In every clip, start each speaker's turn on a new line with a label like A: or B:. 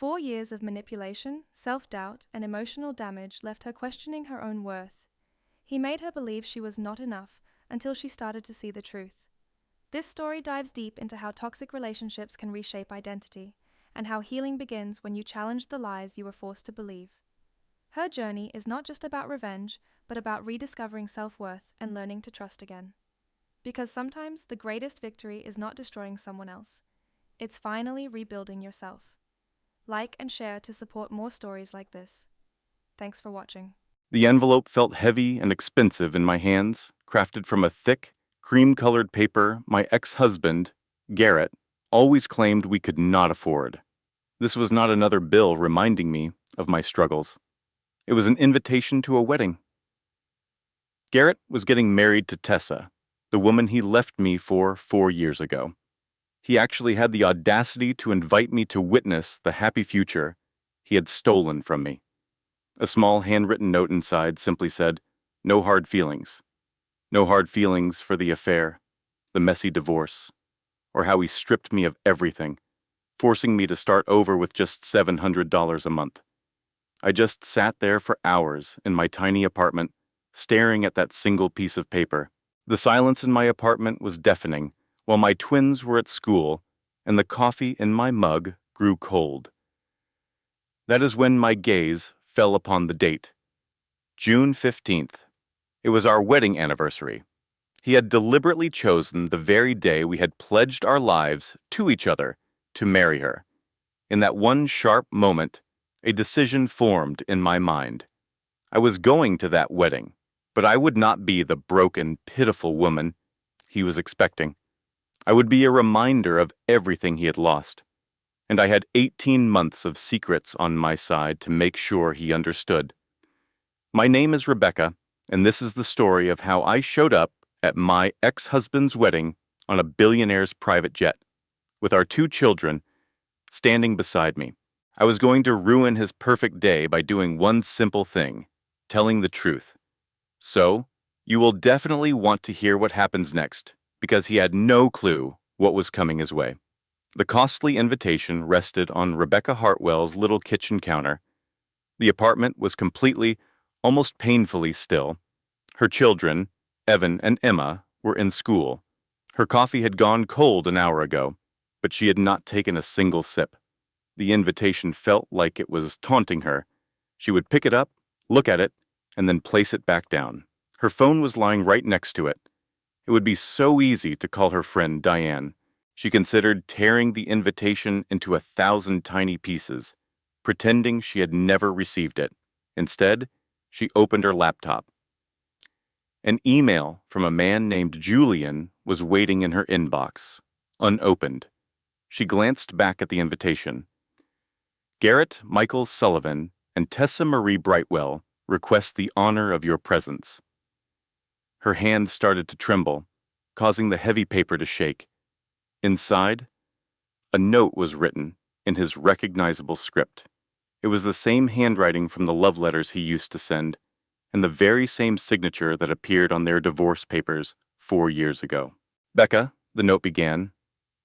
A: 4 years of manipulation, self-doubt, and emotional damage left her questioning her own worth. He made her believe she was not enough until she started to see the truth. This story dives deep into how toxic relationships can reshape identity, and how healing begins when you challenge the lies you were forced to believe. Her journey is not just about revenge, but about rediscovering self-worth and learning to trust again. Because sometimes the greatest victory is not destroying someone else. It's finally rebuilding yourself. Like and share to support more stories like this. Thanks for watching.
B: The envelope felt heavy and expensive in my hands, crafted from a thick, cream-colored paper my ex-husband, Garrett, always claimed we could not afford. This was not another bill reminding me of my struggles. It was an invitation to a wedding. Garrett was getting married to Tessa, the woman he left me for 4 years ago. He actually had the audacity to invite me to witness the happy future he had stolen from me. A small handwritten note inside simply said, "No hard feelings. No hard feelings for the affair, the messy divorce, or how he stripped me of everything, forcing me to start over with just $700 a month." I just sat there for hours in my tiny apartment, staring at that single piece of paper. The silence in my apartment was deafening, while my twins were at school, and the coffee in my mug grew cold. That is when my gaze fell upon the date. June 15th. It was our wedding anniversary. He had deliberately chosen the very day we had pledged our lives to each other to marry her. In that one sharp moment, a decision formed in my mind. I was going to that wedding, but I would not be the broken, pitiful woman he was expecting. I would be a reminder of everything he had lost. And I had 18 months of secrets on my side to make sure he understood. My name is Rebecca, and this is the story of how I showed up at my ex-husband's wedding on a billionaire's private jet, with our 2 children standing beside me. I was going to ruin his perfect day by doing one simple thing, telling the truth. So, you will definitely want to hear what happens next, because he had no clue what was coming his way. The costly invitation rested on Rebecca Hartwell's little kitchen counter. The apartment was completely, almost painfully still. Her children, Evan and Emma, were in school. Her coffee had gone cold an hour ago, but she had not taken a single sip. The invitation felt like it was taunting her. She would pick it up, look at it, and then place it back down. Her phone was lying right next to it. It would be so easy to call her friend Diane. She considered tearing the invitation into 1,000 tiny pieces, pretending she had never received it. Instead, she opened her laptop. An email from a man named Julian was waiting in her inbox, unopened. She glanced back at the invitation. Garrett Michael Sullivan and Tessa Marie Brightwell request the honor of your presence. Her hand started to tremble, causing the heavy paper to shake. Inside, a note was written in his recognizable script. It was the same handwriting from the love letters he used to send, and the very same signature that appeared on their divorce papers 4 years ago. "Becca," the note began,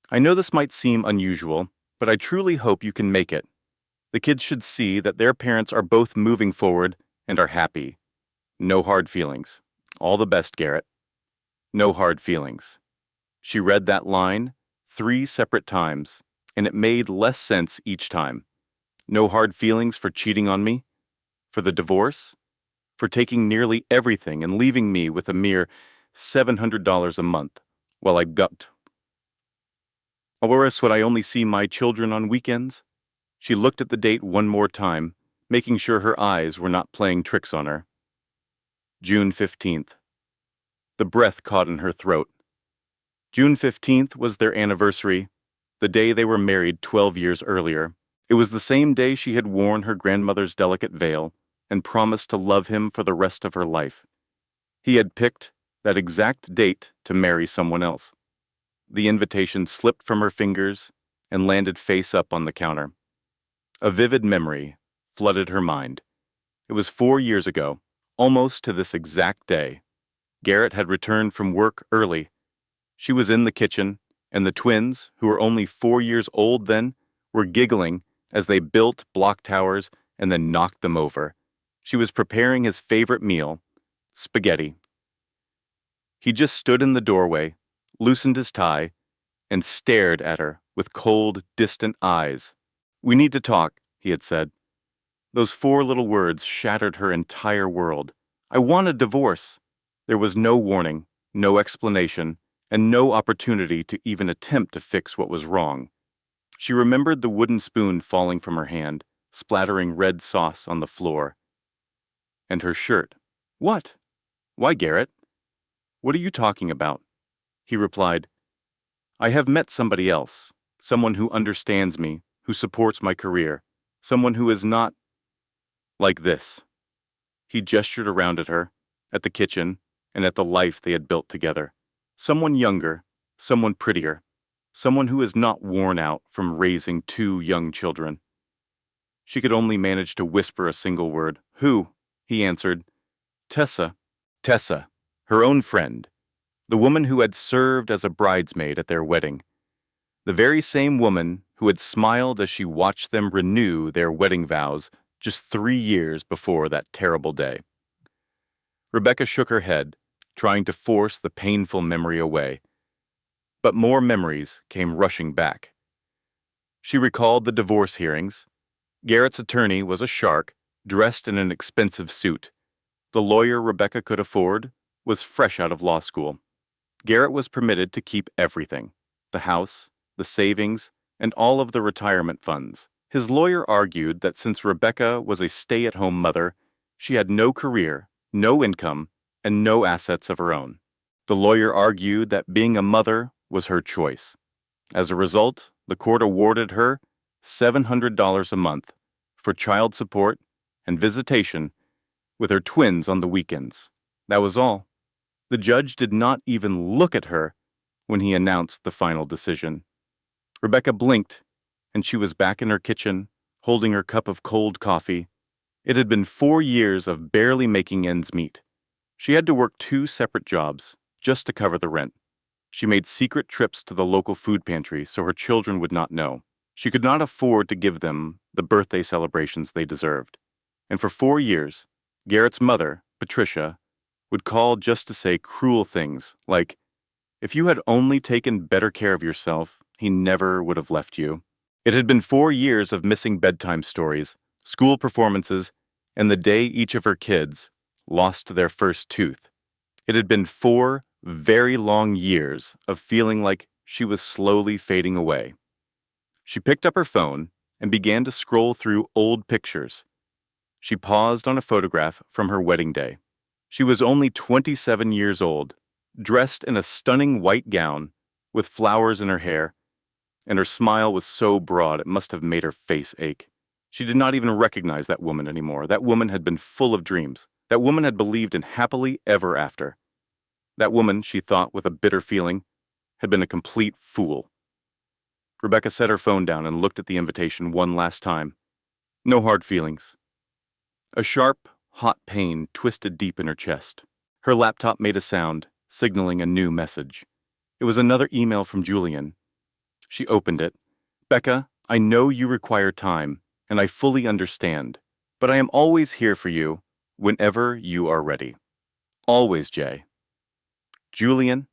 B: "I know this might seem unusual, but I truly hope you can make it. The kids should see that their parents are both moving forward and are happy. No hard feelings. All the best, Garrett. No hard feelings." She read that line 3 separate times, and it made less sense each time. No hard feelings for cheating on me? For the divorce? For taking nearly everything and leaving me with a mere $700 a month while I got. Or else would I only see my children on weekends? She looked at the date one more time, making sure her eyes were not playing tricks on her. June 15th. The breath caught in her throat. June 15th was their anniversary, the day they were married 12 years earlier. It was the same day she had worn her grandmother's delicate veil and promised to love him for the rest of her life. He had picked that exact date to marry someone else. The invitation slipped from her fingers and landed face up on the counter. A vivid memory flooded her mind. It was 4 years ago, almost to this exact day. Garrett had returned from work early. She was in the kitchen, and the twins, who were only 4 years old then, were giggling as they built block towers and then knocked them over. She was preparing his favorite meal, spaghetti. He just stood in the doorway, loosened his tie, and stared at her with cold, distant eyes. "We need to talk," he had said. Those 4 little words shattered her entire world. "I want a divorce." There was no warning, no explanation, and no opportunity to even attempt to fix what was wrong. She remembered the wooden spoon falling from her hand, splattering red sauce on the floor. And her shirt. "What? Why, Garrett? What are you talking about?" He replied, "I have met somebody else, someone who understands me, who supports my career, someone who is not like this." He gestured around at her, at the kitchen, and at the life they had built together. Someone younger, someone prettier, someone who is not worn out from raising 2 young children. She could only manage to whisper a single word. "Who?" He answered, "Tessa." Tessa, her own friend, the woman who had served as a bridesmaid at their wedding. The very same woman who had smiled as she watched them renew their wedding vows just 3 years before that terrible day. Rebecca shook her head, trying to force the painful memory away. But more memories came rushing back. She recalled the divorce hearings. Garrett's attorney was a shark, dressed in an expensive suit. The lawyer Rebecca could afford was fresh out of law school. Garrett was permitted to keep everything: the house, the savings, and all of the retirement funds. His lawyer argued that since Rebecca was a stay-at-home mother, she had no career, no income, and no assets of her own. The lawyer argued that being a mother was her choice. As a result, the court awarded her $700 a month for child support and visitation with her twins on the weekends. That was all. The judge did not even look at her when he announced the final decision. Rebecca blinked, and she was back in her kitchen, holding her cup of cold coffee. It had been 4 years of barely making ends meet. She had to work 2 separate jobs just to cover the rent. She made secret trips to the local food pantry so her children would not know. She could not afford to give them the birthday celebrations they deserved. And for 4 years, Garrett's mother, Patricia, would call just to say cruel things like, "If you had only taken better care of yourself, he never would have left you." It had been 4 years of missing bedtime stories, school performances, and the day each of her kids lost their first tooth. It had been 4 very long years of feeling like she was slowly fading away. She picked up her phone and began to scroll through old pictures. She paused on a photograph from her wedding day. She was only 27 years old, dressed in a stunning white gown with flowers in her hair, and her smile was so broad it must have made her face ache. She did not even recognize that woman anymore. That woman had been full of dreams. That woman had believed in happily ever after. That woman, she thought with a bitter feeling, had been a complete fool. Rebecca set her phone down and looked at the invitation one last time. No hard feelings. A sharp, hot pain twisted deep in her chest. Her laptop made a sound, signaling a new message. It was another email from Julian. She opened it. "Becca, I know you require time, and I fully understand, but I am always here for you whenever you are ready. Always, Jay." Julian,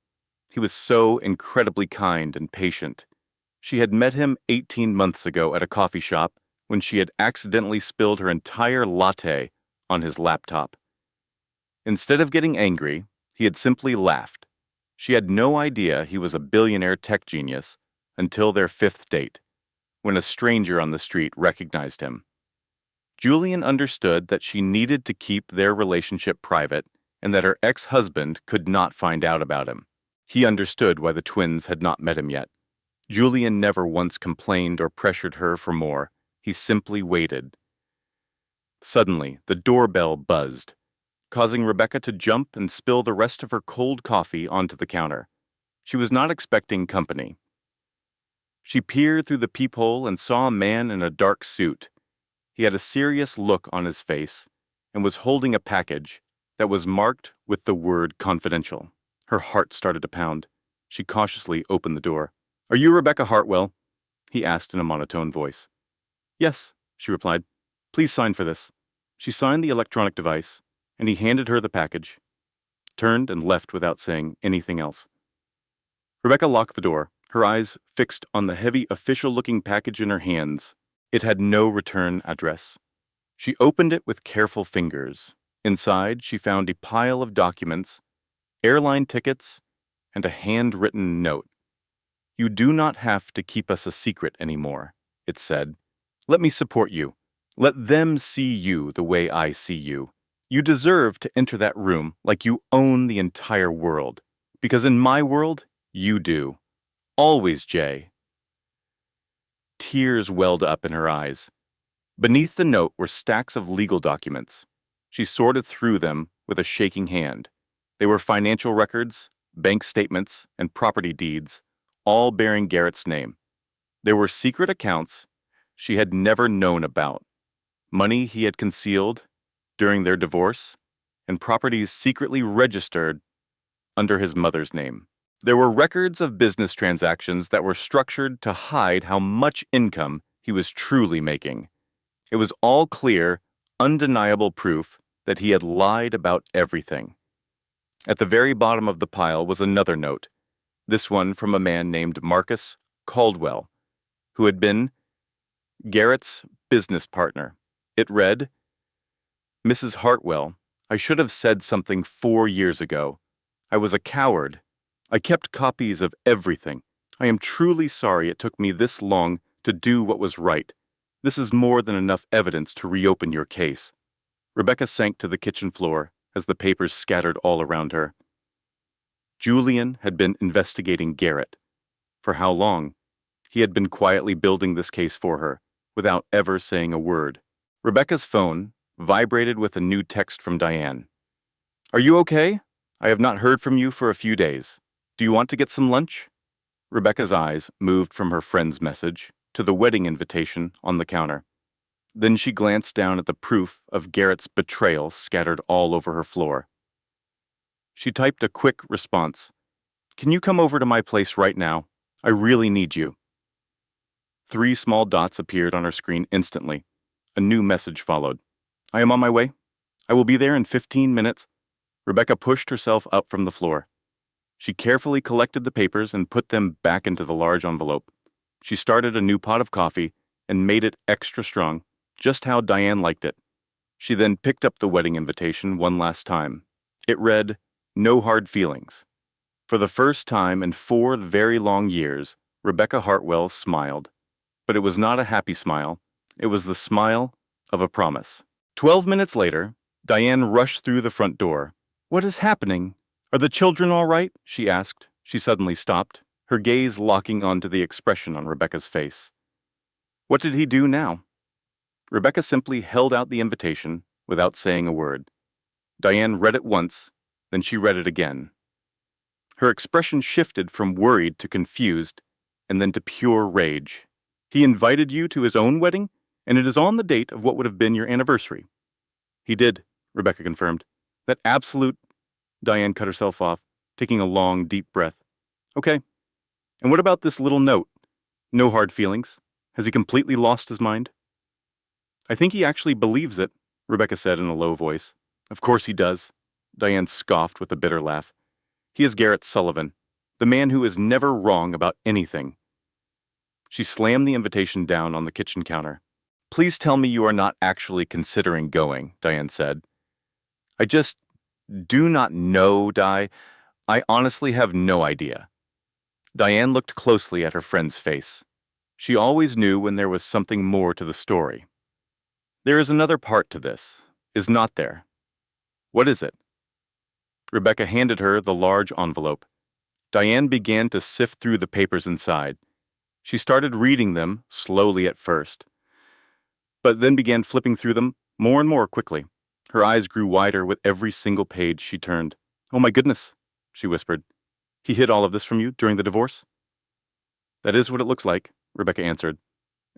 B: he was so incredibly kind and patient. She had met him 18 months ago at a coffee shop when she had accidentally spilled her entire latte on his laptop. Instead of getting angry, he had simply laughed. She had no idea he was a billionaire tech genius until their 5th date, when a stranger on the street recognized him. Julian understood that she needed to keep their relationship private and that her ex-husband could not find out about him. He understood why the twins had not met him yet. Julian never once complained or pressured her for more. He simply waited. Suddenly, the doorbell buzzed, causing Rebecca to jump and spill the rest of her cold coffee onto the counter. She was not expecting company. She peered through the peephole and saw a man in a dark suit. He had a serious look on his face and was holding a package that was marked with the word confidential. Her heart started to pound. She cautiously opened the door. "Are you Rebecca Hartwell?" he asked in a monotone voice. Yes, she replied. Please sign for this. She signed the electronic device, and he handed her the package, turned and left without saying anything else. Rebecca locked the door, her eyes fixed on the heavy official-looking package in her hands. It had no return address. She opened it with careful fingers. Inside, she found a pile of documents, airline tickets, and a handwritten note. You do not have to keep us a secret anymore, it said. Let me support you. Let them see you the way I see you. You deserve to enter that room like you own the entire world. Because in my world, you do. Always, Jay. Tears welled up in her eyes. Beneath the note were stacks of legal documents. She sorted through them with a shaking hand. They were financial records, bank statements, and property deeds, all bearing Garrett's name. There were secret accounts she had never known about, money he had concealed during their divorce, and properties secretly registered under his mother's name. There were records of business transactions that were structured to hide how much income he was truly making. It was all clear, undeniable proof that he had lied about everything. At the very bottom of the pile was another note, this one from a man named Marcus Caldwell, who had been Garrett's business partner. It read, Mrs. Hartwell, I should have said something 4 years ago. I was a coward. I kept copies of everything. I am truly sorry it took me this long to do what was right. This is more than enough evidence to reopen your case. Rebecca sank to the kitchen floor as the papers scattered all around her. Julian had been investigating Garrett. For how long? He had been quietly building this case for her, without ever saying a word. Rebecca's phone vibrated with a new text from Diane. Are you okay? I have not heard from you for a few days. Do you want to get some lunch? Rebecca's eyes moved from her friend's message to the wedding invitation on the counter. Then she glanced down at the proof of Garrett's betrayal scattered all over her floor. She typed a quick response. Can you come over to my place right now? I really need you. 3 small dots appeared on her screen instantly. A new message followed. I am on my way. I will be there in 15 minutes. Rebecca pushed herself up from the floor. She carefully collected the papers and put them back into the large envelope. She started a new pot of coffee and made it extra strong, just how Diane liked it. She then picked up the wedding invitation one last time. It read, No hard feelings. For the first time in 4 very long years, Rebecca Hartwell smiled. But it was not a happy smile. It was the smile of a promise. 12 minutes later, Diane rushed through the front door. What is happening? Are the children all right? She asked. She suddenly stopped, her gaze locking onto the expression on Rebecca's face. What did he do now? Rebecca simply held out the invitation without saying a word. Diane read it once, then she read it again. Her expression shifted from worried to confused, and then to pure rage. He invited you to his own wedding, and it is on the date of what would have been your anniversary. He did, Rebecca confirmed. That absolute... Diane cut herself off, taking a long, deep breath. Okay. And what about this little note? No hard feelings. Has he completely lost his mind? I think he actually believes it, Rebecca said in a low voice. Of course he does, Diane scoffed with a bitter laugh. He is Garrett Sullivan, the man who is never wrong about anything. She slammed the invitation down on the kitchen counter. Please tell me you are not actually considering going, Diane said. I just do not know, Di. I honestly have no idea. Diane looked closely at her friend's face. She always knew when there was something more to the story. There is another part to this, is not there? What is it? Rebecca handed her the large envelope. Diane began to sift through the papers inside. She started reading them, slowly at first, but then began flipping through them more and more quickly. Her eyes grew wider with every single page she turned. Oh my goodness, she whispered. He hid all of this from you during the divorce? That is what it looks like, Rebecca answered.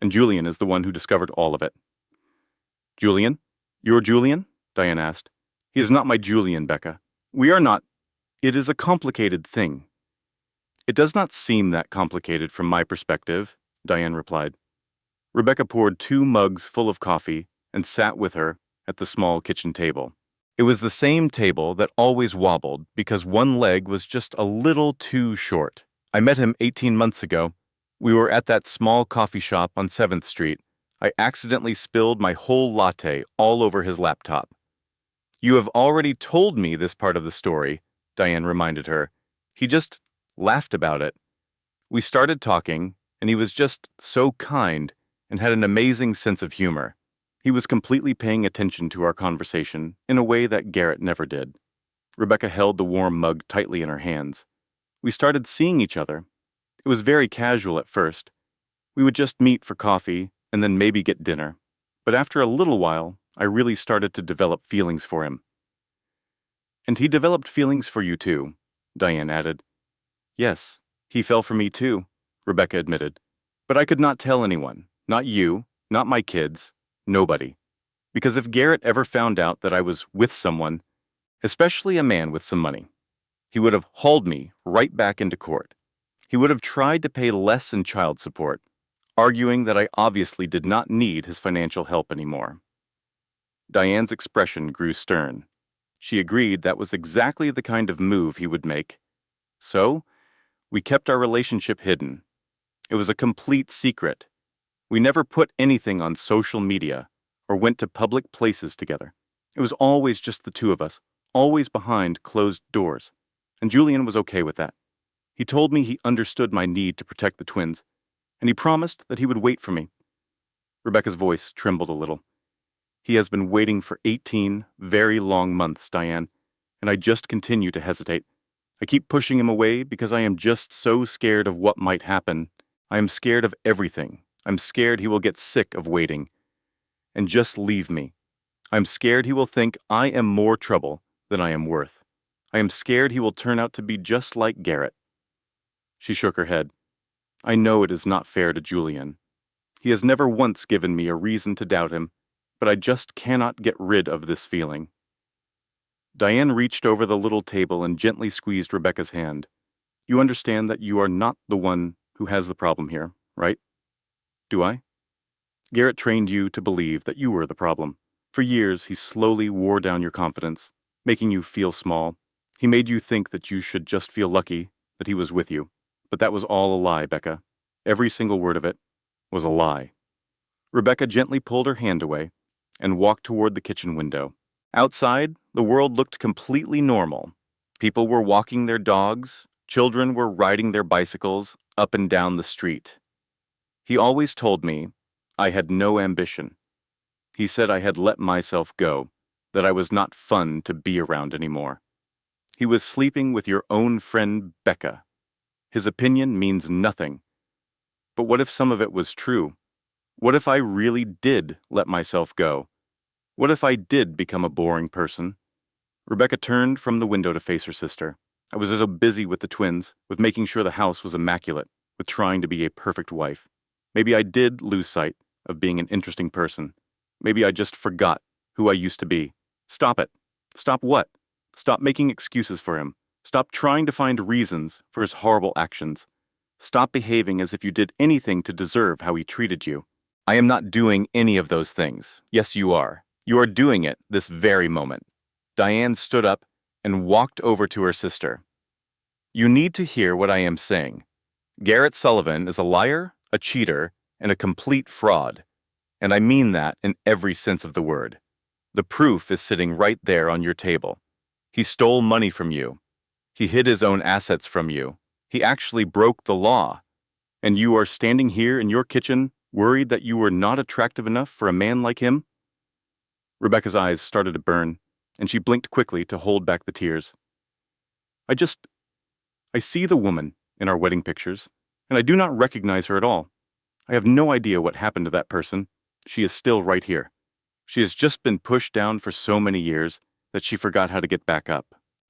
B: And Julian is the one who discovered all of it. Julian? Your Julian? Diane asked. He is not my Julian, Becca. We are not. It is a complicated thing. It does not seem that complicated from my perspective, Diane replied. Rebecca poured 2 mugs full of coffee and sat with her at the small kitchen table. It was the same table that always wobbled because one leg was just a little too short. I met him 18 months ago. We were at that small coffee shop on 7th Street. I accidentally spilled my whole latte all over his laptop. You have already told me this part of the story, Diane reminded her. He just laughed about it. We started talking, and he was just so kind and had an amazing sense of humor. He was completely paying attention to our conversation in a way that Garrett never did. Rebecca held the warm mug tightly in her hands. We started seeing each other. It was very casual at first. We would just meet for coffee and then maybe get dinner. But after a little while, I really started to develop feelings for him. And he developed feelings for you too, Diane added. Yes, he fell for me too, Rebecca admitted. But I could not tell anyone, not you, not my kids, nobody. Because if Garrett ever found out that I was with someone, especially a man with some money, he would have hauled me right back into court. He would have tried to pay less in child support, arguing that I obviously did not need his financial help anymore. Diane's expression grew stern. She agreed that was exactly the kind of move he would make. So, we kept our relationship hidden. It was a complete secret. We never put anything on social media or went to public places together. It was always just the two of us, always behind closed doors. And Julian was okay with that. He told me he understood my need to protect the twins, and he promised that he would wait for me. Rebecca's voice trembled a little. He has been waiting for 18 very long months, Diane, and I just continue to hesitate. I keep pushing him away because I am just so scared of what might happen. I am scared of everything. I'm scared he will get sick of waiting and just leave me. I'm scared he will think I am more trouble than I am worth. I am scared he will turn out to be just like Garrett. She shook her head. I know it is not fair to Julian. He has never once given me a reason to doubt him, but I just cannot get rid of this feeling. Diane reached over the little table and gently squeezed Rebecca's hand. You understand that you are not the one who has the problem here, right? Do I? Garrett trained you to believe that you were the problem. For years, he slowly wore down your confidence, making you feel small. He made you think that you should just feel lucky that he was with you. But that was all a lie, Becca. Every single word of it was a lie. Rebecca gently pulled her hand away and walked toward the kitchen window. Outside, the world looked completely normal. People were walking their dogs, children were riding their bicycles up and down the street. He always told me I had no ambition. He said I had let myself go, that I was not fun to be around anymore. He was sleeping with your own friend Becca. His opinion means nothing. But what if some of it was true? What if I really did let myself go? What if I did become a boring person? Rebecca turned from the window to face her sister. I was so busy with the twins, with making sure the house was immaculate, with trying to be a perfect wife. Maybe I did lose sight of being an interesting person. Maybe I just forgot who I used to be. Stop it. Stop what? Stop making excuses for him. Stop trying to find reasons for his horrible actions. Stop behaving as if you did anything to deserve how he treated you. I am not doing any of those things. Yes, you are. You are doing it this very moment. Diane stood up and walked over to her sister. You need to hear what I am saying. Garrett Sullivan is a liar, a cheater, and a complete fraud. And I mean that in every sense of the word. The proof is sitting right there on your table. He stole money from you. He hid his own assets from you. He actually broke the law. And you are standing here in your kitchen, worried that you were not attractive enough for a man like him? Rebecca's eyes started to burn, and she blinked quickly to hold back the tears. I see the woman in our wedding pictures, and I do not recognize her at all. I have no idea what happened to that person. She is still right here. She has just been pushed down for so many years that she forgot how to get back up.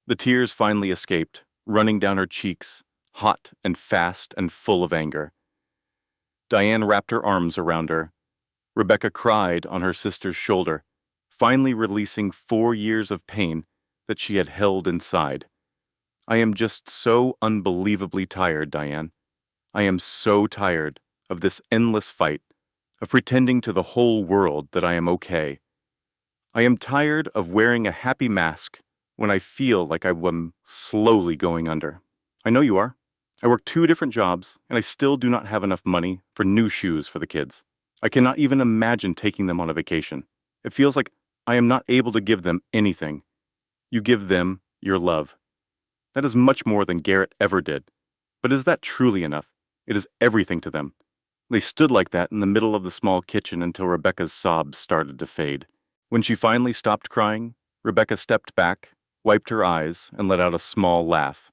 B: The tears finally escaped, running down her cheeks, hot and fast and full of anger. Diane wrapped her arms around her. Rebecca cried on her sister's shoulder, finally releasing 4 years of pain that she had held inside. I am just so unbelievably tired, Diane. I am so tired of this endless fight, of pretending to the whole world that I am okay. I am tired of wearing a happy mask when I feel like I am slowly going under. I know you are. I work 2 different jobs, and I still do not have enough money for new shoes for the kids. I cannot even imagine taking them on a vacation. It feels like I am not able to give them anything. You give them your love. That is much more than Garrett ever did. But is that truly enough? It is everything to them. They stood like that in the middle of the small kitchen until Rebecca's sobs started to fade. When she finally stopped crying, Rebecca stepped back, wiped her eyes, and let out a small laugh.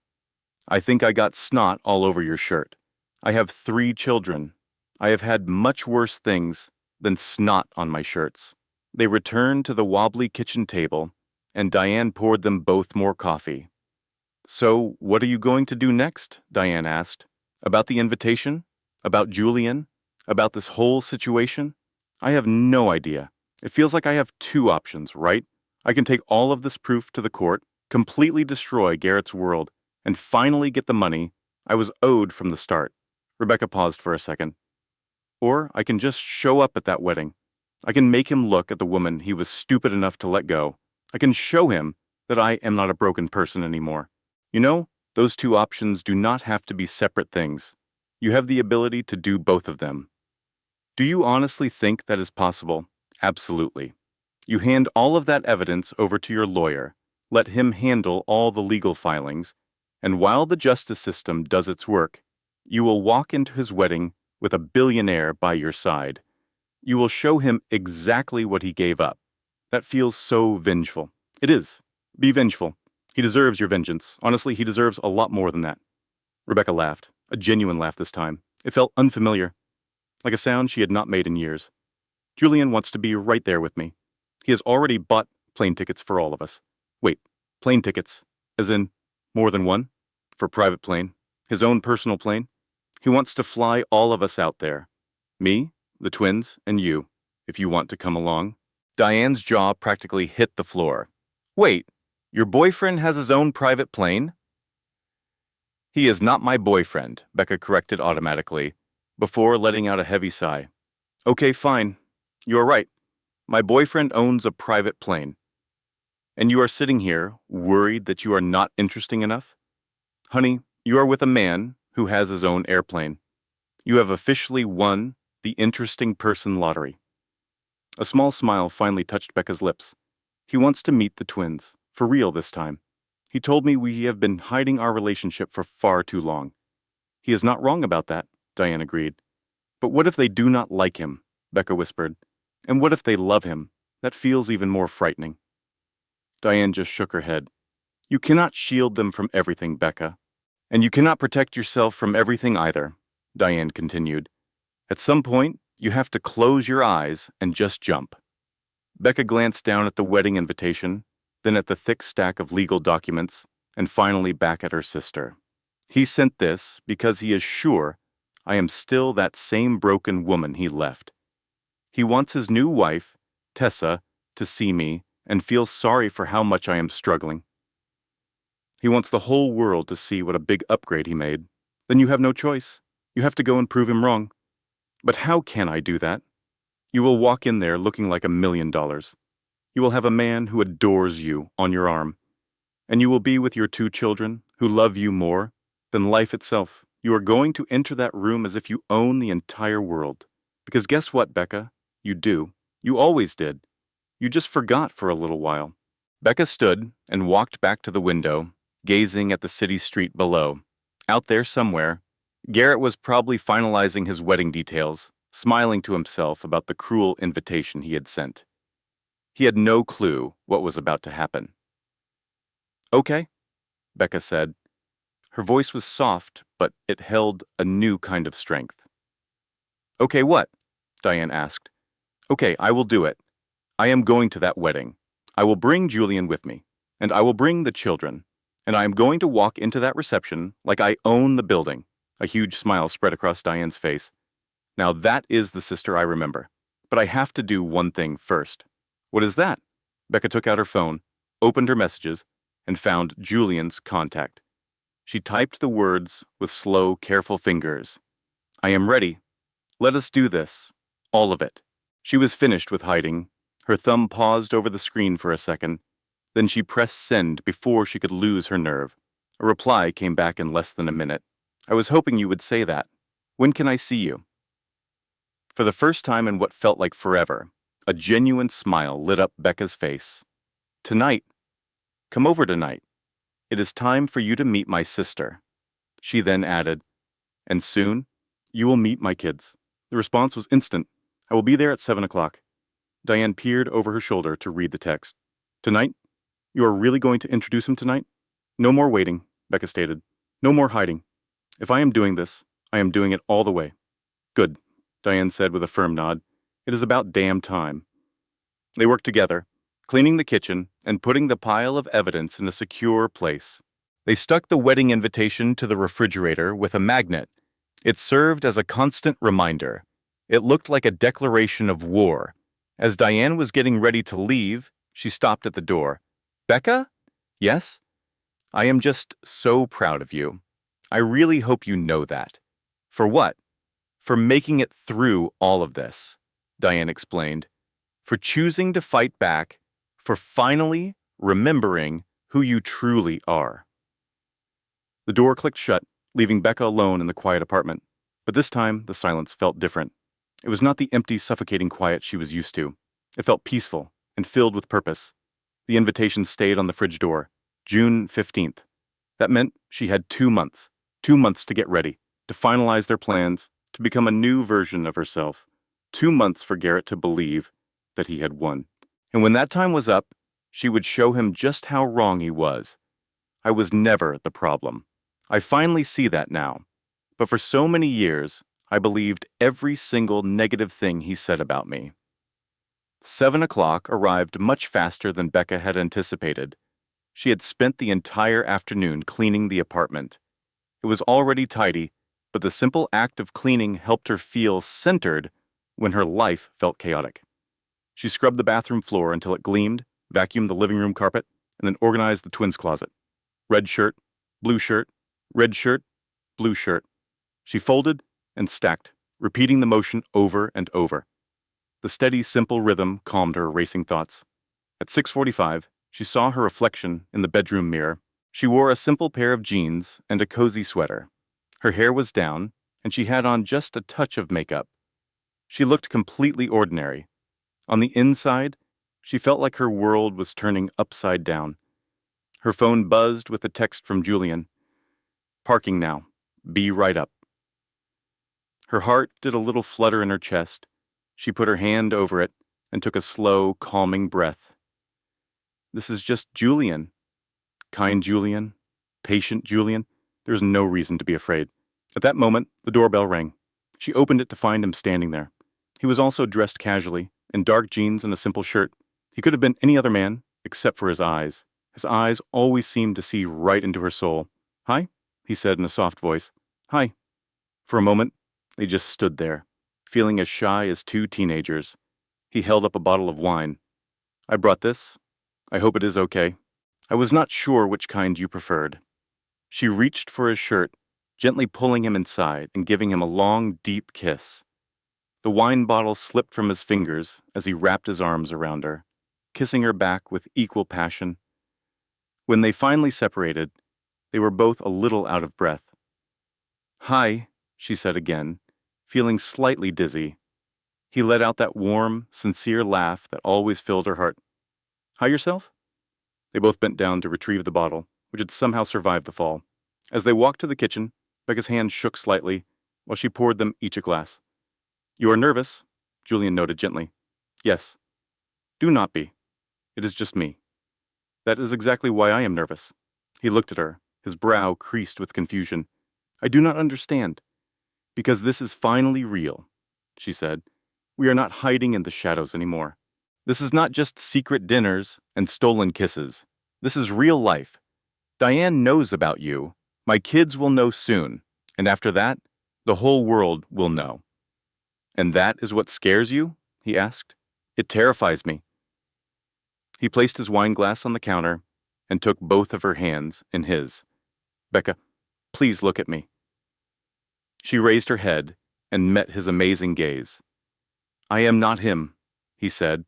B: I think I got snot all over your shirt. I have 3 children. I have had much worse things than snot on my shirts. They returned to the wobbly kitchen table, and Diane poured them both more coffee. So, what are you going to do next? Diane asked. About the invitation? About Julian? About this whole situation? I have no idea. It feels like I have 2 options, right? I can take all of this proof to the court, completely destroy Garrett's world, and finally get the money I was owed from the start. Rebecca paused for a second. Or I can just show up at that wedding. I can make him look at the woman he was stupid enough to let go. I can show him that I am not a broken person anymore. You know, those 2 options do not have to be separate things. You have the ability to do both of them. Do you honestly think that is possible? Absolutely. You hand all of that evidence over to your lawyer, let him handle all the legal filings, and while the justice system does its work, you will walk into his wedding with a billionaire by your side. You will show him exactly what he gave up. That feels so vengeful. It is. Be vengeful. He deserves your vengeance. Honestly, he deserves a lot more than that. Rebecca laughed, a genuine laugh this time. It felt unfamiliar, like a sound she had not made in years. Julian wants to be right there with me. He has already bought plane tickets for all of us. Wait, plane tickets? As in, more than one? For private plane? His own personal plane? He wants to fly all of us out there. Me, the twins, and you, if you want to come along. Diane's jaw practically hit the floor. Wait, your boyfriend has his own private plane? He is not my boyfriend, Becca corrected automatically, before letting out a heavy sigh. Okay, fine. You're right. My boyfriend owns a private plane. And you are sitting here, worried that you are not interesting enough? Honey, you are with a man who has his own airplane. You have officially won the interesting person lottery. A small smile finally touched Becca's lips. He wants to meet the twins, for real this time. He told me we have been hiding our relationship for far too long. He is not wrong about that, Diane agreed. But what if they do not like him? Becca whispered. And what if they love him? That feels even more frightening. Diane just shook her head. You cannot shield them from everything, Becca. And you cannot protect yourself from everything either, Diane continued. At some point, you have to close your eyes and just jump. Becca glanced down at the wedding invitation, then at the thick stack of legal documents, and finally back at her sister. He sent this because he is sure I am still that same broken woman he left. He wants his new wife, Tessa, to see me and feel sorry for how much I am struggling. He wants the whole world to see what a big upgrade he made. Then you have no choice. You have to go and prove him wrong. But how can I do that? You will walk in there looking like $1 million. You will have a man who adores you on your arm. And you will be with your 2 children who love you more than life itself. You are going to enter that room as if you own the entire world. Because guess what, Becca? You do. You always did. You just forgot for a little while. Becca stood and walked back to the window, gazing at the city street below. Out there somewhere, Garrett was probably finalizing his wedding details, smiling to himself about the cruel invitation he had sent. He had no clue what was about to happen. Okay, Becca said. Her voice was soft, but it held a new kind of strength. Okay, what? Diane asked. Okay, I will do it. I am going to that wedding. I will bring Julian with me, and I will bring the children, and I am going to walk into that reception like I own the building. A huge smile spread across Diane's face. Now that is the sister I remember. But I have to do one thing first. What is that? Becca took out her phone, opened her messages, and found Julian's contact. She typed the words with slow, careful fingers. I am ready. Let us do this. All of it. She was finished with hiding. Her thumb paused over the screen for a second. Then she pressed send before she could lose her nerve. A reply came back in less than a minute. I was hoping you would say that. When can I see you? For the first time in what felt like forever, a genuine smile lit up Becca's face. Tonight. Come over tonight. It is time for you to meet my sister. She then added, and soon, you will meet my kids. The response was instant. I will be there at 7 o'clock. Diane peered over her shoulder to read the text. Tonight? You are really going to introduce him tonight? No more waiting, Becca stated. No more hiding. If I am doing this, I am doing it all the way. Good, Diane said with a firm nod. It is about damn time. They worked together, cleaning the kitchen and putting the pile of evidence in a secure place. They stuck the wedding invitation to the refrigerator with a magnet. It served as a constant reminder. It looked like a declaration of war. As Diane was getting ready to leave, she stopped at the door. Becca? Yes? I am just so proud of you. I really hope you know that. For what? For making it through all of this, Diane explained. For choosing to fight back, for finally remembering who you truly are. The door clicked shut, leaving Becca alone in the quiet apartment. But this time, the silence felt different. It was not the empty, suffocating quiet she was used to. It felt peaceful and filled with purpose. The invitation stayed on the fridge door, June 15th. That meant she had 2 months. 2 months to get ready, to finalize their plans, to become a new version of herself. 2 months for Garrett to believe that he had won. And when that time was up, she would show him just how wrong he was. I was never the problem. I finally see that now. But for so many years, I believed every single negative thing he said about me. 7 o'clock arrived much faster than Becca had anticipated. She had spent the entire afternoon cleaning the apartment. It was already tidy, but the simple act of cleaning helped her feel centered when her life felt chaotic. She scrubbed the bathroom floor until it gleamed, vacuumed the living room carpet, and then organized the twins' closet. Red shirt, blue shirt, red shirt, blue shirt. She folded and stacked, repeating the motion over and over. The steady, simple rhythm calmed her racing thoughts. At 6:45, she saw her reflection in the bedroom mirror. She wore a simple pair of jeans and a cozy sweater. Her hair was down, and she had on just a touch of makeup. She looked completely ordinary. On the inside, she felt like her world was turning upside down. Her phone buzzed with a text from Julian. Parking now. Be right up. Her heart did a little flutter in her chest. She put her hand over it and took a slow, calming breath. This is just Julian. Kind Julian. Patient Julian. There's no reason to be afraid. At that moment, the doorbell rang. She opened it to find him standing there. He was also dressed casually, in dark jeans and a simple shirt. He could have been any other man, except for his eyes. His eyes always seemed to see right into her soul. Hi, he said in a soft voice. Hi. For a moment, they just stood there, feeling as shy as two teenagers. He held up a bottle of wine. I brought this. I hope it is okay. I was not sure which kind you preferred. She reached for his shirt, gently pulling him inside and giving him a long, deep kiss. The wine bottle slipped from his fingers as he wrapped his arms around her, kissing her back with equal passion. When they finally separated, they were both a little out of breath. Hi, she said again, feeling slightly dizzy. He let out that warm, sincere laugh that always filled her heart. Hi yourself? They both bent down to retrieve the bottle, which had somehow survived the fall. As they walked to the kitchen, Becca's hand shook slightly, while she poured them each a glass. You are nervous, Julian noted gently. Yes. Do not be. It is just me. That is exactly why I am nervous. He looked at her, his brow creased with confusion. I do not understand. Because this is finally real, she said. We are not hiding in the shadows anymore. This is not just secret dinners and stolen kisses. This is real life. Diane knows about you. My kids will know soon. And after that, the whole world will know. And that is what scares you? He asked. It terrifies me. He placed his wine glass on the counter and took both of her hands in his. Becca, please look at me. She raised her head and met his amazing gaze. I am not him, he said,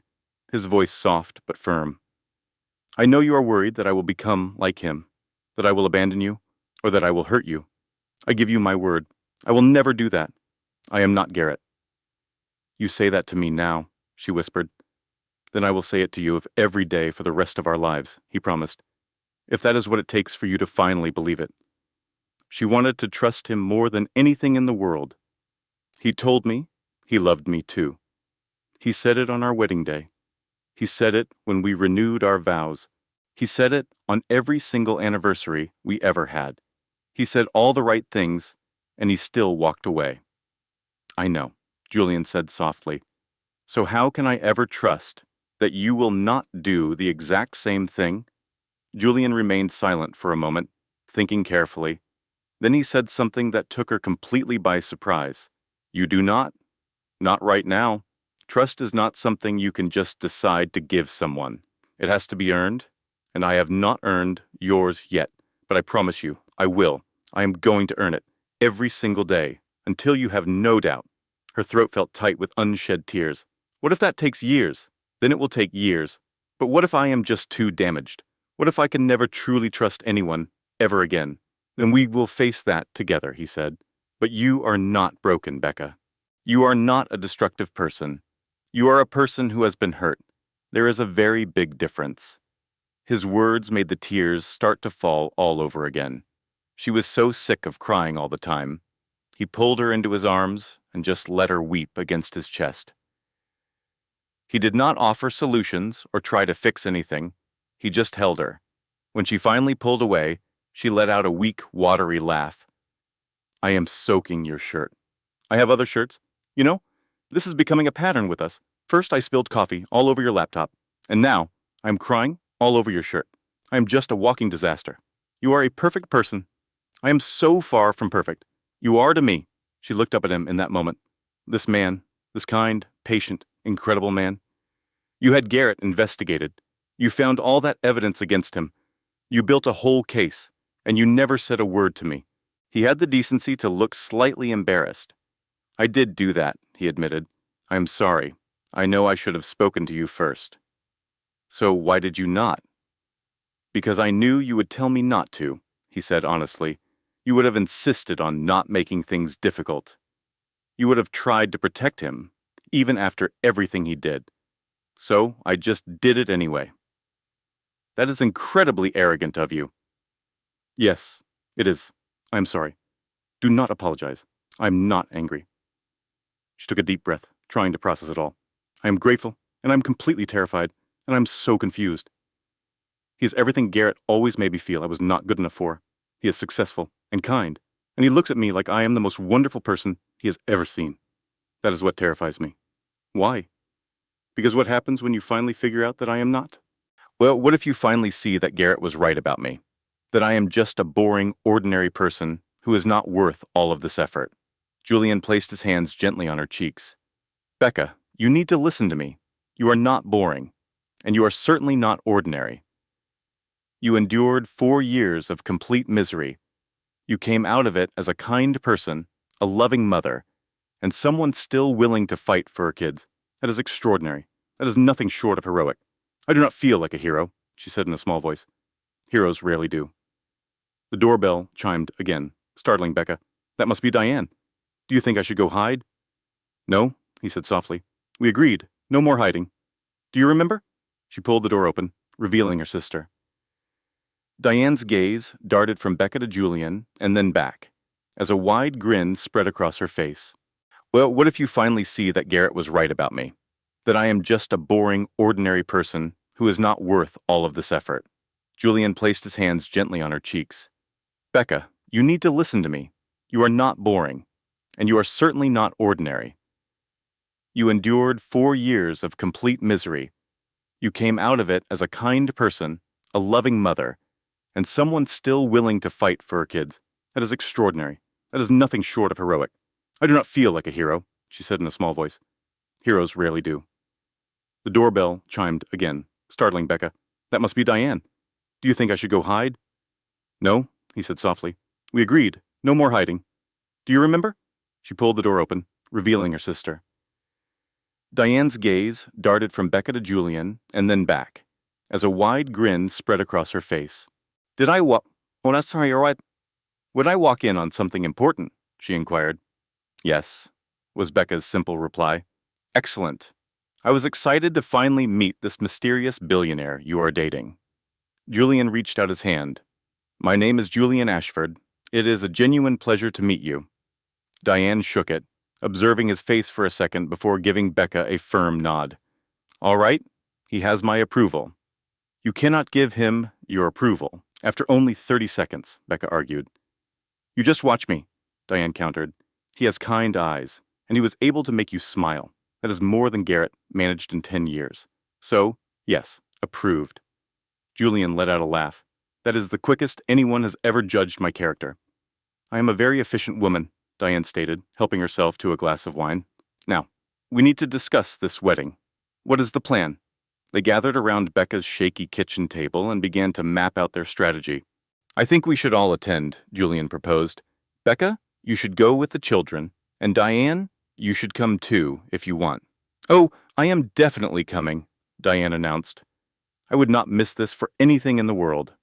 B: his voice soft but firm. I know you are worried that I will become like him, that I will abandon you, or that I will hurt you. I give you my word. I will never do that. I am not Garrett. You say that to me now, she whispered. Then I will say it to you every day for the rest of our lives, he promised, if that is what it takes for you to finally believe it. She wanted to trust him more than anything in the world. He told me he loved me too. He said it on our wedding day. He said it when we renewed our vows. He said it on every single anniversary we ever had. He said all the right things, and he still walked away. I know, Julian said softly. So how can I ever trust that you will not do the exact same thing? Julian remained silent for a moment, thinking carefully. Then he said something that took her completely by surprise. You do not? Not right now. Trust is not something you can just decide to give someone. It has to be earned, and I have not earned yours yet, but I promise you, I will. I am going to earn it, every single day, until you have no doubt. Her throat felt tight with unshed tears. What if that takes years? Then it will take years. But what if I am just too damaged? What if I can never truly trust anyone, ever again? Then we will face that together, he said. But you are not broken, Becca. You are not a destructive person. You are a person who has been hurt. There is a very big difference. His words made the tears start to fall all over again. She was so sick of crying all the time. He pulled her into his arms and just let her weep against his chest. He did not offer solutions or try to fix anything. He just held her. When she finally pulled away, she let out a weak, watery laugh. I am soaking your shirt. I have other shirts. You know, this is becoming a pattern with us. First I spilled coffee all over your laptop, and now I'm crying all over your shirt. I am just a walking disaster. You are a perfect person. I am so far from perfect. You are to me. She looked up at him in that moment. This man, this kind, patient, incredible man. You had Garrett investigated. You found all that evidence against him. You built a whole case, and you never said a word to me. He had the decency to look slightly embarrassed. I did do that, he admitted. I am sorry. I know I should have spoken to you first. So why did you not? Because I knew you would tell me not to, he said honestly. You would have insisted on not making things difficult. You would have tried to protect him, even after everything he did. So I just did it anyway. That is incredibly arrogant of you. Yes, it is. I'm sorry. Do not apologize. I'm not angry. She took a deep breath, trying to process it all. I am grateful, and I'm completely terrified, and I'm so confused. He is everything Garrett always made me feel I was not good enough for. He is successful and kind, and he looks at me like I am the most wonderful person he has ever seen. That is what terrifies me. Why? Because what happens when you finally figure out that I am not? Well, what if you finally see that Garrett was right about me? That I am just a boring, ordinary person who is not worth all of this effort? Julian placed his hands gently on her cheeks. Becca, you need to listen to me. You are not boring, and you are certainly not ordinary. You endured 4 years of complete misery. You came out of it as a kind person, a loving mother, and someone still willing to fight for her kids. That is extraordinary. That is nothing short of heroic. I do not feel like a hero, she said in a small voice. Heroes rarely do. The doorbell chimed again, startling Becca. That must be Diane. Do you think I should go hide? No, he said softly. We agreed. No more hiding. Do you remember? She pulled the door open, revealing her sister. Diane's gaze darted from Becca to Julian and then back, as a wide grin spread across her face. Well, what if you finally see that Garrett was right about me? That I am just a boring, ordinary person who is not worth all of this effort? Julian placed his hands gently on her cheeks. Becca, you need to listen to me. You are not boring, and you are certainly not ordinary. You endured 4 years of complete misery. You came out of it as a kind person, a loving mother, and someone still willing to fight for her kids. That is extraordinary. That is nothing short of heroic. I do not feel like a hero, she said in a small voice. Heroes rarely do. The doorbell chimed again, startling Becca. That must be Diane. Do you think I should go hide? No, he said softly. We agreed. No more hiding. Do you remember? She pulled the door open, revealing her sister. Diane's gaze darted from Becca to Julian and then back, as a wide grin spread across her face. Did I wa- Oh, that's sorry, all right. Would I walk in on something important? She inquired. Yes, was Becca's simple reply. Excellent. I was excited to finally meet this mysterious billionaire you are dating. Julian reached out his hand. My name is Julian Ashford. It is a genuine pleasure to meet you. Diane shook it, observing his face for a second before giving Becca a firm nod. All right, he has my approval. You cannot give him your approval after only 30 seconds, Becca argued. You just watch me, Diane countered. He has kind eyes, and he was able to make you smile. That is more than Garrett managed in 10 years. So, yes, approved. Julian let out a laugh. That is the quickest anyone has ever judged my character. I am a very efficient woman, Diane stated, helping herself to a glass of wine. Now, we need to discuss this wedding. What is the plan? They gathered around Becca's shaky kitchen table and began to map out their strategy. I think we should all attend, Julian proposed. Becca, you should go with the children, and Diane, you should come too, if you want. Oh, I am definitely coming, Diane announced. I would not miss this for anything in the world.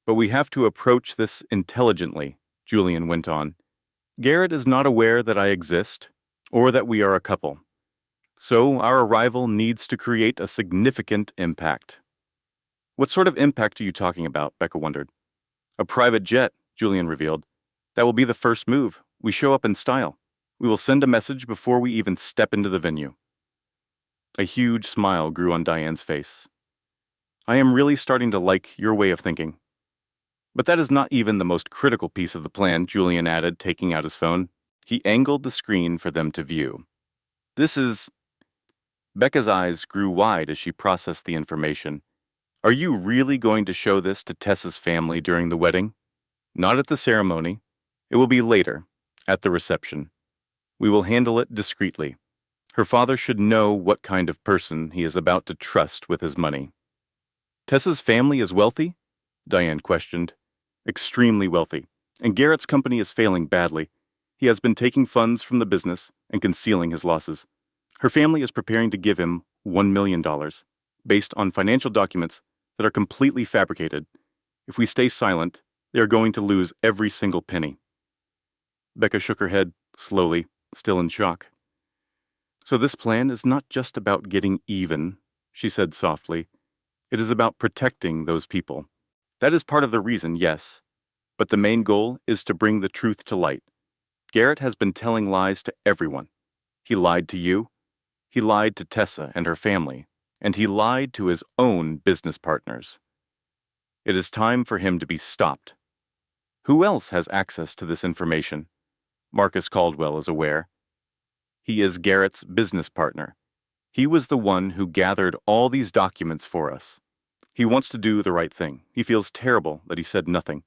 B: But we have to approach this intelligently, Julian went on. Garrett is not aware that I exist, or that we are a couple. So our arrival needs to create a significant impact. What sort of impact are you talking about? Becca wondered. A private jet, Julian revealed. That will be the first move. We show up in style. We will send a message before we even step into the venue. A huge smile grew on Diane's face. I am really starting to like your way of thinking. But that is not even the most critical piece of the plan, Julian added, taking out his phone. He angled the screen for them to view. This is... Becca's eyes grew wide as she processed the information. Are you really going to show this to Tessa's family during the wedding? Not at the ceremony. It will be later, at the reception. We will handle it discreetly. Her father should know what kind of person he is about to trust with his money. Tessa's family is wealthy? Diane questioned. Extremely wealthy, and Garrett's company is failing badly. He has been taking funds from the business and concealing his losses. Her family is preparing to give him $1 million, based on financial documents that are completely fabricated. If we stay silent, they are going to lose every single penny. Becca shook her head, slowly, still in shock. So this plan is not just about getting even, she said softly. It is about protecting those people. That is part of the reason, yes. But the main goal is to bring the truth to light. Garrett has been telling lies to everyone. He lied to you. He lied to Tessa and her family. And he lied to his own business partners. It is time for him to be stopped. Who else has access to this information? Marcus Caldwell is aware. He is Garrett's business partner. He was the one who gathered all these documents for us. He wants to do the right thing. He feels terrible that he said nothing.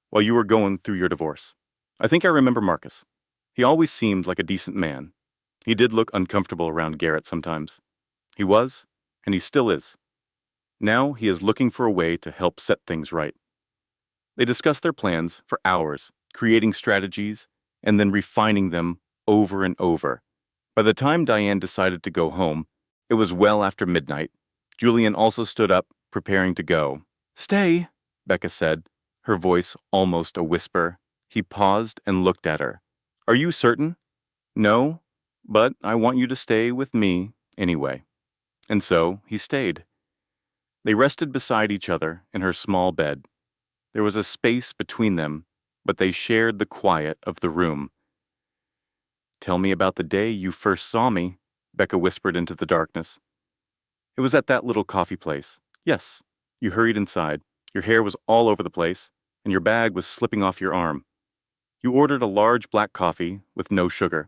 B: While you were going through your divorce. I think I remember Marcus. He always seemed like a decent man. He did look uncomfortable around Garrett sometimes. He was, and he still is. Now he is looking for a way to help set things right. They discussed their plans for hours, creating strategies, and then refining them over and over. By the time Diane decided to go home, it was well after midnight. Julian also stood up, preparing to go. Stay, Becca said, her voice almost a whisper. He paused and looked at her. Are you certain? No, but I want you to stay with me anyway. And so he stayed. They rested beside each other in her small bed. There was a space between them, but they shared the quiet of the room. Tell me about the day you first saw me, Becca whispered into the darkness. It was at that little coffee place. Yes, you hurried inside. Your hair was all over the place, and your bag was slipping off your arm. You ordered a large black coffee with no sugar.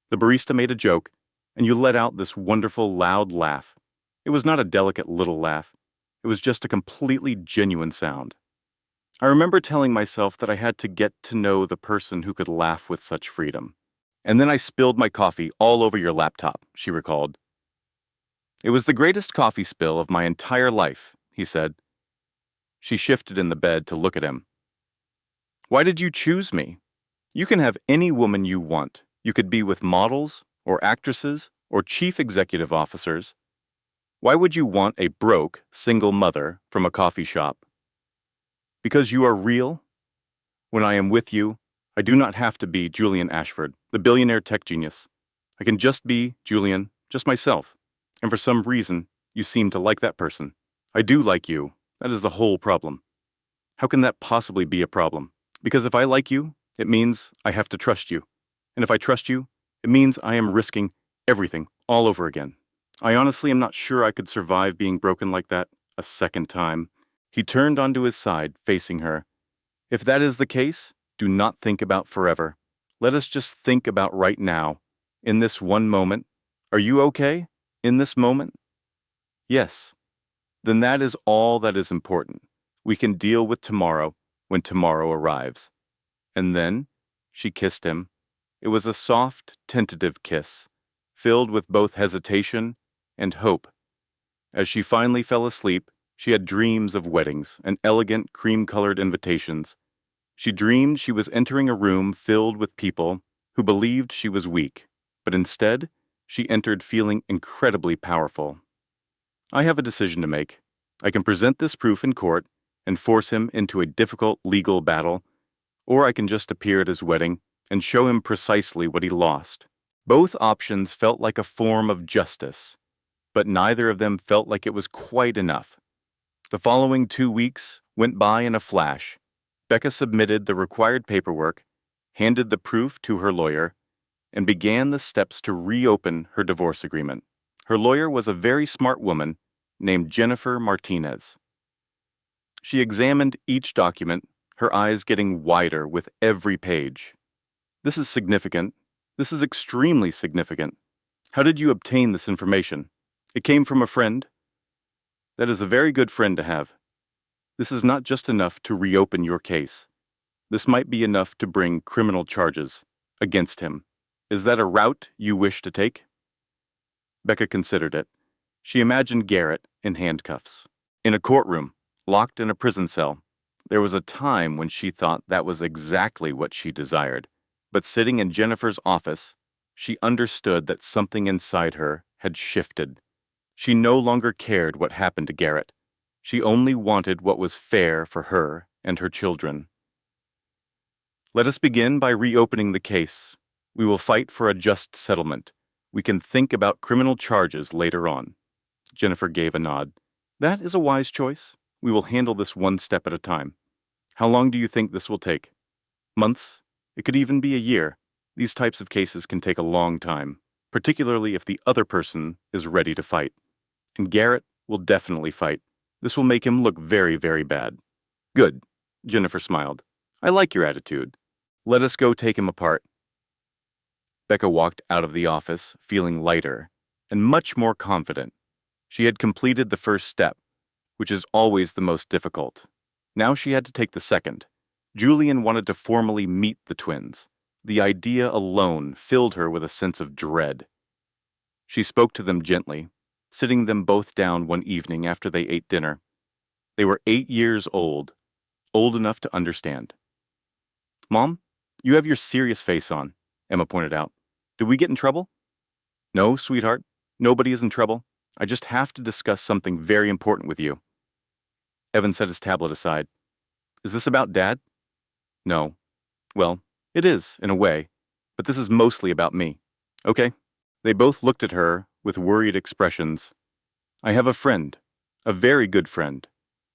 B: The barista made a joke, and you let out this wonderful loud laugh. It was not a delicate little laugh. It was just a completely genuine sound. I remember telling myself that I had to get to know the person who could laugh with such freedom. And then I spilled my coffee all over your laptop, she recalled. It was the greatest coffee spill of my entire life, he said. She shifted in the bed to look at him. Why did you choose me? You can have any woman you want. You could be with models, or actresses, or chief executive officers. Why would you want a broke, single mother from a coffee shop? Because you are real? When I am with you, I do not have to be Julian Ashford, the billionaire tech genius. I can just be Julian, just myself. And for some reason, you seem to like that person. I do like you. That is the whole problem. How can that possibly be a problem? Because if I like you, it means I have to trust you. And if I trust you, it means I am risking everything all over again. I honestly am not sure I could survive being broken like that a second time. He turned onto his side, facing her. If that is the case, do not think about forever. Let us just think about right now, in this one moment. Are you okay? In this moment? Yes. Then that is all that is important. We can deal with tomorrow when tomorrow arrives. And then she kissed him. It was a soft, tentative kiss, filled with both hesitation and hope. As she finally fell asleep, she had dreams of weddings and elegant, cream-colored invitations. She dreamed she was entering a room filled with people who believed she was weak, but instead, she entered feeling incredibly powerful. I have a decision to make. I can present this proof in court and force him into a difficult legal battle, or I can just appear at his wedding and show him precisely what he lost. Both options felt like a form of justice, but neither of them felt like it was quite enough. The following 2 weeks went by in a flash. Becca submitted the required paperwork, handed the proof to her lawyer, and began the steps to reopen her divorce agreement. Her lawyer was a very smart woman named Jennifer Martinez. She examined each document, her eyes getting wider with every page. This is significant. This is extremely significant. How did you obtain this information? It came from a friend? That is a very good friend to have. This is not just enough to reopen your case. This might be enough to bring criminal charges against him. Is that a route you wish to take? Becca considered it. She imagined Garrett in handcuffs, in a courtroom, locked in a prison cell. There was a time when she thought that was exactly what she desired. But sitting in Jennifer's office, she understood that something inside her had shifted. She no longer cared what happened to Garrett. She only wanted what was fair for her and her children. Let us begin by reopening the case. We will fight for a just settlement. We can think about criminal charges later on. Jennifer gave a nod. That is a wise choice. We will handle this one step at a time. How long do you think this will take? Months? It could even be a year. These types of cases can take a long time, particularly if the other person is ready to fight. And Garrett will definitely fight. This will make him look very, very bad. Good, Jennifer smiled. I like your attitude. Let us go take him apart. Becca walked out of the office, feeling lighter and much more confident. She had completed the first step, which is always the most difficult. Now she had to take the second. Julian wanted to formally meet the twins. The idea alone filled her with a sense of dread. She spoke to them gently, sitting them both down one evening after they ate dinner. They were 8 years old enough to understand. Mom, you have your serious face on, Emma pointed out. Did we get in trouble? No, sweetheart. Nobody is in trouble. I just have to discuss something very important with you. Evan set his tablet aside. Is this about Dad? No. Well, it is, in a way, but this is mostly about me. Okay? They both looked at her with worried expressions. I have a friend, a very good friend.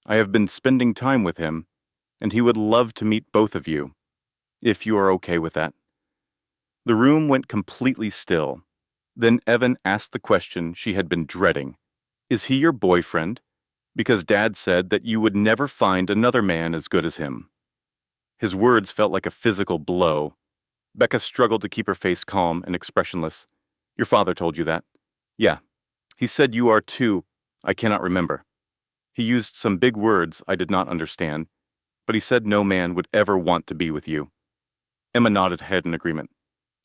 B: I have been spending time with him, and he would love to meet both of you, if you are okay with that. The room went completely still. Then Evan asked the question she had been dreading. Is he your boyfriend? Because Dad said that you would never find another man as good as him. His words felt like a physical blow. Becca struggled to keep her face calm and expressionless. Your father told you that? Yeah. He said you are too. I cannot remember. He used some big words I did not understand, but he said no man would ever want to be with you. Emma nodded head in agreement.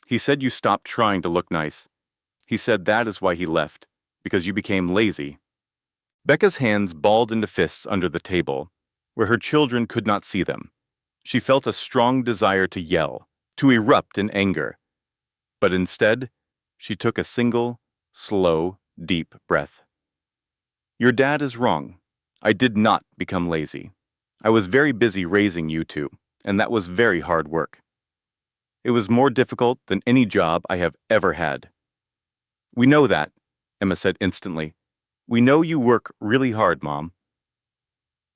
B: He said you stopped trying to look nice. He said that is why he left, because you became lazy. Becca's hands balled into fists under the table, where her children could not see them. She felt a strong desire to yell, to erupt in anger. But instead, she took a single, slow, deep breath. Your dad is wrong. I did not become lazy. I was very busy raising you two, and that was very hard work. It was more difficult than any job I have ever had. We know that, Emma said instantly. We know you work really hard, Mom.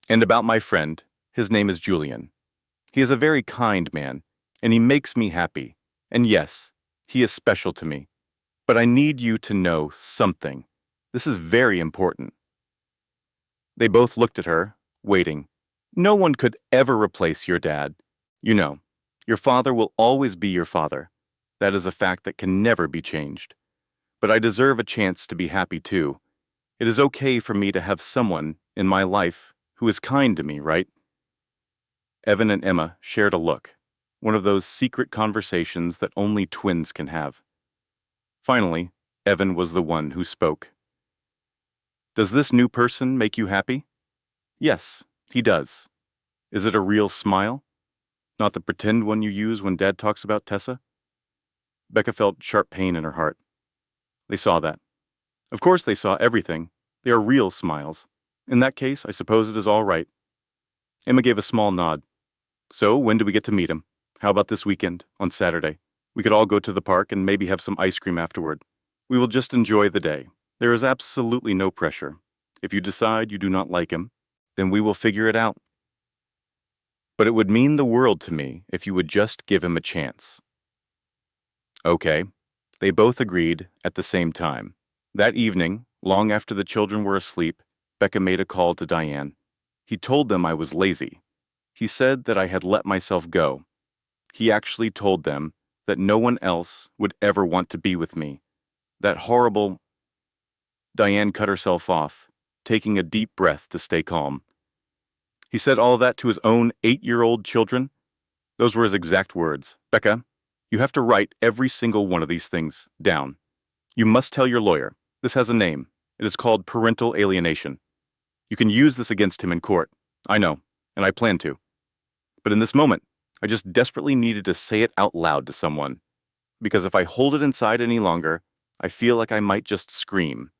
B: And about my friend, his name is Julian. He is a very kind man, and he makes me happy. And yes, he is special to me. But I need you to know something. This is very important. They both looked at her, waiting. No one could ever replace your dad. You know, your father will always be your father. That is a fact that can never be changed. But I deserve a chance to be happy too. It is okay for me to have someone in my life who is kind to me, right? Evan and Emma shared a look, one of those secret conversations that only twins can have. Finally, Evan was the one who spoke. Does this new person make you happy? Yes, he does. Is it a real smile? Not the pretend one you use when Dad talks about Tessa? Becca felt sharp pain in her heart. They saw that. Of course they saw everything. They are real smiles. In that case, I suppose it is all right. Emma gave a small nod. So, when do we get to meet him? How about this weekend, on Saturday? We could all go to the park and maybe have some ice cream afterward. We will just enjoy the day. There is absolutely no pressure. If you decide you do not like him, then we will figure it out. But it would mean the world to me if you would just give him a chance. Okay. They both agreed at the same time. That evening, long after the children were asleep, Becca made a call to Diane. He told them I was lazy. He said that I had let myself go. He actually told them that no one else would ever want to be with me. That horrible... Diane cut herself off, taking a deep breath to stay calm. He said all that to his own 8-year-old children? Those were his exact words. Becca, you have to write every single one of these things down. You must tell your lawyer. This has a name. It is called parental alienation. You can use this against him in court. I know, and I plan to. But in this moment, I just desperately needed to say it out loud to someone. Because if I hold it inside any longer, I feel like I might just scream.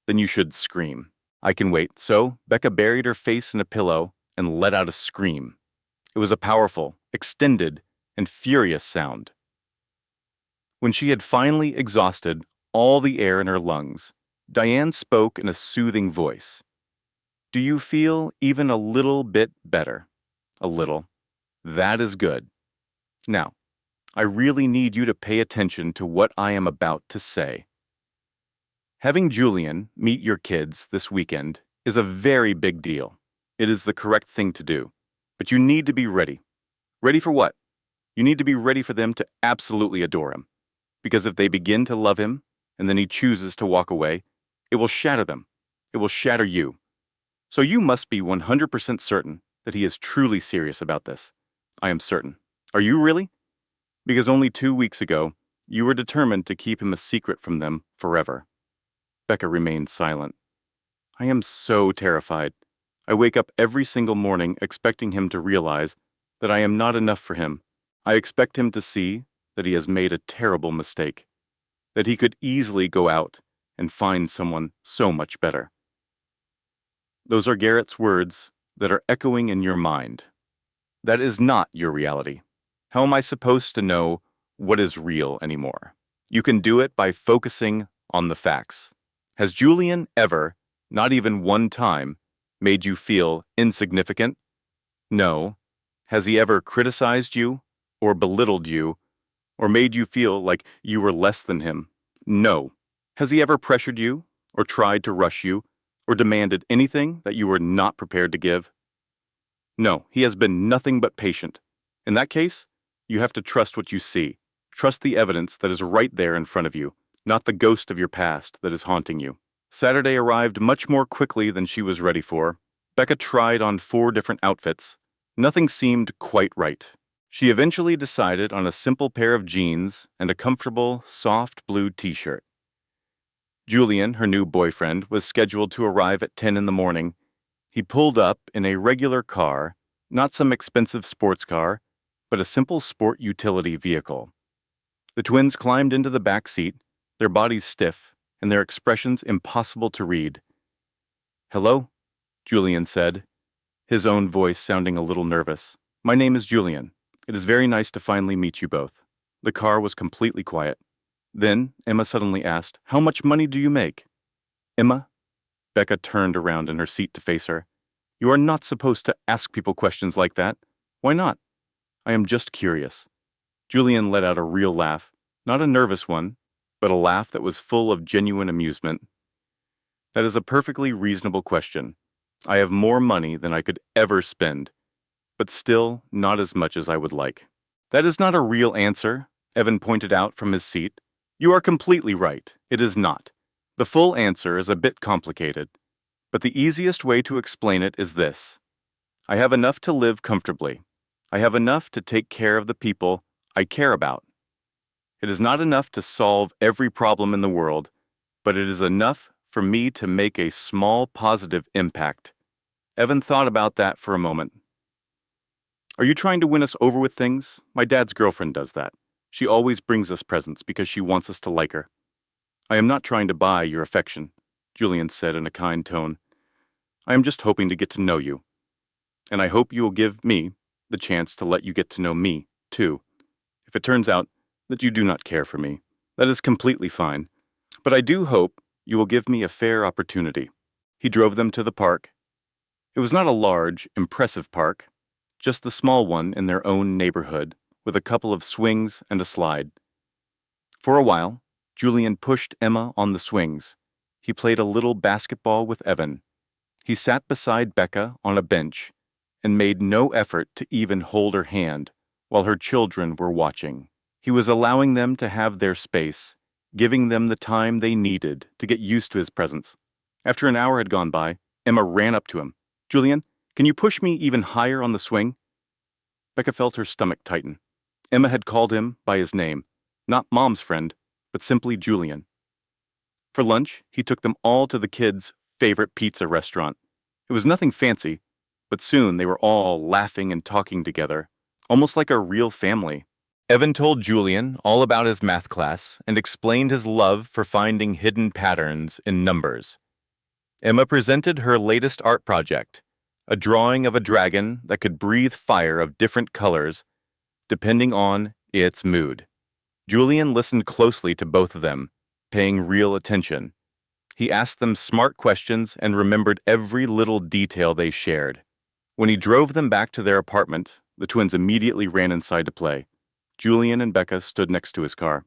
B: Then you should scream. I can wait. So, Becca buried her face in a pillow and let out a scream. It was a powerful, extended, and furious sound. When she had finally exhausted all the air in her lungs, Diane spoke in a soothing voice. Do you feel even a little bit better? A little. That is good. Now, I really need you to pay attention to what I am about to say. Having Julian meet your kids this weekend is a very big deal. It is the correct thing to do. But you need to be ready. Ready for what? You need to be ready for them to absolutely adore him. Because if they begin to love him, and then he chooses to walk away, it will shatter them. It will shatter you. So you must be 100% certain that he is truly serious about this. I am certain. Are you really? Because only 2 weeks ago, you were determined to keep him a secret from them forever. Becca remained silent. I am so terrified. I wake up every single morning expecting him to realize that I am not enough for him. I expect him to see that he has made a terrible mistake, that he could easily go out and find someone so much better. Those are Garrett's words that are echoing in your mind. That is not your reality. How am I supposed to know what is real anymore? You can do it by focusing on the facts. Has Julian ever, not even one time, made you feel insignificant? No. Has he ever criticized you, or belittled you, or made you feel like you were less than him? No. Has he ever pressured you, or tried to rush you, or demanded anything that you were not prepared to give? No, he has been nothing but patient. In that case, you have to trust what you see. Trust the evidence that is right there in front of you, not the ghost of your past that is haunting you. Saturday arrived much more quickly than she was ready for. Becca tried on 4 different outfits. Nothing seemed quite right. She eventually decided on a simple pair of jeans and a comfortable, soft blue t-shirt. Julian, her new boyfriend, was scheduled to arrive at 10 in the morning. He pulled up in a regular car, not some expensive sports car, but a simple sport utility vehicle. The twins climbed into the back seat, their bodies stiff, and their expressions impossible to read. "Hello?" Julian said, his own voice sounding a little nervous. "My name is Julian. It is very nice to finally meet you both." The car was completely quiet. Then Emma suddenly asked, "How much money do you make?" "Emma?" Becca turned around in her seat to face her. "You are not supposed to ask people questions like that." "Why not?" "I am just curious." Julian let out a real laugh, not a nervous one, but a laugh that was full of genuine amusement. "That is a perfectly reasonable question. I have more money than I could ever spend, but still not as much as I would like." "That is not a real answer," Evan pointed out from his seat. "You are completely right. It is not. The full answer is a bit complicated, but the easiest way to explain it is this. I have enough to live comfortably. I have enough to take care of the people I care about. It is not enough to solve every problem in the world, but it is enough for me to make a small positive impact." Evan thought about that for a moment. "Are you trying to win us over with things? My dad's girlfriend does that. She always brings us presents because she wants us to like her." "I am not trying to buy your affection," Julian said in a kind tone. "I am just hoping to get to know you. And I hope you will give me the chance to let you get to know me, too. If it turns out that you do not care for me, that is completely fine. But I do hope you will give me a fair opportunity." He drove them to the park. It was not a large, impressive park, just the small one in their own neighborhood, with a couple of swings and a slide. For a while, Julian pushed Emma on the swings. He played a little basketball with Evan. He sat beside Becca on a bench and made no effort to even hold her hand while her children were watching. He was allowing them to have their space, giving them the time they needed to get used to his presence. After an hour had gone by, Emma ran up to him. "Julian, can you push me even higher on the swing?" Becca felt her stomach tighten. Emma had called him by his name, not Mom's friend, but simply Julian. For lunch, he took them all to the kids' favorite pizza restaurant. It was nothing fancy, but soon they were all laughing and talking together, almost like a real family. Evan told Julian all about his math class and explained his love for finding hidden patterns in numbers. Emma presented her latest art project, a drawing of a dragon that could breathe fire of different colors depending on its mood. Julian listened closely to both of them, paying real attention. He asked them smart questions and remembered every little detail they shared. When he drove them back to their apartment, the twins immediately ran inside to play. Julian and Becca stood next to his car.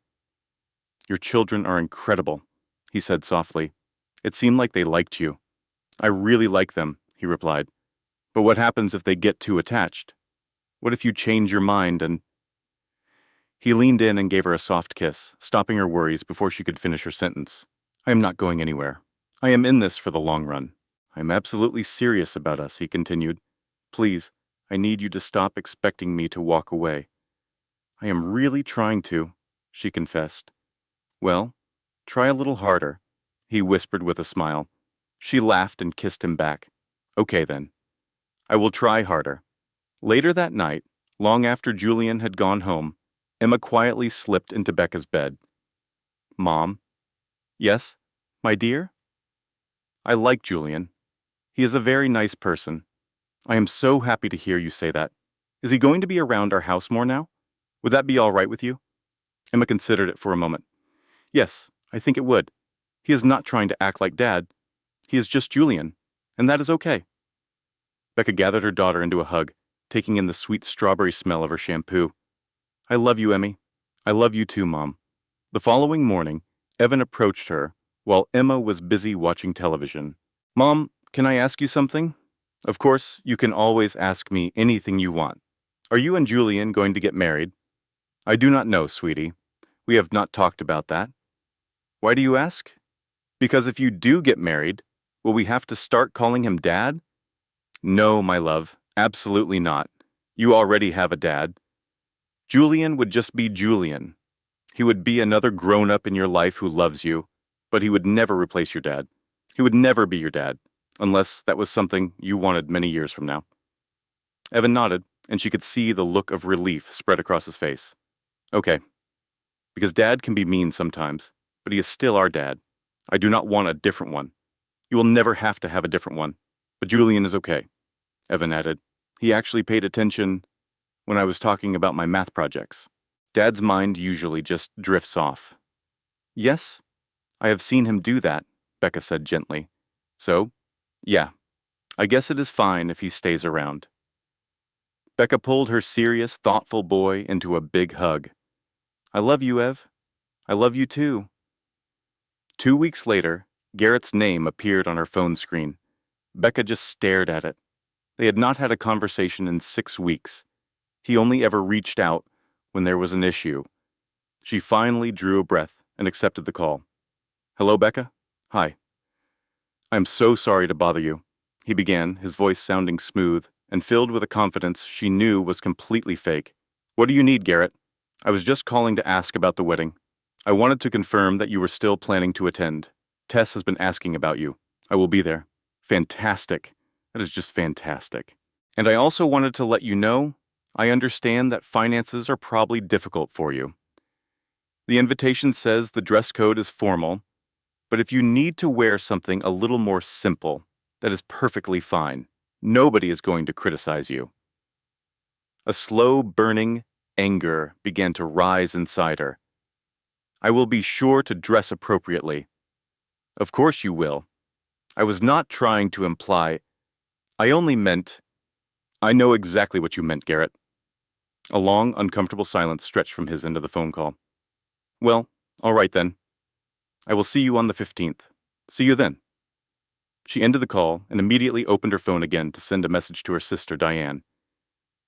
B: "Your children are incredible," he said softly. "It seemed like they liked you." "I really like them," he replied. "But what happens if they get too attached? What if you change your mind and—" He leaned in and gave her a soft kiss, stopping her worries before she could finish her sentence. "I am not going anywhere. I am in this for the long run. I am absolutely serious about us," he continued. "Please, I need you to stop expecting me to walk away." "I am really trying to," she confessed. "Well, try a little harder," he whispered with a smile. She laughed and kissed him back. "Okay then. I will try harder." Later that night, long after Julian had gone home, Emma quietly slipped into Becca's bed. "Mom?" "Yes, my dear?" "I like Julian. He is a very nice person. I am so happy to hear you say that. Is he going to be around our house more now? Would that be all right with you?" Emma considered it for a moment. "Yes, I think it would. He is not trying to act like Dad. He is just Julian, and that is okay." Becca gathered her daughter into a hug, taking in the sweet strawberry smell of her shampoo. "I love you, Emmy. I love you too, Mom." The following morning, Evan approached her while Emma was busy watching television. "Mom, can I ask you something?" "Of course, you can always ask me anything you want. Are you and Julian going to get married?" "I do not know, sweetie. We have not talked about that." "Why do you ask?" "Because if you do get married, will we have to start calling him Dad?" "No, my love, absolutely not. You already have a dad. Julian would just be Julian. He would be another grown-up in your life who loves you, but he would never replace your dad. He would never be your dad, unless that was something you wanted many years from now." Evan nodded, and she could see the look of relief spread across his face. "Okay. Because Dad can be mean sometimes, but he is still our dad. I do not want a different one. You will never have to have a different one. But Julian is okay, Evan added. He actually paid attention when I was talking about my math projects. Dad's mind usually just drifts off. Yes, I have seen him do that, Becca said gently. So, yeah, I guess it is fine if he stays around. Becca pulled her serious, thoughtful boy into a big hug. I love you, Ev. I love you too. 2 weeks later, Garrett's name appeared on her phone screen. Becca just stared at it. They had not had a conversation in 6 weeks. He only ever reached out when there was an issue. She finally drew a breath and accepted the call. Hello, Becca? Hi. I'm so sorry to bother you, he began, his voice sounding smooth and filled with a confidence she knew was completely fake. What do you need, Garrett? I was just calling to ask about the wedding. I wanted to confirm that you were still planning to attend. Tess has been asking about you. I will be there. Fantastic. That is just fantastic. And I also wanted to let you know, I understand that finances are probably difficult for you. The invitation says the dress code is formal, but if you need to wear something a little more simple, that is perfectly fine. Nobody is going to criticize you. A slow, burning anger began to rise inside her. I will be sure to dress appropriately. Of course you will. I was not trying to imply. I only meant. I know exactly what you meant, Garrett. A long, uncomfortable silence stretched from his end of the phone call. Well, all right then. I will see you on the 15th. See you then. She ended the call and immediately opened her phone again to send a message to her sister, Diane.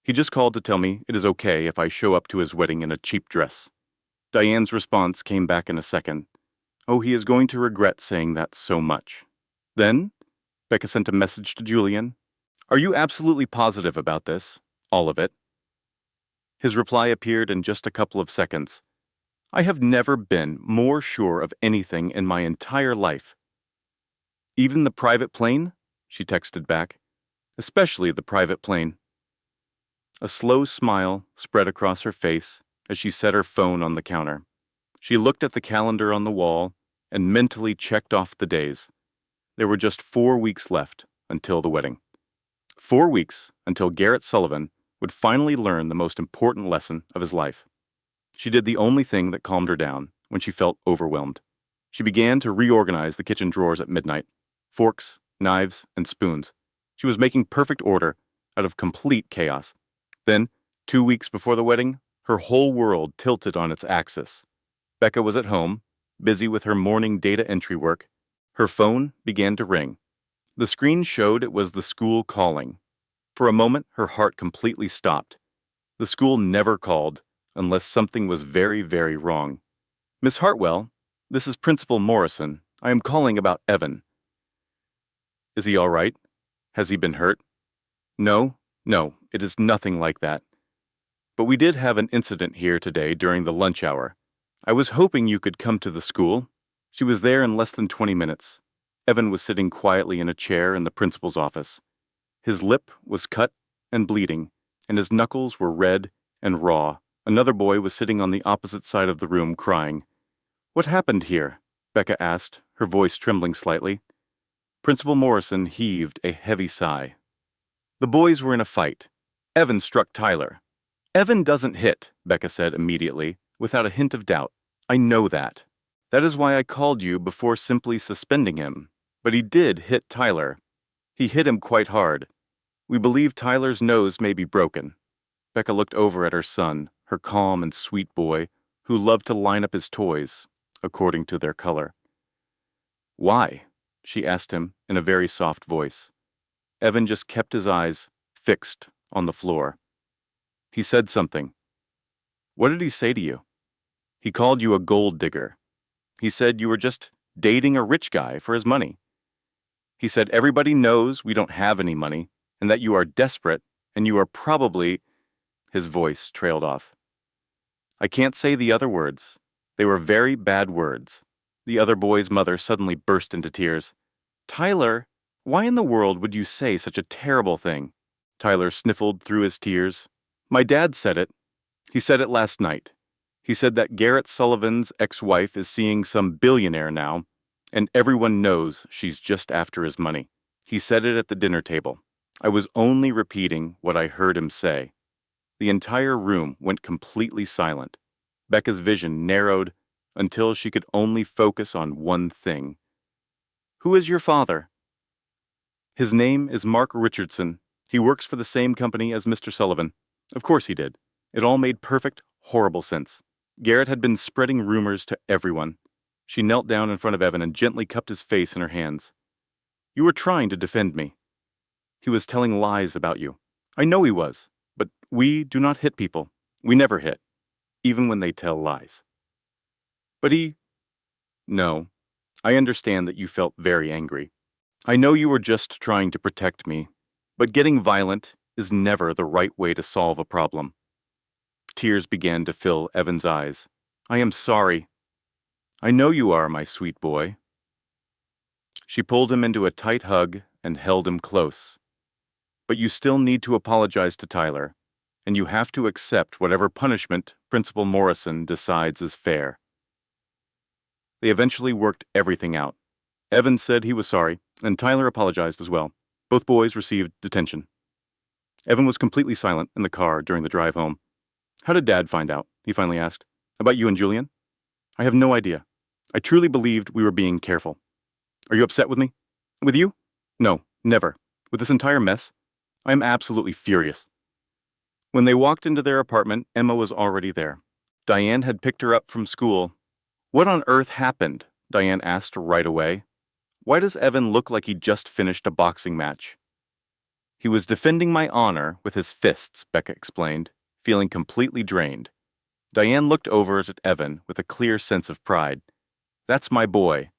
B: He just called to tell me it is okay if I show up to his wedding in a cheap dress. Diane's response came back in a second. Oh, he is going to regret saying that so much. Then, Becca sent a message to Julian. Are you absolutely positive about this? All of it? His reply appeared in just a couple of seconds. I have never been more sure of anything in my entire life. Even the private plane? She texted back. Especially the private plane. A slow smile spread across her face as she set her phone on the counter. She looked at the calendar on the wall and mentally checked off the days. There were just 4 weeks left until the wedding. 4 weeks until Garrett Sullivan would finally learn the most important lesson of his life. She did the only thing that calmed her down when she felt overwhelmed. She began to reorganize the kitchen drawers at midnight. Forks, knives, and spoons. She was making perfect order out of complete chaos. Then, 2 weeks before the wedding, her whole world tilted on its axis. Becca was at home, busy with her morning data entry work. Her phone began to ring. The screen showed it was the school calling. For a moment, her heart completely stopped. The school never called unless something was very, very wrong. Miss Hartwell, this is Principal Morrison. I am calling about Evan. Is he all right? Has he been hurt? No, it is nothing like that. But we did have an incident here today during the lunch hour. I was hoping you could come to the school. She was there in less than 20 minutes. Evan was sitting quietly in a chair in the principal's office. His lip was cut and bleeding, and his knuckles were red and raw. Another boy was sitting on the opposite side of the room crying. What happened here? Becca asked, her voice trembling slightly. Principal Morrison heaved a heavy sigh. The boys were in a fight. Evan struck Tyler. Evan doesn't hit, Becca said immediately, without a hint of doubt. I know that. That is why I called you before simply suspending him. But he did hit Tyler. He hit him quite hard. We believe Tyler's nose may be broken. Becca looked over at her son, her calm and sweet boy, who loved to line up his toys, according to their color. Why? She asked him in a very soft voice. Evan just kept his eyes fixed on the floor. He said something. What did he say to you? He called you a gold digger. He said you were just dating a rich guy for his money. He said everybody knows we don't have any money and that you are desperate and you are probably... His voice trailed off. I can't say the other words. They were very bad words. The other boy's mother suddenly burst into tears. Tyler, why in the world would you say such a terrible thing? Tyler sniffled through his tears. My dad said it. He said it last night. He said that Garrett Sullivan's ex-wife is seeing some billionaire now, And everyone knows she's just after his money. He said it at the dinner table. I was only repeating what I heard him say. The entire room went completely silent. Becca's vision narrowed until she could only focus on one thing. Who is your father? His name is Mark Richardson. He works for the same company as Mr. Sullivan. Of course he did. It all made perfect, horrible sense. Garrett had been spreading rumors to everyone. She knelt down in front of Evan and gently cupped his face in her hands. You were trying to defend me. He was telling lies about you. I know he was, but we do not hit people. We never hit, even when they tell lies. But No, I understand that you felt very angry. I know you were just trying to protect me, but getting violent is never the right way to solve a problem. Tears began to fill Evan's eyes. I am sorry. I know you are, my sweet boy. She pulled him into a tight hug and held him close. But you still need to apologize to Tyler, and you have to accept whatever punishment Principal Morrison decides is fair. They eventually worked everything out. Evan said he was sorry, and Tyler apologized as well. Both boys received detention. Evan was completely silent in the car during the drive home. How did Dad find out? He finally asked. About you and Julian? I have no idea. I truly believed we were being careful. Are you upset with me? With you? No, never. With this entire mess? I am absolutely furious. When they walked into their apartment, Emma was already there. Diane had picked her up from school. What on earth happened? Diane asked right away. Why does Evan look like he just finished a boxing match? He was defending my honor with his fists, Becca explained, feeling completely drained. Diane looked over at Evan with a clear sense of pride. That's my boy.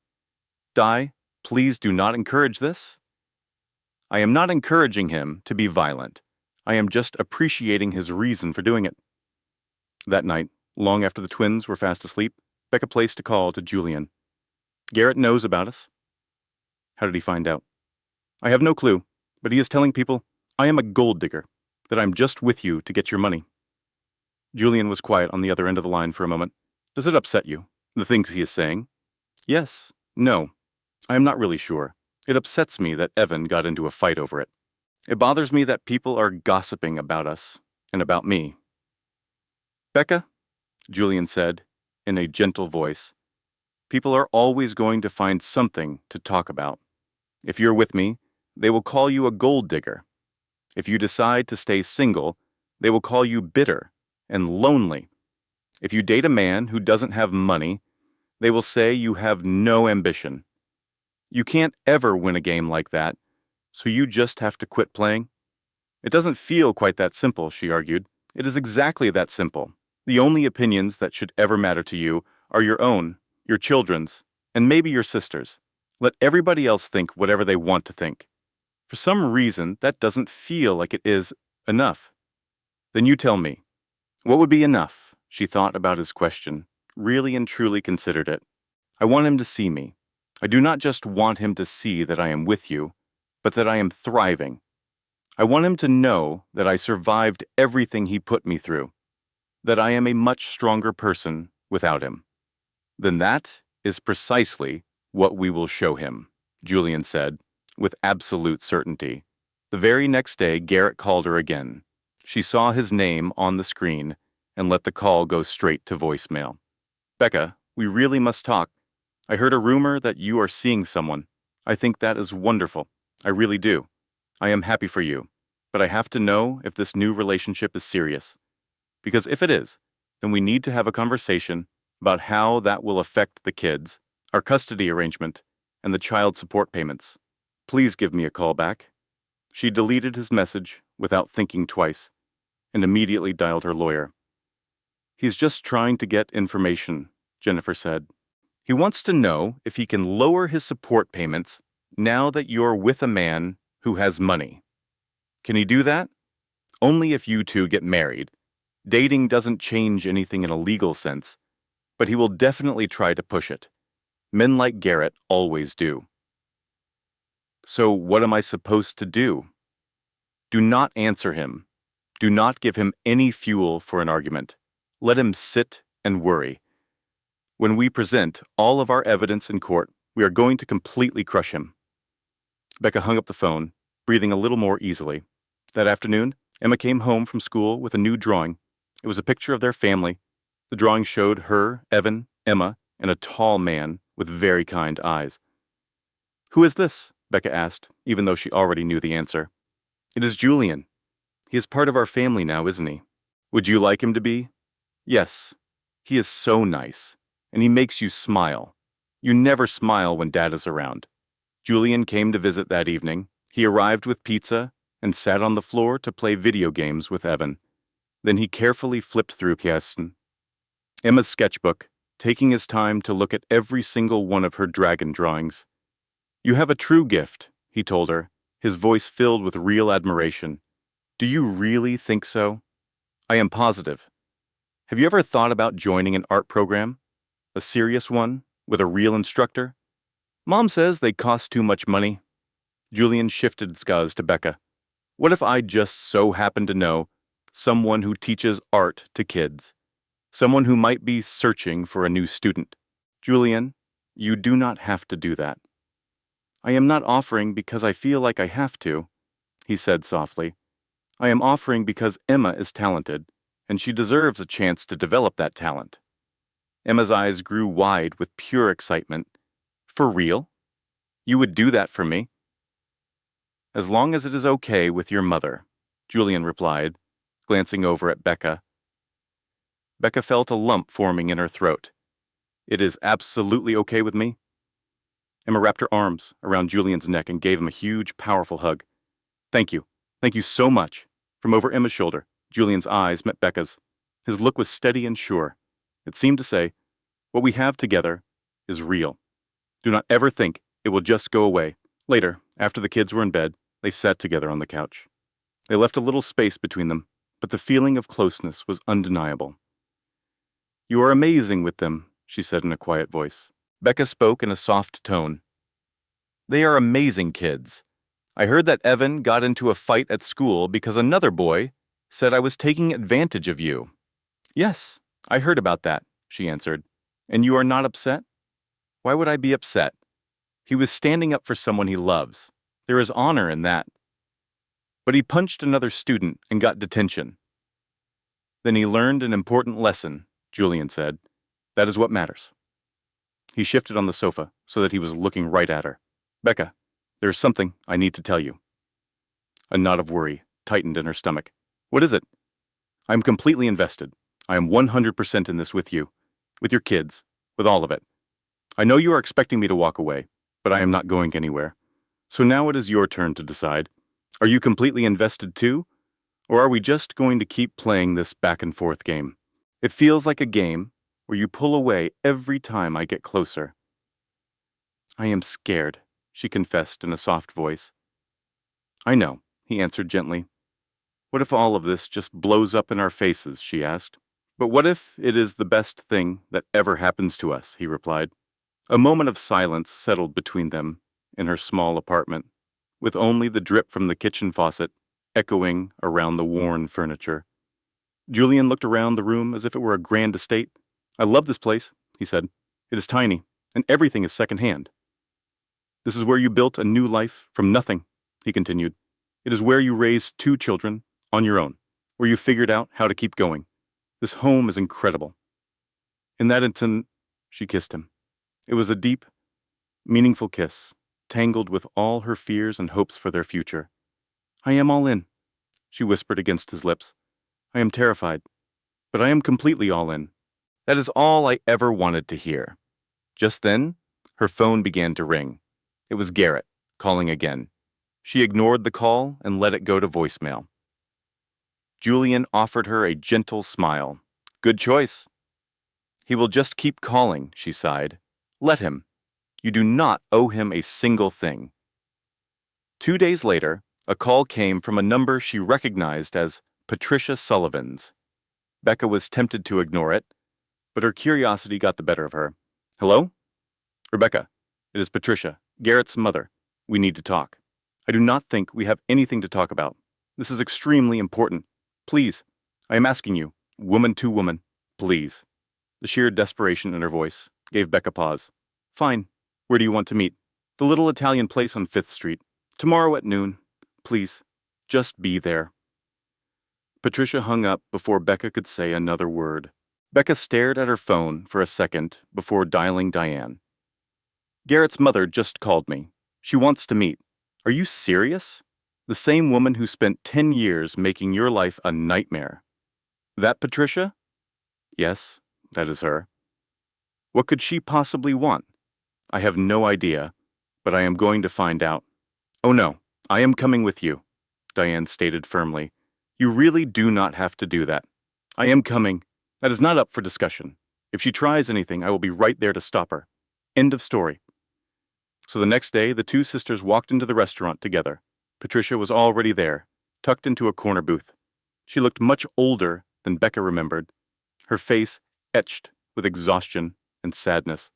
B: Di, please do not encourage this. I am not encouraging him to be violent. I am just appreciating his reason for doing it. That night, long after the twins were fast asleep, Becca placed a call to Julian. Garrett knows about us. How did he find out? I have no clue, but he is telling people I am a gold digger, that I'm just with you to get your money. Julian was quiet on the other end of the line for a moment. Does it upset you, the things he is saying? Yes. No. I am not really sure. It upsets me that Evan got into a fight over it. It bothers me that people are gossiping about us and about me. Becca, Julian said in a gentle voice, people are always going to find something to talk about. If you're with me, they will call you a gold digger. If you decide to stay single, they will call you bitter and lonely. If you date a man who doesn't have money, they will say you have no ambition. You can't ever win a game like that, so you just have to quit playing. It doesn't feel quite that simple, she argued. It is exactly that simple. The only opinions that should ever matter to you are your own, your children's, and maybe your sister's. Let everybody else think whatever they want to think. For some reason, that doesn't feel like it is enough. Then you tell me, what would be enough? She thought about his question, really and truly considered it. I want him to see me. I do not just want him to see that I am with you, but that I am thriving. I want him to know that I survived everything he put me through, that I am a much stronger person without him. Then that is precisely what we will show him, Julian said, with absolute certainty. The very next day, Garrett called her again. She saw his name on the screen and let the call go straight to voicemail. Becca, we really must talk. I heard a rumor that you are seeing someone. I think that is wonderful. I really do. I am happy for you. But I have to know if this new relationship is serious. Because if it is, then we need to have a conversation about how that will affect the kids, our custody arrangement, and the child support payments. Please give me a call back. She deleted his message without thinking twice and immediately dialed her lawyer. He's just trying to get information, Jennifer said. He wants to know if he can lower his support payments now that you're with a man who has money. Can he do that? Only if you two get married. Dating doesn't change anything in a legal sense, but he will definitely try to push it. Men like Garrett always do. So what am I supposed to do? Do not answer him. Do not give him any fuel for an argument. Let him sit and worry. When we present all of our evidence in court, We are going to completely crush him. Becca hung up the phone, breathing a little more easily. That afternoon, Emma came home from school with a new drawing. It was a picture of their family. The drawing showed her, Evan, Emma, and a tall man with very kind eyes. "Who is this?" Becca asked, even though she already knew the answer. "It is Julian. He is part of our family now, isn't he? Would you like him to be?" "Yes. He is so nice, and he makes you smile. You never smile when Dad is around." Julian came to visit that evening. He arrived with pizza and sat on the floor to play video games with Evan. Then he carefully flipped through Emma's sketchbook, taking his time to look at every single one of her dragon drawings. "You have a true gift," he told her, his voice filled with real admiration. "Do you really think so?" "I am positive. Have you ever thought about joining an art program? A serious one, with a real instructor? Mom says they cost too much money." Julian shifted his gaze to Becca. "What if I just so happen to know someone who teaches art to kids? Someone who might be searching for a new student?" "Julian, you do not have to do that." "I am not offering because I feel like I have to," he said softly. "I am offering because Emma is talented, and she deserves a chance to develop that talent." Emma's eyes grew wide with pure excitement. "For real? You would do that for me?" "As long as it is okay with your mother," Julian replied, glancing over at Becca. Becca felt a lump forming in her throat. "It is absolutely okay with me." Emma wrapped her arms around Julian's neck and gave him a huge, powerful hug. "Thank you. Thank you so much." From over Emma's shoulder, Julian's eyes met Becca's. His look was steady and sure. It seemed to say, "What we have together is real. Do not ever think it will just go away." Later, after the kids were in bed, they sat together on the couch. They left a little space between them, but the feeling of closeness was undeniable. "You are amazing with them," she said in a quiet voice. Becca spoke in a soft tone. "They are amazing kids. I heard that Evan got into a fight at school because another boy said I was taking advantage of you." "Yes, I heard about that," she answered. "And you are not upset?" "Why would I be upset? He was standing up for someone he loves. There is honor in that." "But he punched another student and got detention." "Then he learned an important lesson," Julian said. "That is what matters." He shifted on the sofa so that he was looking right at her. "Becca, there is something I need to tell you." A knot of worry tightened in her stomach. "What is it?" "I am completely invested. I am 100% in this with you, with your kids, with all of it. I know you are expecting me to walk away, but I am not going anywhere. So now it is your turn to decide. Are you completely invested too? Or are we just going to keep playing this back and forth game? It feels like a game where you pull away every time I get closer." "I am scared," she confessed in a soft voice. "I know," he answered gently. "What if all of this just blows up in our faces?" she asked. "But what if it is the best thing that ever happens to us?" he replied. A moment of silence settled between them in her small apartment, with only the drip from the kitchen faucet echoing around the worn furniture. Julian looked around the room as if it were a grand estate. "I love this place," he said. "It is tiny, and everything is secondhand." "This is where you built a new life from nothing," he continued. "It is where you raised 2 children on your own, where you figured out how to keep going. This home is incredible." In that instant, she kissed him. It was a deep, meaningful kiss, tangled with all her fears and hopes for their future. "I am all in," she whispered against his lips. "I am terrified, but I am completely all in." That is all I ever wanted to hear. Just then, her phone began to ring. It was Garrett, calling again. She ignored the call and let it go to voicemail. Julian offered her a gentle smile. "Good choice." "He will just keep calling," she sighed. "Let him. You do not owe him a single thing." 2 days later, a call came from a number she recognized as Patricia Sullivan's. Becca was tempted to ignore it, but her curiosity got the better of her. "Hello? Rebecca, it is Patricia, Garrett's mother. We need to talk. I do not think we have anything to talk about. This is extremely important. Please, I am asking you, woman to woman, please." The sheer desperation in her voice gave Becca pause. "Fine. Where do you want to meet? The little Italian place on 5th Street. Tomorrow at noon. Please, just be there. Patricia hung up before Becca could say another word. Becca stared at her phone for a second before dialing Diane. Garrett's mother just called me. She wants to meet. Are you serious? The same woman who spent 10 years making your life a nightmare. That Patricia? Yes, that is her. What could she possibly want? I have no idea, but I am going to find out. Oh no, I am coming with you, Diane stated firmly. You really do not have to do that. I am coming. That is not up for discussion. If she tries anything, I will be right there to stop her. End of story. So the next day, the two sisters walked into the restaurant together. Patricia was already there, tucked into a corner booth. She looked much older than Becca remembered, her face etched with exhaustion and sadness.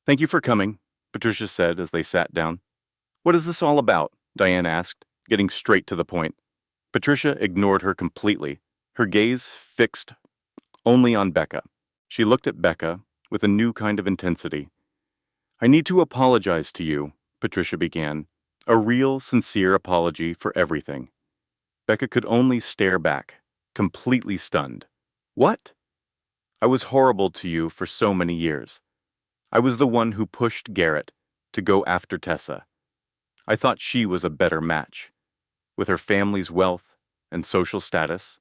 B: Thank you for coming, Patricia said as they sat down. What is this all about? Diane asked, getting straight to the point. Patricia ignored her completely, her gaze fixed only on Becca. She looked at Becca with a new kind of intensity. I need to apologize to you, Patricia began, a real, sincere apology for everything. Becca could only stare back, completely stunned. What? I was horrible to you for so many years. I was the one who pushed Garrett to go after Tessa. I thought she was a better match, with her family's wealth and social status.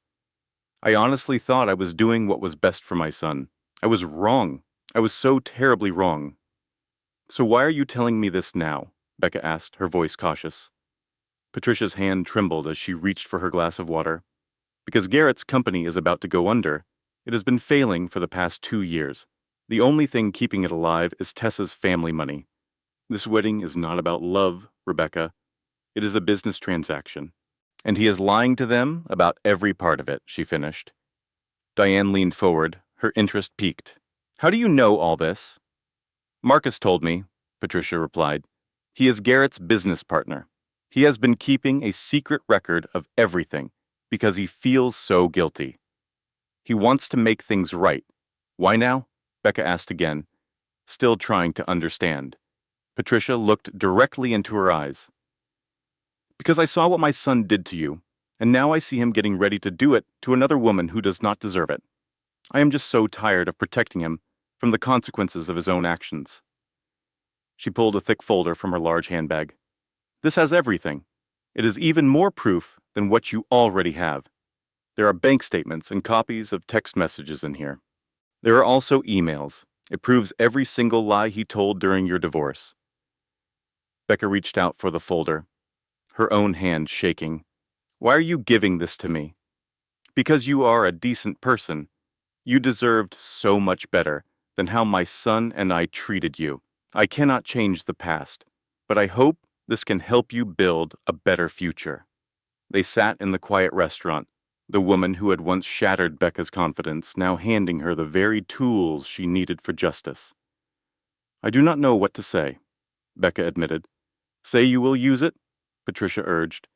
B: I honestly thought I was doing what was best for my son. I was wrong. I was so terribly wrong. So why are you telling me this now? Becca asked, her voice cautious. Patricia's hand trembled as she reached for her glass of water. Because Garrett's company is about to go under. It has been failing for the past 2 years. The only thing keeping it alive is Tessa's family money. This wedding is not about love, Rebecca. It is a business transaction. And he is lying to them about every part of it, she finished. Diane leaned forward, her interest piqued. How do you know all this? Marcus told me, Patricia replied. He is Garrett's business partner. He has been keeping a secret record of everything because he feels so guilty. He wants to make things right. Why now? Becca asked again, still trying to understand. Patricia looked directly into her eyes. Because I saw what my son did to you, and now I see him getting ready to do it to another woman who does not deserve it. I am just so tired of protecting him from the consequences of his own actions. She pulled a thick folder from her large handbag. This has everything. It is even more proof than what you already have. There are bank statements and copies of text messages in here. There are also emails. It proves every single lie he told during your divorce. Becca reached out for the folder, her own hand shaking. Why are you giving this to me? Because you are a decent person. You deserved so much better than how my son and I treated you. I cannot change the past, but I hope this can help you build a better future. They sat in the quiet restaurant, the woman who had once shattered Becca's confidence now handing her the very tools she needed for justice. I do not know what to say, Becca admitted. Say you will use it, Patricia urged.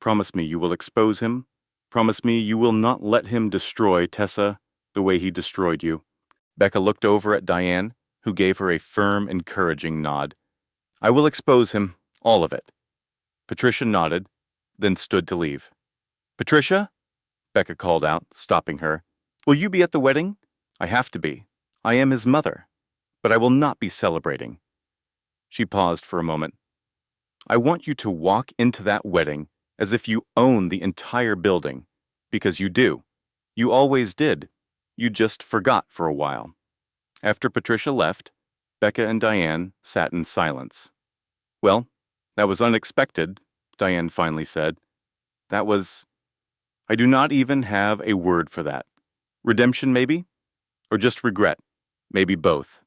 B: Promise me you will expose him. Promise me you will not let him destroy Tessa the way he destroyed you. Becca looked over at Diane, who gave her a firm, encouraging nod. I will expose him, all of it. Patricia nodded, then stood to leave. Patricia? Becca called out, stopping her. Will you be at the wedding? I have to be. I am his mother. But I will not be celebrating. She paused for a moment. I want you to walk into that wedding as if you own the entire building, because you do. You always did. You just forgot for a while. After Patricia left, Becca and Diane sat in silence. Well, that was unexpected, Diane finally said. I do not even have a word for that. Redemption, maybe? Or just regret? Maybe both.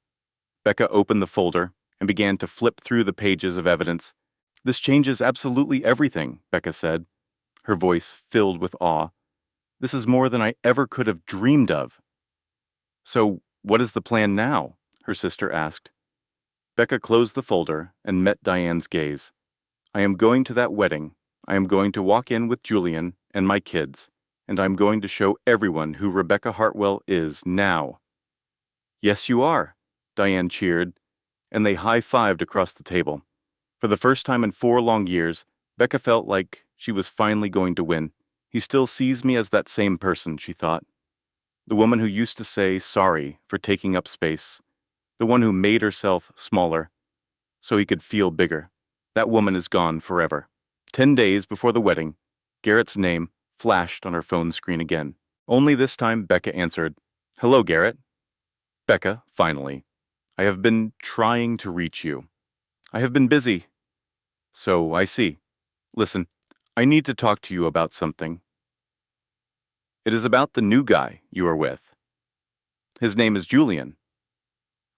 B: Becca opened the folder and began to flip through the pages of evidence. This changes absolutely everything, Becca said, her voice filled with awe. This is more than I ever could have dreamed of. So, what is the plan now? Her sister asked. Becca closed the folder and met Diane's gaze. I am going to that wedding. I am going to walk in with Julian and my kids, and I'm going to show everyone who Rebecca Hartwell is now. Yes, you are, Diane cheered, and they high-fived across the table. For the first time in 4 long years, Becca felt like she was finally going to win. He still sees me as that same person, she thought. The woman who used to say sorry for taking up space. The one who made herself smaller so he could feel bigger. That woman is gone forever. 10 days before the wedding, Garrett's name flashed on her phone screen again. Only this time Becca answered. "Hello, Garrett." "Becca, finally. I have been trying to reach you. I have been busy." "So, I see. Listen, I need to talk to you about something. It is about the new guy you are with. His name is Julian."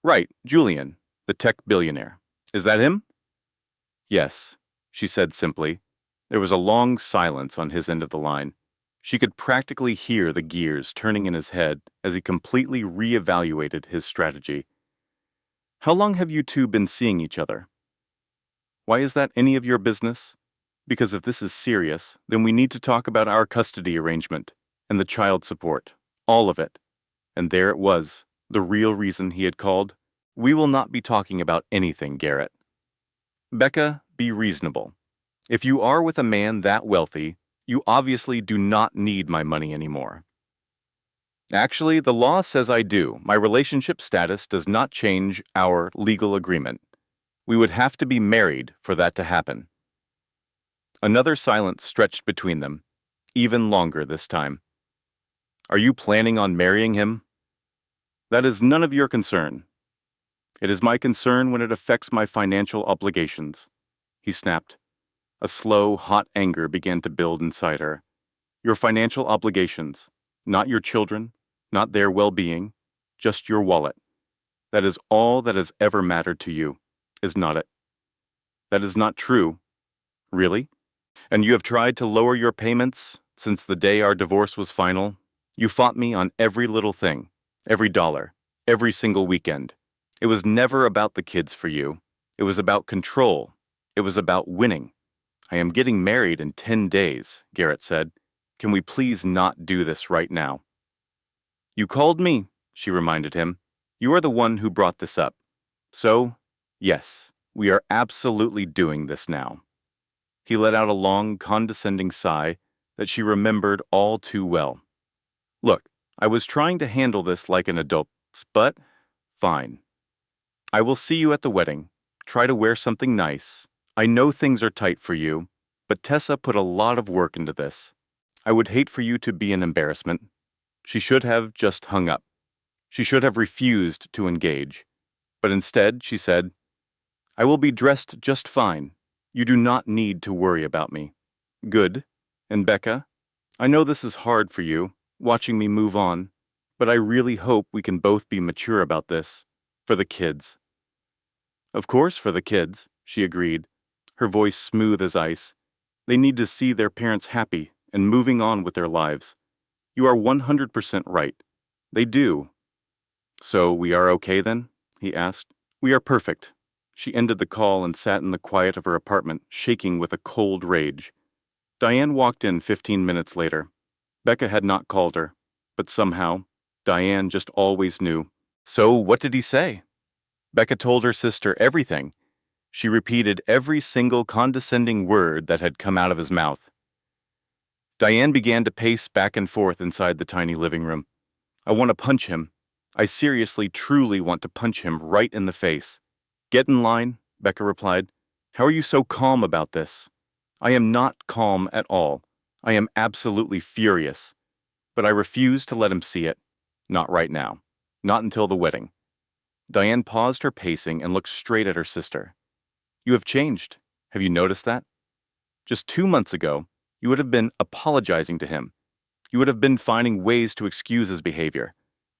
B: "Right, Julian, the tech billionaire. Is that him?" "Yes," she said simply. There was a long silence on his end of the line. She could practically hear the gears turning in his head as he completely reevaluated his strategy. "How long have you two been seeing each other?" "Why is that any of your business?" "Because if this is serious, then we need to talk about our custody arrangement and the child support. All of it." And there it was, the real reason he had called. "We will not be talking about anything, Garrett." "Becca, be reasonable. If you are with a man that wealthy, you obviously do not need my money anymore." "Actually, the law says I do. My relationship status does not change our legal agreement. We would have to be married for that to happen." Another silence stretched between them, even longer this time. "Are you planning on marrying him?" "That is none of your concern." "It is my concern when it affects my financial obligations," he snapped. A slow, hot anger began to build inside her. "Your financial obligations, not your children, not their well-being, just your wallet. That is all that has ever mattered to you, is not it?" "That is not true." "Really? And you have tried to lower your payments since the day our divorce was final? You fought me on every little thing, every dollar, every single weekend. It was never about the kids for you. It was about control. It was about winning." "I am getting married in 10 days, Garrett said. "Can we please not do this right now?" "You called me," she reminded him. "You are the one who brought this up. So, yes, we are absolutely doing this now." He let out a long, condescending sigh that she remembered all too well. "Look, I was trying to handle this like an adult, but fine. I will see you at the wedding. Try to wear something nice. I know things are tight for you, but Tessa put a lot of work into this. I would hate for you to be an embarrassment." She should have just hung up. She should have refused to engage. But instead, she said, "I will be dressed just fine. You do not need to worry about me." "Good. And Becca, I know this is hard for you, watching me move on, but I really hope we can both be mature about this. For the kids." "Of course, for the kids," she agreed, her voice smooth as ice. "They need to see their parents happy and moving on with their lives. You are 100% right. They do." "So we are okay then?" he asked. "We are perfect." She ended the call and sat in the quiet of her apartment, shaking with a cold rage. Diane walked in 15 minutes later. Becca had not called her, but somehow, Diane just always knew. "So what did he say?" Becca told her sister everything. She repeated every single condescending word that had come out of his mouth. Diane began to pace back and forth inside the tiny living room. "I want to punch him. I seriously, truly want to punch him right in the face." "Get in line," Becca replied. "How are you so calm about this?" "I am not calm at all. I am absolutely furious. But I refuse to let him see it. Not right now. Not until the wedding." Diane paused her pacing and looked straight at her sister. "You have changed. Have you noticed that? Just 2 months ago, you would have been apologizing to him. You would have been finding ways to excuse his behavior.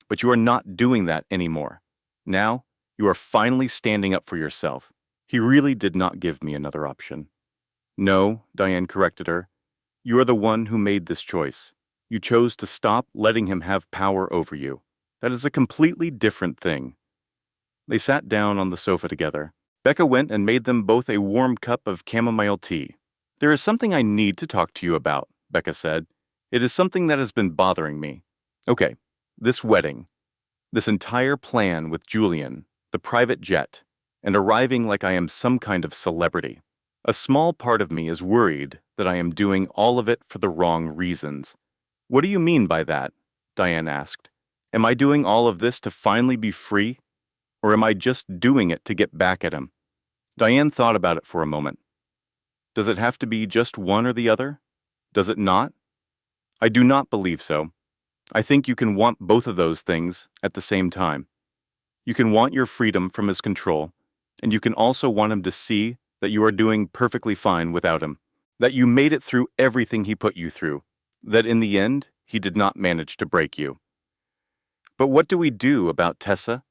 B: But you are not doing that anymore. Now, you are finally standing up for yourself. He really did not give me another option." "No," Diane corrected her. "You are the one who made this choice. You chose to stop letting him have power over you. That is a completely different thing." They sat down on the sofa together. Becca went and made them both a warm cup of chamomile tea. "There is something I need to talk to you about," Becca said. "It is something that has been bothering me. Okay, this wedding. This entire plan with Julian, the private jet. and arriving like I am some kind of celebrity. A small part of me is worried that I am doing all of it for the wrong reasons. What do you mean by that? Diane asked. Am I doing all of this to finally be free? Or am I just doing it to get back at him? Diane thought about it for a moment. Does it have to be just one or the other? Does it not? I do not believe so. I think you can want both of those things at the same time. You can want your freedom from his control, and you can also want him to see that you are doing perfectly fine without him, that you made it through everything he put you through, that in the end, he did not manage to break you. But what do we do about Tessa?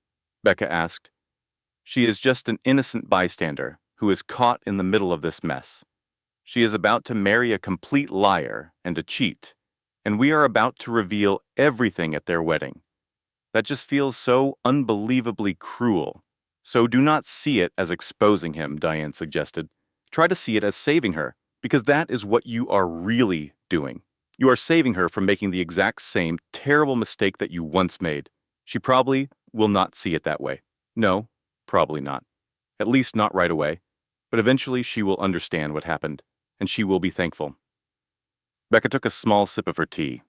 B: Becca asked. She is just an innocent bystander who is caught in the middle of this mess. She is about to marry a complete liar and a cheat, and we are about to reveal everything at their wedding. That just feels so unbelievably cruel. So do not see it as exposing him, Diane suggested. Try to see it as saving her, because that is what you are really doing. You are saving her from making the exact same terrible mistake that you once made. She probably will not see it that way. No, probably not. At least not right away. But eventually she will understand what happened, and she will be thankful. Becca took a small sip of her tea.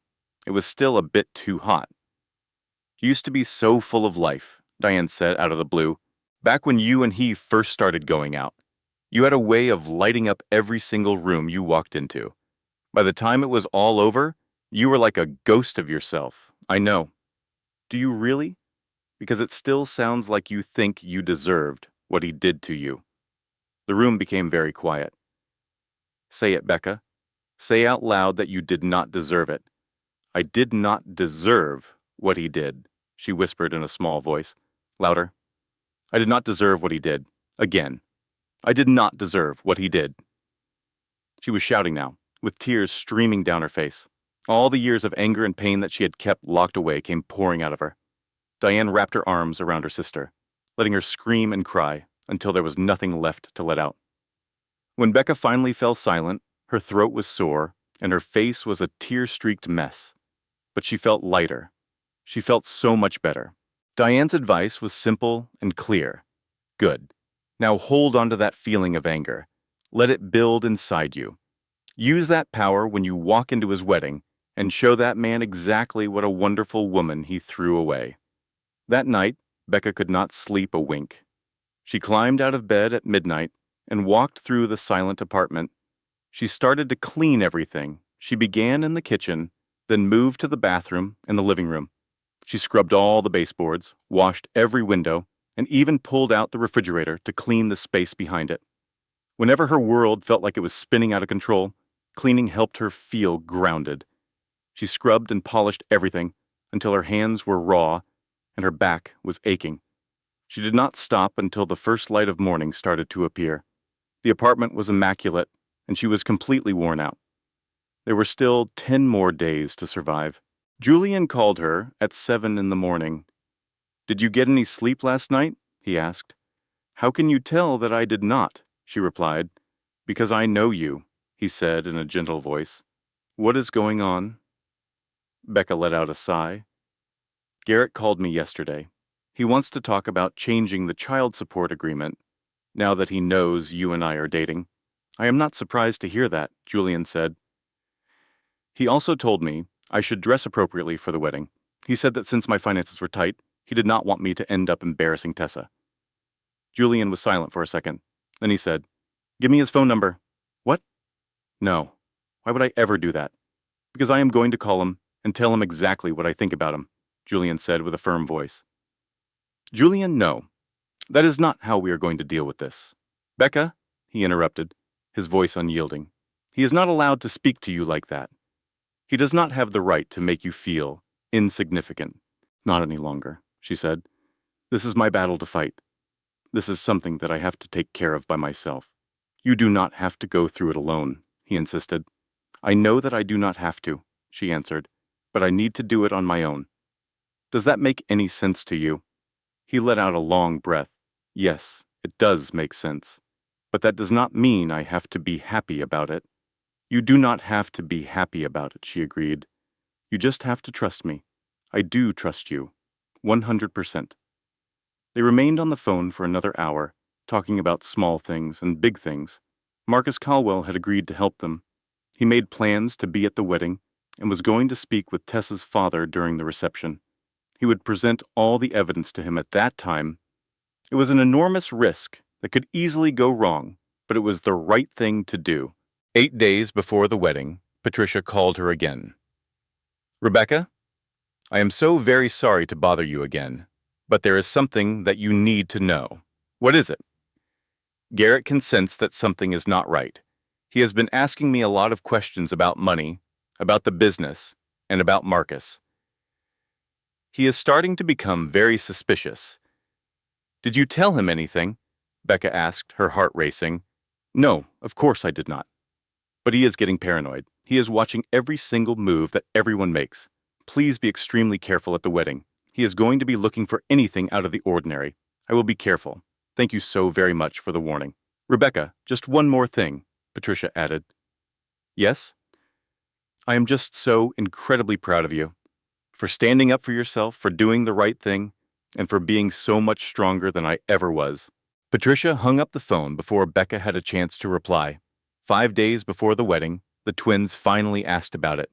B: It was still a bit too hot. You used to be so full of life, Diane said out of the blue. Back when you and he first started going out, you had a way of lighting up every single room you walked into. By the time it was all over, you were like a ghost of yourself. I know. Do you really? Because it still sounds like you think you deserved what he did to you. The room became very quiet. Say it, Becca. Say out loud that you did not deserve it. I did not deserve what he did, she whispered in a small voice. Louder. I did not deserve what he did. Again. I did not deserve what he did. She was shouting now, with tears streaming down her face. All the years of anger and pain that she had kept locked away came pouring out of her. Diane wrapped her arms around her sister, letting her scream and cry until there was nothing left to let out. When Becca finally fell silent, her throat was sore and her face was a tear-streaked mess. But she felt lighter. She felt so much better. Diane's advice was simple and clear. Good. Now hold on to that feeling of anger. Let it build inside you. Use that power when you walk into his wedding and show that man exactly what a wonderful woman he threw away. That night, Becca could not sleep a wink. She climbed out of bed at midnight and walked through the silent apartment. She started to clean everything. She began in the kitchen, then moved to the bathroom and the living room. She scrubbed all the baseboards, washed every window, and even pulled out the refrigerator to clean the space behind it. Whenever her world felt like it was spinning out of control, cleaning helped her feel grounded. She scrubbed and polished everything until her hands were raw and her back was aching. She did not stop until the first light of morning started to appear. The apartment was immaculate, and she was completely worn out. There were still 10 more days to survive. Julian called her at 7 in the morning. Did you get any sleep last night? He asked. How can you tell that I did not? She replied. Because I know you, he said in a gentle voice. What is going on? Becca let out a sigh. Garrett called me yesterday. He wants to talk about changing the child support agreement, now that he knows you and I are dating. I am not surprised to hear that, Julian said. He also told me I should dress appropriately for the wedding. He said that since my finances were tight, he did not want me to end up embarrassing Tessa. Julian was silent for a second. Then he said, Give me his phone number. What? No. Why would I ever do that? Because I am going to call him and tell him exactly what I think about him, Julian said with a firm voice. Julian, no. That is not how we are going to deal with this. Becca, he interrupted, his voice unyielding. He is not allowed to speak to you like that. He does not have the right to make you feel insignificant. Not any longer, she said. This is my battle to fight. This is something that I have to take care of by myself. You do not have to go through it alone, he insisted. I know that I do not have to, she answered, but I need to do it on my own. Does that make any sense to you? He let out a long breath. Yes, it does make sense. But that does not mean I have to be happy about it. You do not have to be happy about it, she agreed. You just have to trust me. I do trust you. 100%. They remained on the phone for another hour, talking about small things and big things. Marcus Caldwell had agreed to help them. He made plans to be at the wedding and was going to speak with Tessa's father during the reception. He would present all the evidence to him at that time. It was an enormous risk that could easily go wrong, but it was the right thing to do. 8 days before the wedding, Patricia called her again. "Rebecca, I am so very sorry to bother you again, but there is something that you need to know." "What is it?" "Garrett can sense that something is not right. He has been asking me a lot of questions about money, about the business, and about Marcus. He is starting to become very suspicious." "Did you tell him anything?" Becca asked, her heart racing. "No, of course I did not. But he is getting paranoid. He is watching every single move that everyone makes. Please be extremely careful at the wedding. He is going to be looking for anything out of the ordinary. I will be careful. Thank you so very much for the warning." "Rebecca, just one more thing," Patricia added. "Yes?" "I am just so incredibly proud of you. For standing up for yourself, for doing the right thing, and for being so much stronger than I ever was." Patricia hung up the phone before Becca had a chance to reply. 5 days before the wedding, the twins finally asked about it.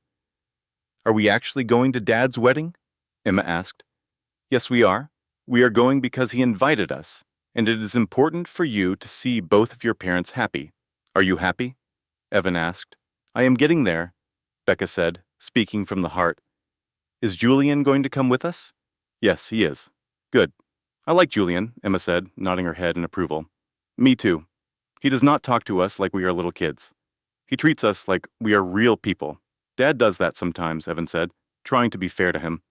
B: "Are we actually going to Dad's wedding?" Emma asked. "Yes, we are. We are going because he invited us, and it is important for you to see both of your parents happy. Are you happy?" Evan asked. "I am getting there," Becca said, speaking from the heart. "Is Julian going to come with us?" "Yes, he is." "Good. I like Julian," Emma said, nodding her head in approval. "Me too. He does not talk to us like we are little kids. He treats us like we are real people." "Dad does that sometimes," Evan said, trying to be fair to him.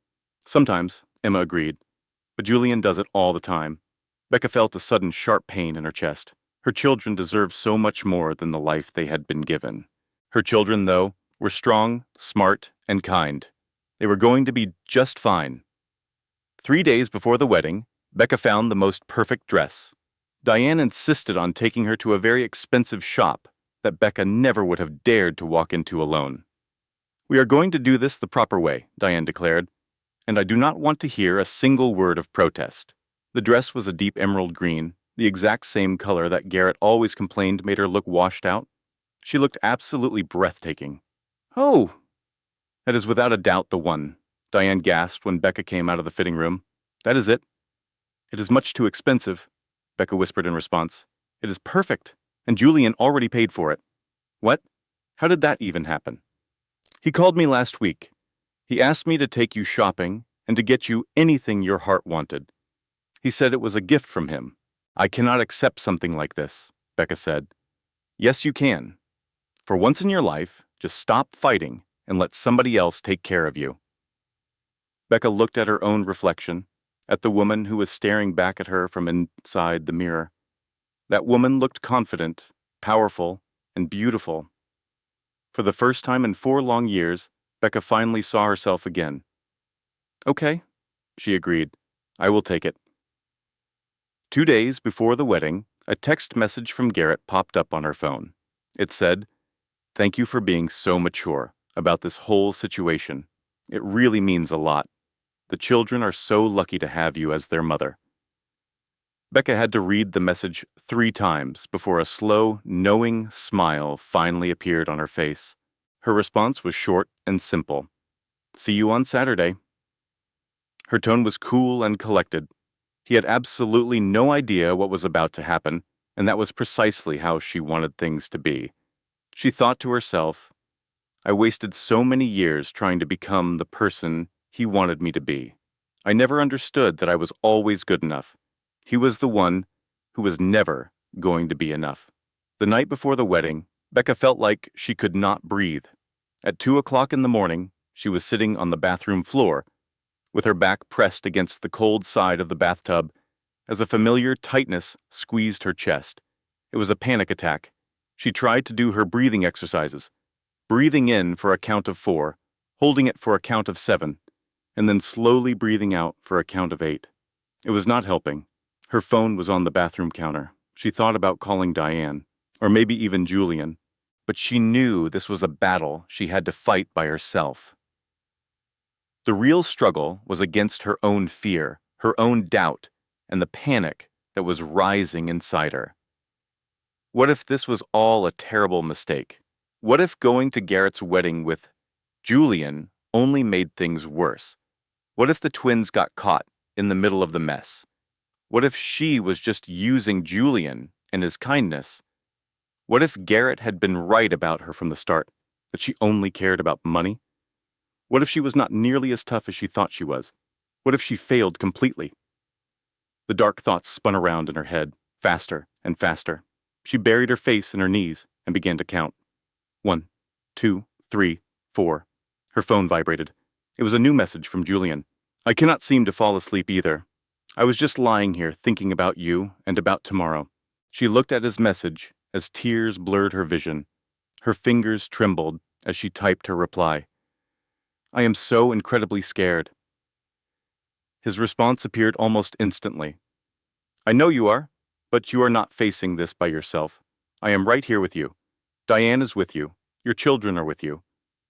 B: "Sometimes," Emma agreed, "but Julian does it all the time." Becca felt a sudden sharp pain in her chest. Her children deserved so much more than the life they had been given. Her children, though, were strong, smart, and kind. They were going to be just fine. 3 days before the wedding, Becca found the most perfect dress. Diane insisted on taking her to a very expensive shop that Becca never would have dared to walk into alone. "We are going to do this the proper way," Diane declared, "and I do not want to hear a single word of protest." The dress was a deep emerald green, the exact same color that Garrett always complained made her look washed out. She looked absolutely breathtaking. "Oh!" "That is without a doubt the one," Diane gasped when Becca came out of the fitting room. "That is it." "It is much too expensive," Becca whispered in response. "It is perfect, and Julian already paid for it." "What? How did that even happen?" "He called me last week. He asked me to take you shopping and to get you anything your heart wanted. He said it was a gift from him." "I cannot accept something like this," Becca said. "Yes, you can. For once in your life, just stop fighting and let somebody else take care of you." Becca looked at her own reflection, at the woman who was staring back at her from inside the mirror. That woman looked confident, powerful, and beautiful. For the first time in 4 long years, Becca finally saw herself again. "Okay," she agreed. "I will take it." 2 days before the wedding, a text message from Garrett popped up on her phone. It said, "Thank you for being so mature about this whole situation. It really means a lot. The children are so lucky to have you as their mother." Becca had to read the message 3 times before a slow, knowing smile finally appeared on her face. Her response was short and simple. "See you on Saturday." Her tone was cool and collected. He had absolutely no idea what was about to happen, and that was precisely how she wanted things to be. She thought to herself, "I wasted so many years trying to become the person he wanted me to be. I never understood that I was always good enough. He was the one who was never going to be enough." The night before the wedding, Becca felt like she could not breathe. At 2 o'clock in the morning, she was sitting on the bathroom floor, with her back pressed against the cold side of the bathtub, as a familiar tightness squeezed her chest. It was a panic attack. She tried to do her breathing exercises, breathing in for a count of 4, holding it for a count of 7, and then slowly breathing out for a count of 8. It was not helping. Her phone was on the bathroom counter. She thought about calling Diane, or maybe even Julian, but she knew this was a battle she had to fight by herself. The real struggle was against her own fear, her own doubt, and the panic that was rising inside her. What if this was all a terrible mistake? What if going to Garrett's wedding with Julian only made things worse? What if the twins got caught in the middle of the mess? What if she was just using Julian and his kindness? What if Garrett had been right about her from the start, that she only cared about money? What if she was not nearly as tough as she thought she was? What if she failed completely? The dark thoughts spun around in her head, faster and faster. She buried her face in her knees and began to count. 1, 2, 3, 4. Her phone vibrated. It was a new message from Julian. I cannot seem to fall asleep either. I was just lying here thinking about you and about tomorrow. She looked at his message as tears blurred her vision. Her fingers trembled as she typed her reply. I am so incredibly scared. His response appeared almost instantly. I know you are, but you are not facing this by yourself. I am right here with you. Diane is with you. Your children are with you.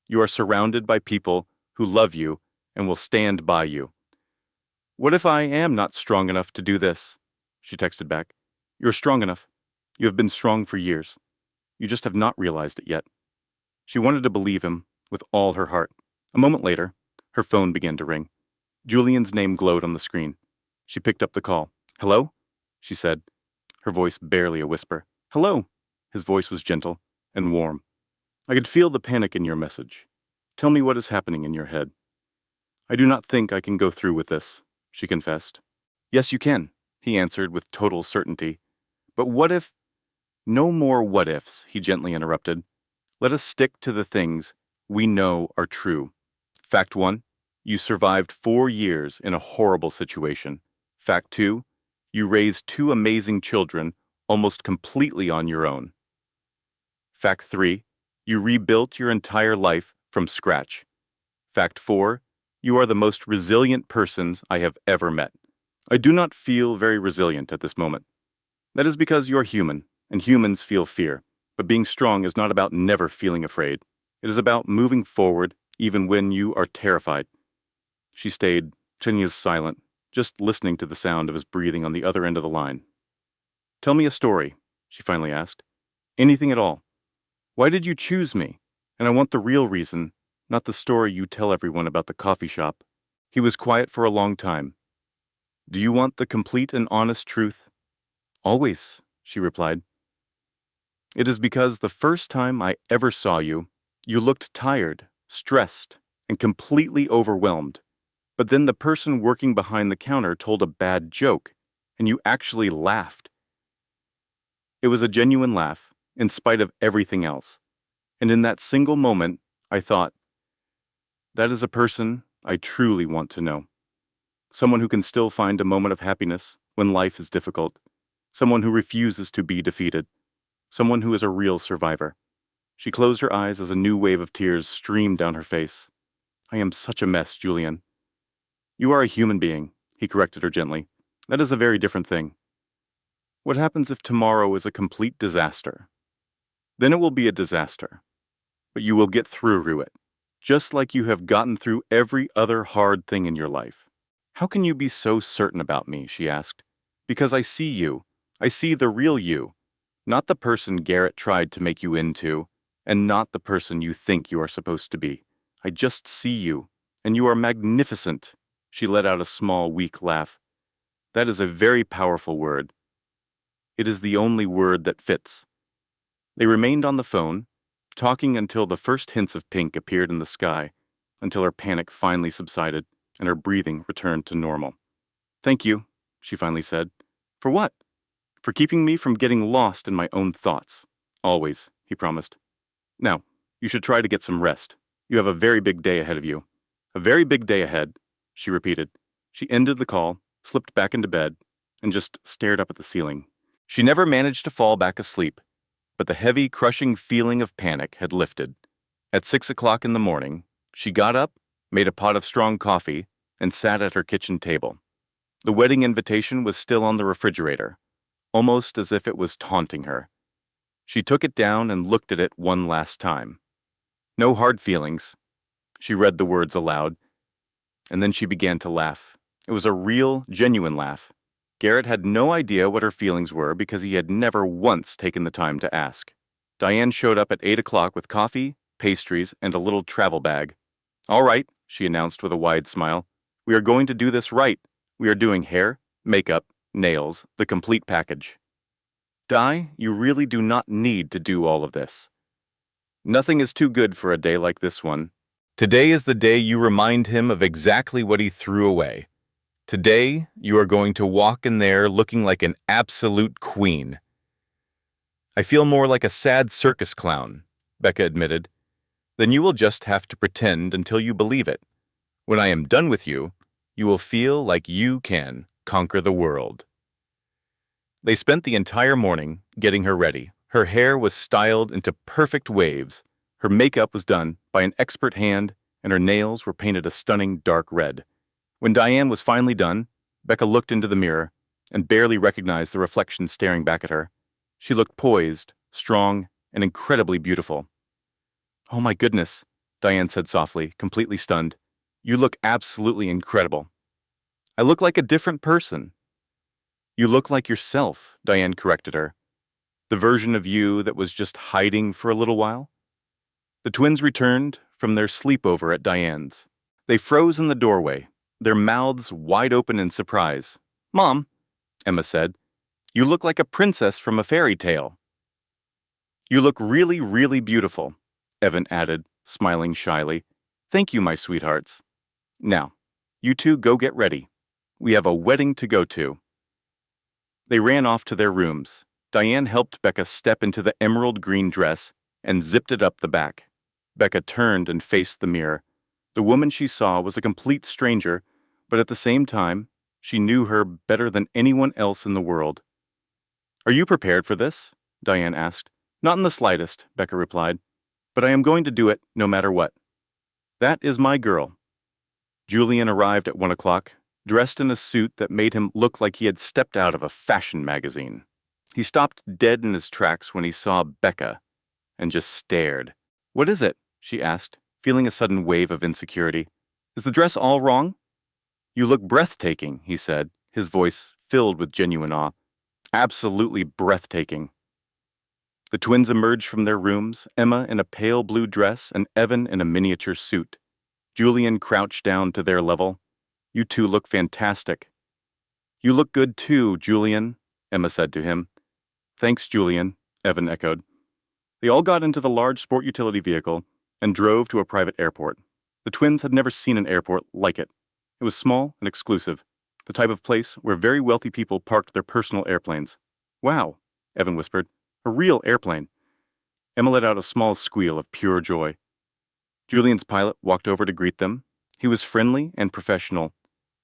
B: You are surrounded by people who love you and will stand by you. What if I am not strong enough to do this? She texted back. You're strong enough. You have been strong for years. You just have not realized it yet. She wanted to believe him with all her heart. A moment later, her phone began to ring. Julian's name glowed on the screen. She picked up the call. Hello? She said, her voice barely a whisper. Hello. His voice was gentle and warm. I could feel the panic in your message. Tell me what is happening in your head. I do not think I can go through with this, she confessed. Yes, you can, he answered with total certainty. But what if... No more what ifs, he gently interrupted. Let us stick to the things we know are true. Fact 1, you survived 4 years in a horrible situation. Fact 2, you raised 2 amazing children almost completely on your own. Fact 3, you rebuilt your entire life from scratch. Fact 4, you are the most resilient persons I have ever met. I do not feel very resilient at this moment. That is because you are human, and humans feel fear. But being strong is not about never feeling afraid. It is about moving forward even when you are terrified. She stayed, Chenya's silent, just listening to the sound of his breathing on the other end of the line. Tell me a story, she finally asked. Anything at all. Why did you choose me? And I want the real reason, not the story you tell everyone about the coffee shop. He was quiet for a long time. Do you want the complete and honest truth? Always, she replied. It is because the first time I ever saw you, you looked tired, stressed, and completely overwhelmed. But then the person working behind the counter told a bad joke, and you actually laughed. It was a genuine laugh, in spite of everything else. And in that single moment, I thought, that is a person I truly want to know. Someone who can still find a moment of happiness when life is difficult. Someone who refuses to be defeated. Someone who is a real survivor. She closed her eyes as a new wave of tears streamed down her face. I am such a mess, Julian. You are a human being, he corrected her gently. That is a very different thing. What happens if tomorrow is a complete disaster? Then it will be a disaster. But you will get through it, just like you have gotten through every other hard thing in your life. How can you be so certain about me, she asked. Because I see you. I see the real you. Not the person Garrett tried to make you into, and not the person you think you are supposed to be. I just see you, and you are magnificent. She let out a small, weak laugh. That is a very powerful word. It is the only word that fits. They remained on the phone, talking until the first hints of pink appeared in the sky, until her panic finally subsided and her breathing returned to normal. Thank you, she finally said. For what? For keeping me from getting lost in my own thoughts. Always, he promised. Now, you should try to get some rest. You have a very big day ahead of you. A very big day ahead, she repeated. She ended the call, slipped back into bed, and just stared up at the ceiling. She never managed to fall back asleep, but the heavy, crushing feeling of panic had lifted. At 6 o'clock in the morning, she got up, made a pot of strong coffee, and sat at her kitchen table. The wedding invitation was still on the refrigerator, almost as if it was taunting her. She took it down and looked at it one last time. No hard feelings. She read the words aloud, and then she began to laugh. It was a real, genuine laugh. Garrett had no idea what her feelings were because he had never once taken the time to ask. Diane showed up at 8 o'clock with coffee, pastries, and a little travel bag. "All right," she announced with a wide smile. "We are going to do this right. We are doing hair, makeup, nails, the complete package." "Di, you really do not need to do all of this. Nothing is too good for a day like this one. Today is the day you remind him of exactly what he threw away. Today, you are going to walk in there looking like an absolute queen." "I feel more like a sad circus clown," Becca admitted. "Then you will just have to pretend until you believe it. When I am done with you, you will feel like you can conquer the world." They spent the entire morning getting her ready. Her hair was styled into perfect waves, her makeup was done by an expert hand, and her nails were painted a stunning dark red. When Diane was finally done, Becca looked into the mirror and barely recognized the reflection staring back at her. She looked poised, strong, and incredibly beautiful. "Oh my goodness," Diane said softly, completely stunned. "You look absolutely incredible." "I look like a different person." "You look like yourself," Diane corrected her. "The version of you that was just hiding for a little while." The twins returned from their sleepover at Diane's. They froze in the doorway, their mouths wide open in surprise. "Mom," Emma said, "you look like a princess from a fairy tale." "You look really, really beautiful," Evan added, smiling shyly. "Thank you, my sweethearts. Now, you two go get ready. We have a wedding to go to." They ran off to their rooms. Diane helped Becca step into the emerald green dress and zipped it up the back. Becca turned and faced the mirror. The woman she saw was a complete stranger, but at the same time, she knew her better than anyone else in the world. "Are you prepared for this?" Diane asked. "Not in the slightest," Becca replied. "But I am going to do it no matter what." "That is my girl." Julian arrived at 1 o'clock, dressed in a suit that made him look like he had stepped out of a fashion magazine. He stopped dead in his tracks when he saw Becca and just stared. "What is it?" she asked, feeling a sudden wave of insecurity. "Is the dress all wrong?" "You look breathtaking," he said, his voice filled with genuine awe. "Absolutely breathtaking." The twins emerged from their rooms, Emma in a pale blue dress and Evan in a miniature suit. Julian crouched down to their level. "You two look fantastic." "You look good too, Julian," Emma said to him. "Thanks, Julian," Evan echoed. They all got into the large sport utility vehicle and drove to a private airport. The twins had never seen an airport like it. It was small and exclusive, the type of place where very wealthy people parked their personal airplanes. "Wow," Evan whispered. "A real airplane." Emma let out a small squeal of pure joy. Julian's pilot walked over to greet them. He was friendly and professional.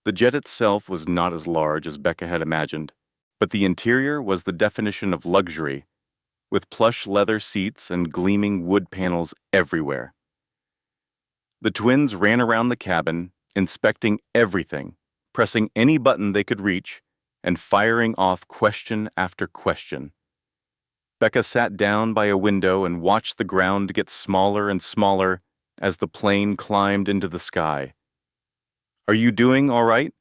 B: The jet itself was not as large as Becca had imagined, but the interior was the definition of luxury, with plush leather seats and gleaming wood panels everywhere. The twins ran around the cabin, inspecting everything, pressing any button they could reach, and firing off question after question. Becca sat down by a window and watched the ground get smaller and smaller as the plane climbed into the sky. "Are you doing all right?"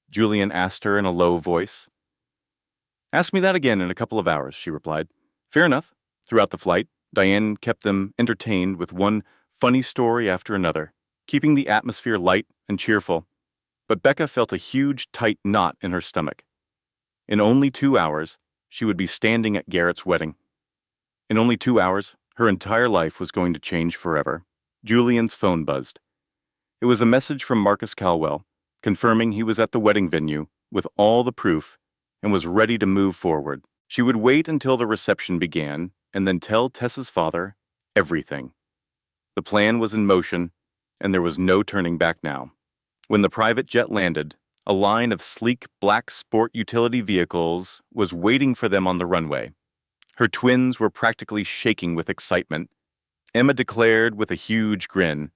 B: Julian asked her in a low voice. "Ask me that again in a couple of hours," she replied. "Fair enough." Throughout the flight, Diane kept them entertained with one funny story after another, keeping the atmosphere light and cheerful. But Becca felt a huge, tight knot in her stomach. In only 2 hours, she would be standing at Garrett's wedding. In only 2 hours, her entire life was going to change forever. Julian's phone buzzed. It was a message from Marcus Calwell, confirming he was at the wedding venue with all the proof and was ready to move forward. She would wait until the reception began and then tell Tessa's father everything. The plan was in motion, and there was no turning back now. When the private jet landed, a line of sleek black sport utility vehicles was waiting for them on the runway. Her twins were practically shaking with excitement. Emma declared with a huge grin,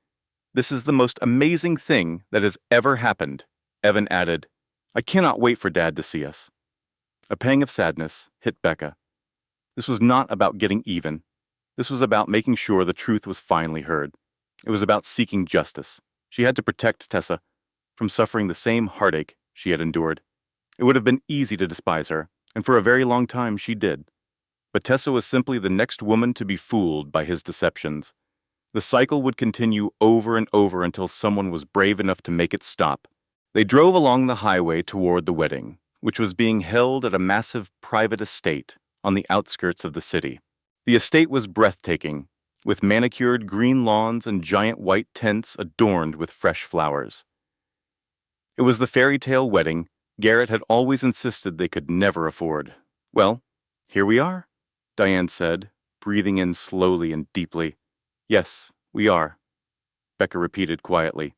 B: "This is the most amazing thing that has ever happened." Evan added, "I cannot wait for Dad to see us." A pang of sadness hit Becca. This was not about getting even. This was about making sure the truth was finally heard. It was about seeking justice. She had to protect Tessa from suffering the same heartache she had endured. It would have been easy to despise her, and for a very long time she did. But Tessa was simply the next woman to be fooled by his deceptions. The cycle would continue over and over until someone was brave enough to make it stop. They drove along the highway toward the wedding, which was being held at a massive private estate on the outskirts of the city. The estate was breathtaking, with manicured green lawns and giant white tents adorned with fresh flowers. It was the fairy tale wedding Garrett had always insisted they could never afford. Well, here we are, Diane said, breathing in slowly and deeply. Yes, we are, Becca repeated quietly.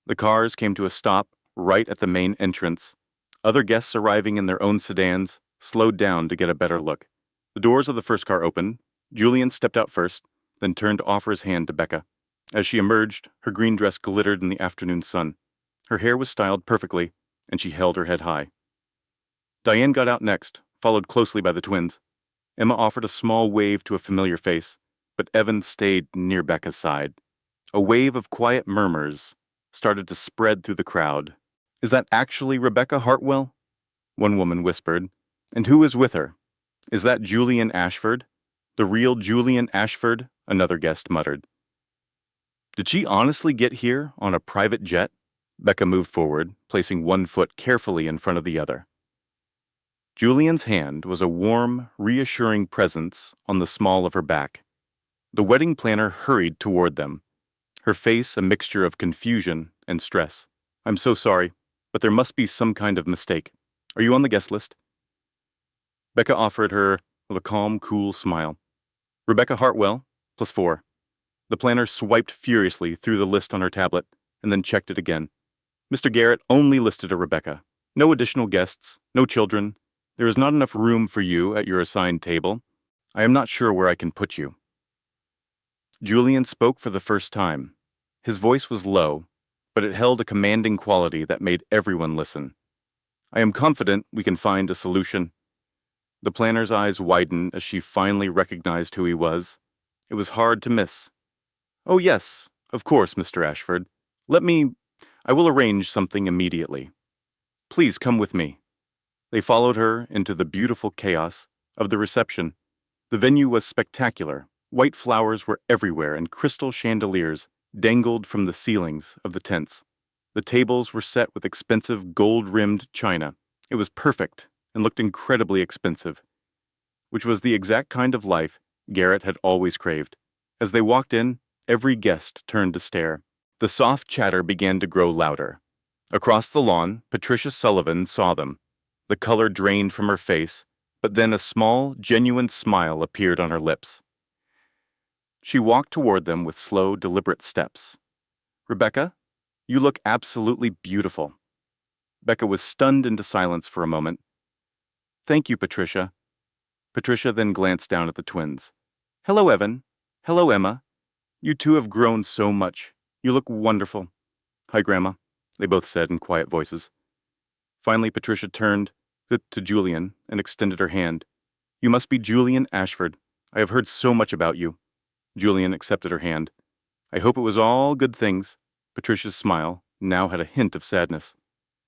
B: The cars came to a stop right at the main entrance. Other guests arriving in their own sedans slowed down to get a better look. The doors of the first car opened. Julian stepped out first, then turned to offer his hand to Becca. As she emerged, her green dress glittered in the afternoon sun. Her hair was styled perfectly, and she held her head high. Diane got out next, followed closely by the twins. Emma offered a small wave to a familiar face, but Evan stayed near Becca's side. A wave of quiet murmurs started to spread through the crowd. Is that actually Rebecca Hartwell? One woman whispered. And who is with her? Is that Julian Ashford? The real Julian Ashford? Another guest muttered. Did she honestly get here on a private jet? Becca moved forward, placing one foot carefully in front of the other. Julian's hand was a warm, reassuring presence on the small of her back. The wedding planner hurried toward them, her face a mixture of confusion and stress. I'm so sorry, but there must be some kind of mistake. Are you on the guest list? Becca offered her with a calm, cool smile. Rebecca Hartwell, +4. The planner swiped furiously through the list on her tablet and then checked it again. Mr. Garrett only listed a Rebecca. No additional guests, no children. There is not enough room for you at your assigned table. I am not sure where I can put you. Julian spoke for the first time. His voice was low, but it held a commanding quality that made everyone listen. I am confident we can find a solution. The planner's eyes widened as she finally recognized who he was. It was hard to miss. Oh yes, of course, Mr. Ashford. I will arrange something immediately. Please come with me. They followed her into the beautiful chaos of the reception. The venue was spectacular. White flowers were everywhere and crystal chandeliers dangled from the ceilings of the tents. The tables were set with expensive gold-rimmed china. It was perfect and looked incredibly expensive, which was the exact kind of life Garrett had always craved. As they walked in, every guest turned to stare. The soft chatter began to grow louder. Across the lawn, Patricia Sullivan saw them. The color drained from her face, but then a small, genuine smile appeared on her lips. She walked toward them with slow, deliberate steps. Rebecca, you look absolutely beautiful. Becca was stunned into silence for a moment. Thank you, Patricia. Patricia then glanced down at the twins. Hello, Evan. Hello, Emma. You two have grown so much. You look wonderful. Hi, Grandma, they both said in quiet voices. Finally, Patricia turned to Julian and extended her hand. You must be Julian Ashford. I have heard so much about you. Julian accepted her hand. I hope it was all good things. Patricia's smile now had a hint of sadness.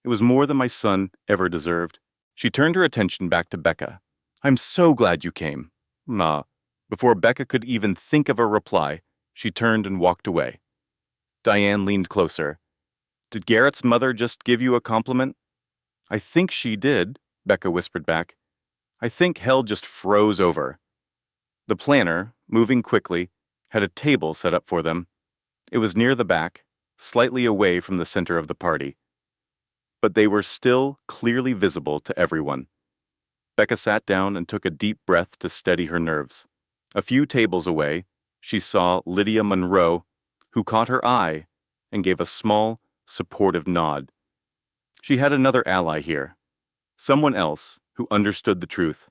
B: It was more than my son ever deserved. She turned her attention back to Becca. I'm so glad you came. Before Becca could even think of a reply, she turned and walked away. Diane leaned closer. Did Garrett's mother just give you a compliment? I think she did, Becca whispered back. I think hell just froze over. The planner, moving quickly, had a table set up for them. It was near the back, slightly away from the center of the party. But they were still clearly visible to everyone. Becca sat down and took a deep breath to steady her nerves. A few tables away, she saw Lydia Monroe, who caught her eye and gave a small, supportive nod. She had another ally here, someone else who understood the truth.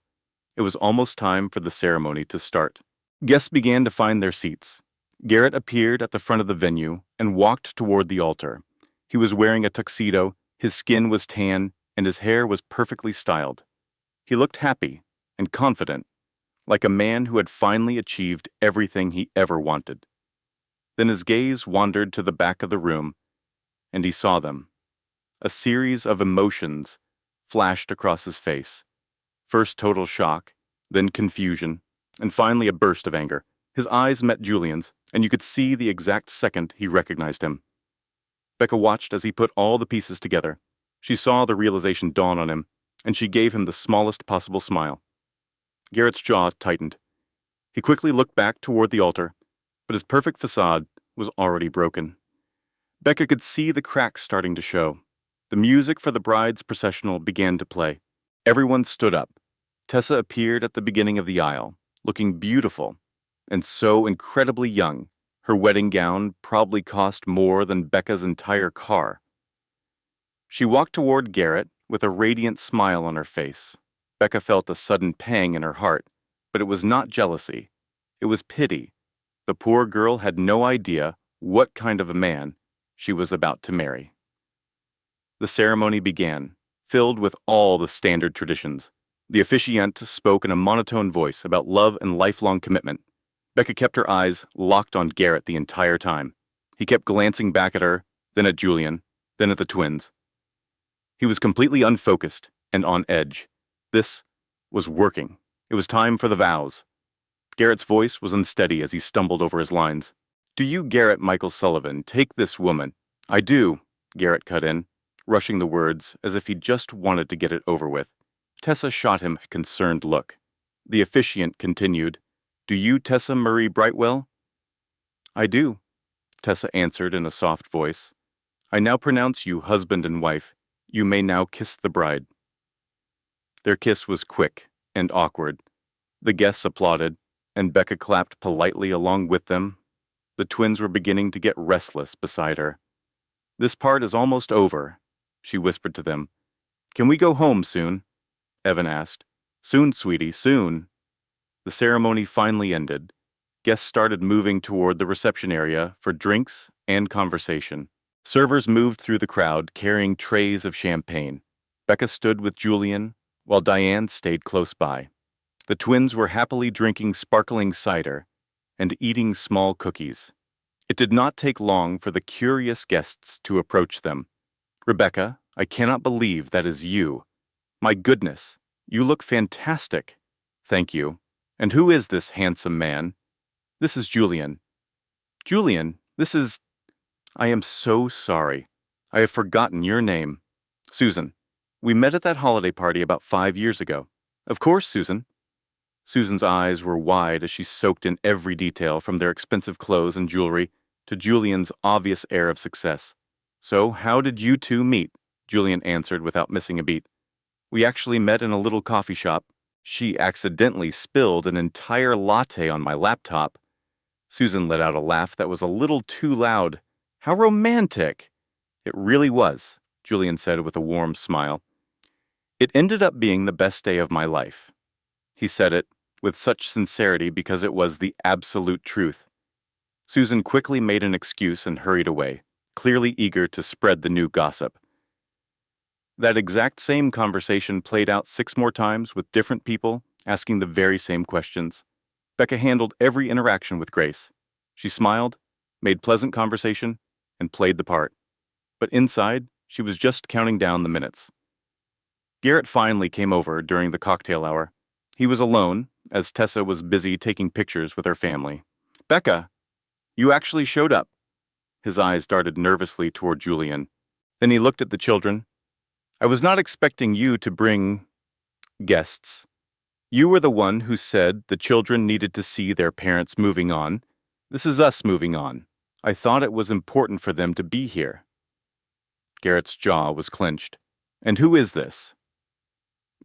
B: It was almost time for the ceremony to start. Guests began to find their seats. Garrett appeared at the front of the venue and walked toward the altar. He was wearing a tuxedo, his skin was tan, and his hair was perfectly styled. He looked happy and confident, like a man who had finally achieved everything he ever wanted. Then his gaze wandered to the back of the room, and he saw them. A series of emotions flashed across his face. First total shock, then confusion, and finally a burst of anger. His eyes met Julian's, and you could see the exact second he recognized him. Becca watched as he put all the pieces together. She saw the realization dawn on him, and she gave him the smallest possible smile. Garrett's jaw tightened. He quickly looked back toward the altar, but his perfect facade was already broken. Becca could see the cracks starting to show. The music for the bride's processional began to play. Everyone stood up. Tessa appeared at the beginning of the aisle, looking beautiful and so incredibly young. Her wedding gown probably cost more than Becca's entire car. She walked toward Garrett with a radiant smile on her face. Becca felt a sudden pang in her heart, but it was not jealousy. It was pity. The poor girl had no idea what kind of a man she was about to marry. The ceremony began, filled with all the standard traditions. The officiant spoke in a monotone voice about love and lifelong commitment. Becca kept her eyes locked on Garrett the entire time. He kept glancing back at her, then at Julian, then at the twins. He was completely unfocused and on edge. This was working. It was time for the vows. Garrett's voice was unsteady as he stumbled over his lines. "Do you, Garrett Michael Sullivan, take this woman?" "I do," Garrett cut in, rushing the words as if he just wanted to get it over with. Tessa shot him a concerned look. The officiant continued, "Do you, Tessa Marie Brightwell?" "I do," Tessa answered in a soft voice. "I now pronounce you husband and wife. You may now kiss the bride." Their kiss was quick and awkward. The guests applauded, and Becca clapped politely along with them. The twins were beginning to get restless beside her. "This part is almost over," she whispered to them. "Can we go home soon?" Evan asked. "Soon, sweetie, soon." The ceremony finally ended. Guests started moving toward the reception area for drinks and conversation. Servers moved through the crowd carrying trays of champagne. Becca stood with Julian, while Diane stayed close by. The twins were happily drinking sparkling cider and eating small cookies. It did not take long for the curious guests to approach them. "Rebecca, I cannot believe that is you. My goodness, you look fantastic." "Thank you. And who is this handsome man?" "This is Julian." "Julian, this is... I am so sorry. I have forgotten your name." "Susan. We met at that holiday party about 5 years ago." "Of course, Susan." Susan's eyes were wide as she soaked in every detail from their expensive clothes and jewelry to Julian's obvious air of success. "So, how did you two meet?" Julian answered without missing a beat. "We actually met in a little coffee shop. She accidentally spilled an entire latte on my laptop." Susan let out a laugh that was a little too loud. "How romantic!" "It really was," Julian said with a warm smile. "It ended up being the best day of my life." He said it with such sincerity because it was the absolute truth. Susan quickly made an excuse and hurried away, clearly eager to spread the new gossip. That exact same conversation played out 6 more times with different people asking the very same questions. Becca handled every interaction with grace. She smiled, made pleasant conversation, and played the part. But inside, she was just counting down the minutes. Garrett finally came over during the cocktail hour. He was alone, as Tessa was busy taking pictures with her family. "Becca, you actually showed up." His eyes darted nervously toward Julian. Then he looked at the children. "I was not expecting you to bring guests. You were the one who said the children needed to see their parents moving on. This is us moving on. I thought it was important for them to be here." Garrett's jaw was clenched. "And who is this?"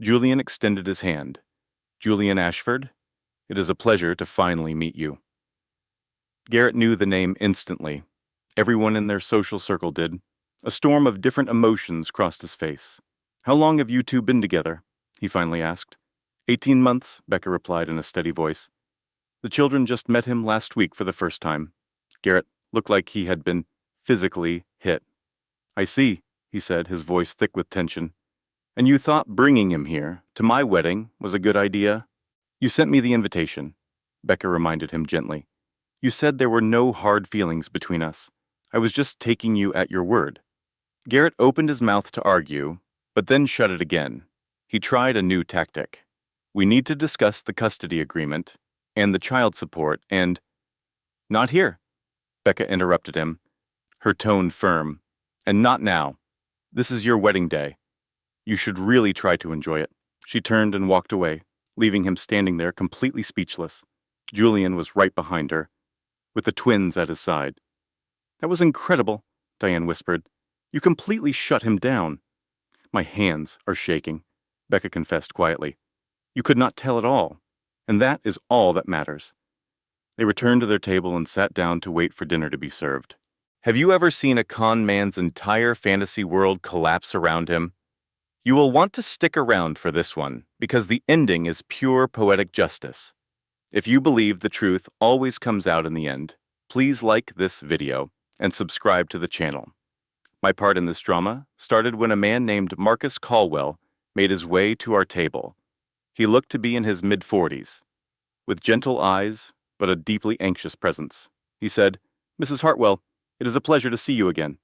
B: Julian extended his hand. "Julian Ashford, it is a pleasure to finally meet you." Garrett knew the name instantly. Everyone in their social circle did. A storm of different emotions crossed his face. "How long have you two been together?" he finally asked. 18 months, Becca replied in a steady voice. The children just met him last week for the first time. Garrett looked like he had been physically hit. "I see," he said, his voice thick with tension. "And you thought bringing him here, to my wedding, was a good idea?" "You sent me the invitation," Becca reminded him gently. "You said there were no hard feelings between us. I was just taking you at your word." Garrett opened his mouth to argue, but then shut it again. He tried a new tactic. We need to discuss the custody agreement and the child support and— Not here, Becca interrupted him, her tone firm. And not now. This is your wedding day. You should really try to enjoy it. She turned and walked away, leaving him standing there completely speechless. Julian was right behind her, with the twins at his side. That was incredible, Diane whispered. You completely shut him down. My hands are shaking, Becca confessed quietly. You could not tell at all, and that is all that matters. They returned to their table and sat down to wait for dinner to be served. Have you ever seen a con man's entire fantasy world collapse around him? You will want to stick around for this one, because the ending is pure poetic justice. If you believe the truth always comes out in the end, please like this video and subscribe to the channel. My part in this drama started when a man named Marcus Caldwell made his way to our table. He looked to be in his mid-40s, with gentle eyes but a deeply anxious presence. He said, "Mrs. Hartwell, it is a pleasure to see you again."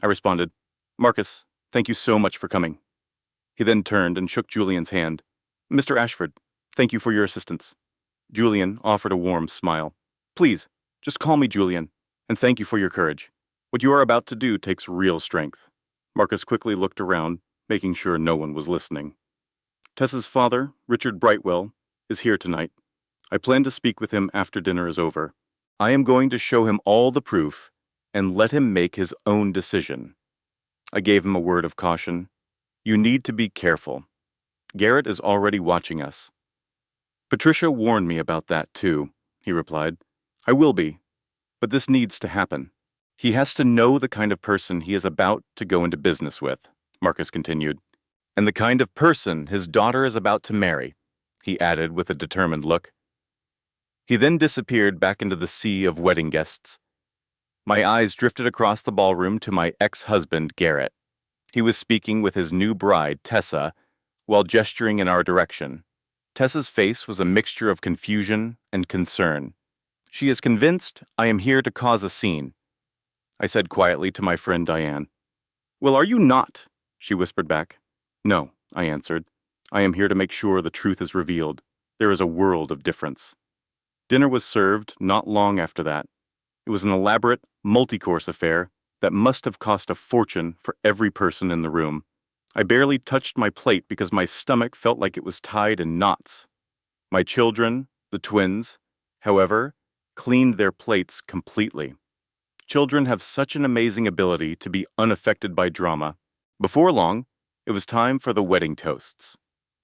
B: I responded, "Marcus, thank you so much for coming." He then turned and shook Julian's hand. "Mr. Ashford, thank you for your assistance." Julian offered a warm smile. "Please, just call me Julian, and thank you for your courage. What you are about to do takes real strength." Marcus quickly looked around, making sure no one was listening. "Tessa's father, Richard Brightwell, is here tonight. I plan to speak with him after dinner is over. I am going to show him all the proof and let him make his own decision." I gave him a word of caution. "You need to be careful. Garrett is already watching us." "Patricia warned me about that too," he replied. "I will be, but this needs to happen. He has to know the kind of person he is about to go into business with," Marcus continued. "And the kind of person his daughter is about to marry," he added with a determined look. He then disappeared back into the sea of wedding guests. My eyes drifted across the ballroom to my ex-husband, Garrett. He was speaking with his new bride, Tessa, while gesturing in our direction. Tessa's face was a mixture of confusion and concern. "She is convinced I am here to cause a scene," I said quietly to my friend Diane. "Well, are you not?" she whispered back. "No," I answered. "I am here to make sure the truth is revealed. There is a world of difference." Dinner was served not long after that. It was an elaborate, multi-course affair that must have cost a fortune for every person in the room. I barely touched my plate because my stomach felt like it was tied in knots. My children, the twins, however, cleaned their plates completely. Children have such an amazing ability to be unaffected by drama. Before long, it was time for the wedding toasts.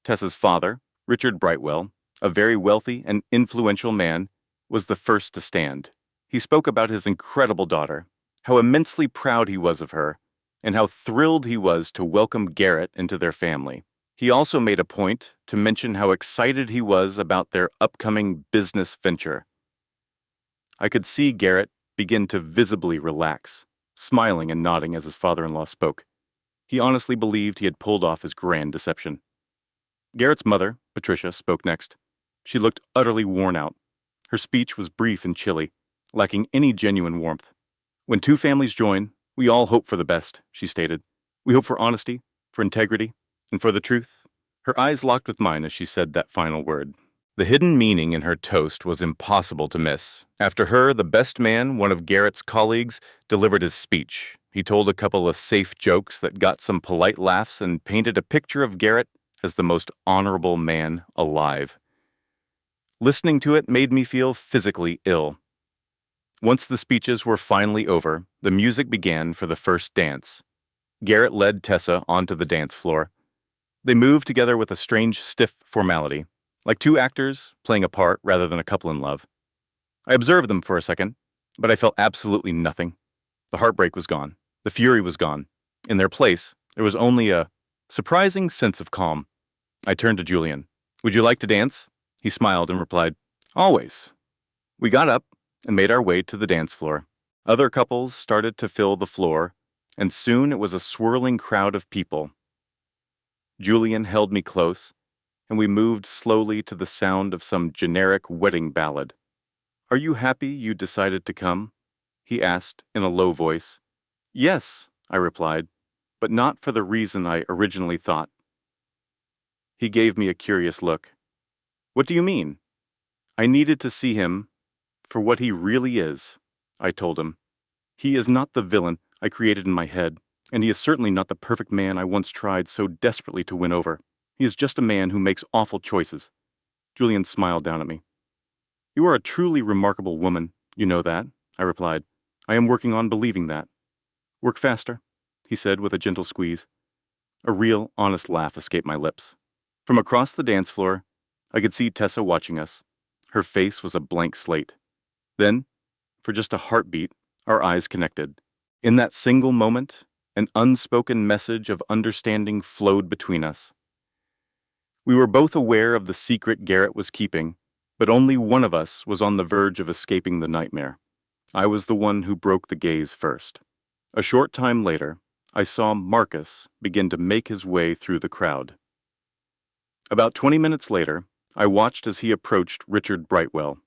B: Tessa's father, Richard Brightwell, a very wealthy and influential man, was the first to stand. He spoke about his incredible daughter, how immensely proud he was of her, and how thrilled he was to welcome Garrett into their family. He also made a point to mention how excited he was about their upcoming business venture. I could see Garrett begin to visibly relax, smiling and nodding as his father-in-law spoke. He honestly believed he had pulled off his grand deception. Garrett's mother, Patricia, spoke next. She looked utterly worn out. Her speech was brief and chilly, lacking any genuine warmth. "When two families join, we all hope for the best," she stated. "We hope for honesty, for integrity, and for the truth." Her eyes locked with mine as she said that final word. The hidden meaning in her toast was impossible to miss. After her, the best man, one of Garrett's colleagues, delivered his speech. He told a couple of safe jokes that got some polite laughs and painted a picture of Garrett as the most honorable man alive. Listening to it made me feel physically ill. Once the speeches were finally over, the music began for the first dance. Garrett led Tessa onto the dance floor. They moved together with a strange, stiff formality, like two actors playing a part rather than a couple in love. I observed them for a second, but I felt absolutely nothing. The heartbreak was gone. The fury was gone. In their place, there was only a surprising sense of calm. I turned to Julian. "Would you like to dance?" He smiled and replied, "Always." We got up and made our way to the dance floor. Other couples started to fill the floor, and soon it was a swirling crowd of people. Julian held me close, and we moved slowly to the sound of some generic wedding ballad. "Are you happy you decided to come?" he asked in a low voice. "Yes," I replied. but not for the reason I originally thought. He gave me a curious look. What do you mean? I needed to see him for what he really is, I told him. He is not the villain I created in my head, and he is certainly not the perfect man I once tried so desperately to win over. He is just a man who makes awful choices. Julian smiled down at me. You are a truly remarkable woman, you know that, I replied. I am working on believing that. Work faster, he said with a gentle squeeze. A real, honest laugh escaped my lips. From across the dance floor, I could see Tessa watching us. Her face was a blank slate. Then, for just a heartbeat, our eyes connected. In that single moment, an unspoken message of understanding flowed between us. We were both aware of the secret Garrett was keeping, but only one of us was on the verge of escaping the nightmare. I was the one who broke the gaze first. A short time later, I saw Marcus begin to make his way through the crowd. About 20 minutes later, I watched as he approached Richard Brightwell.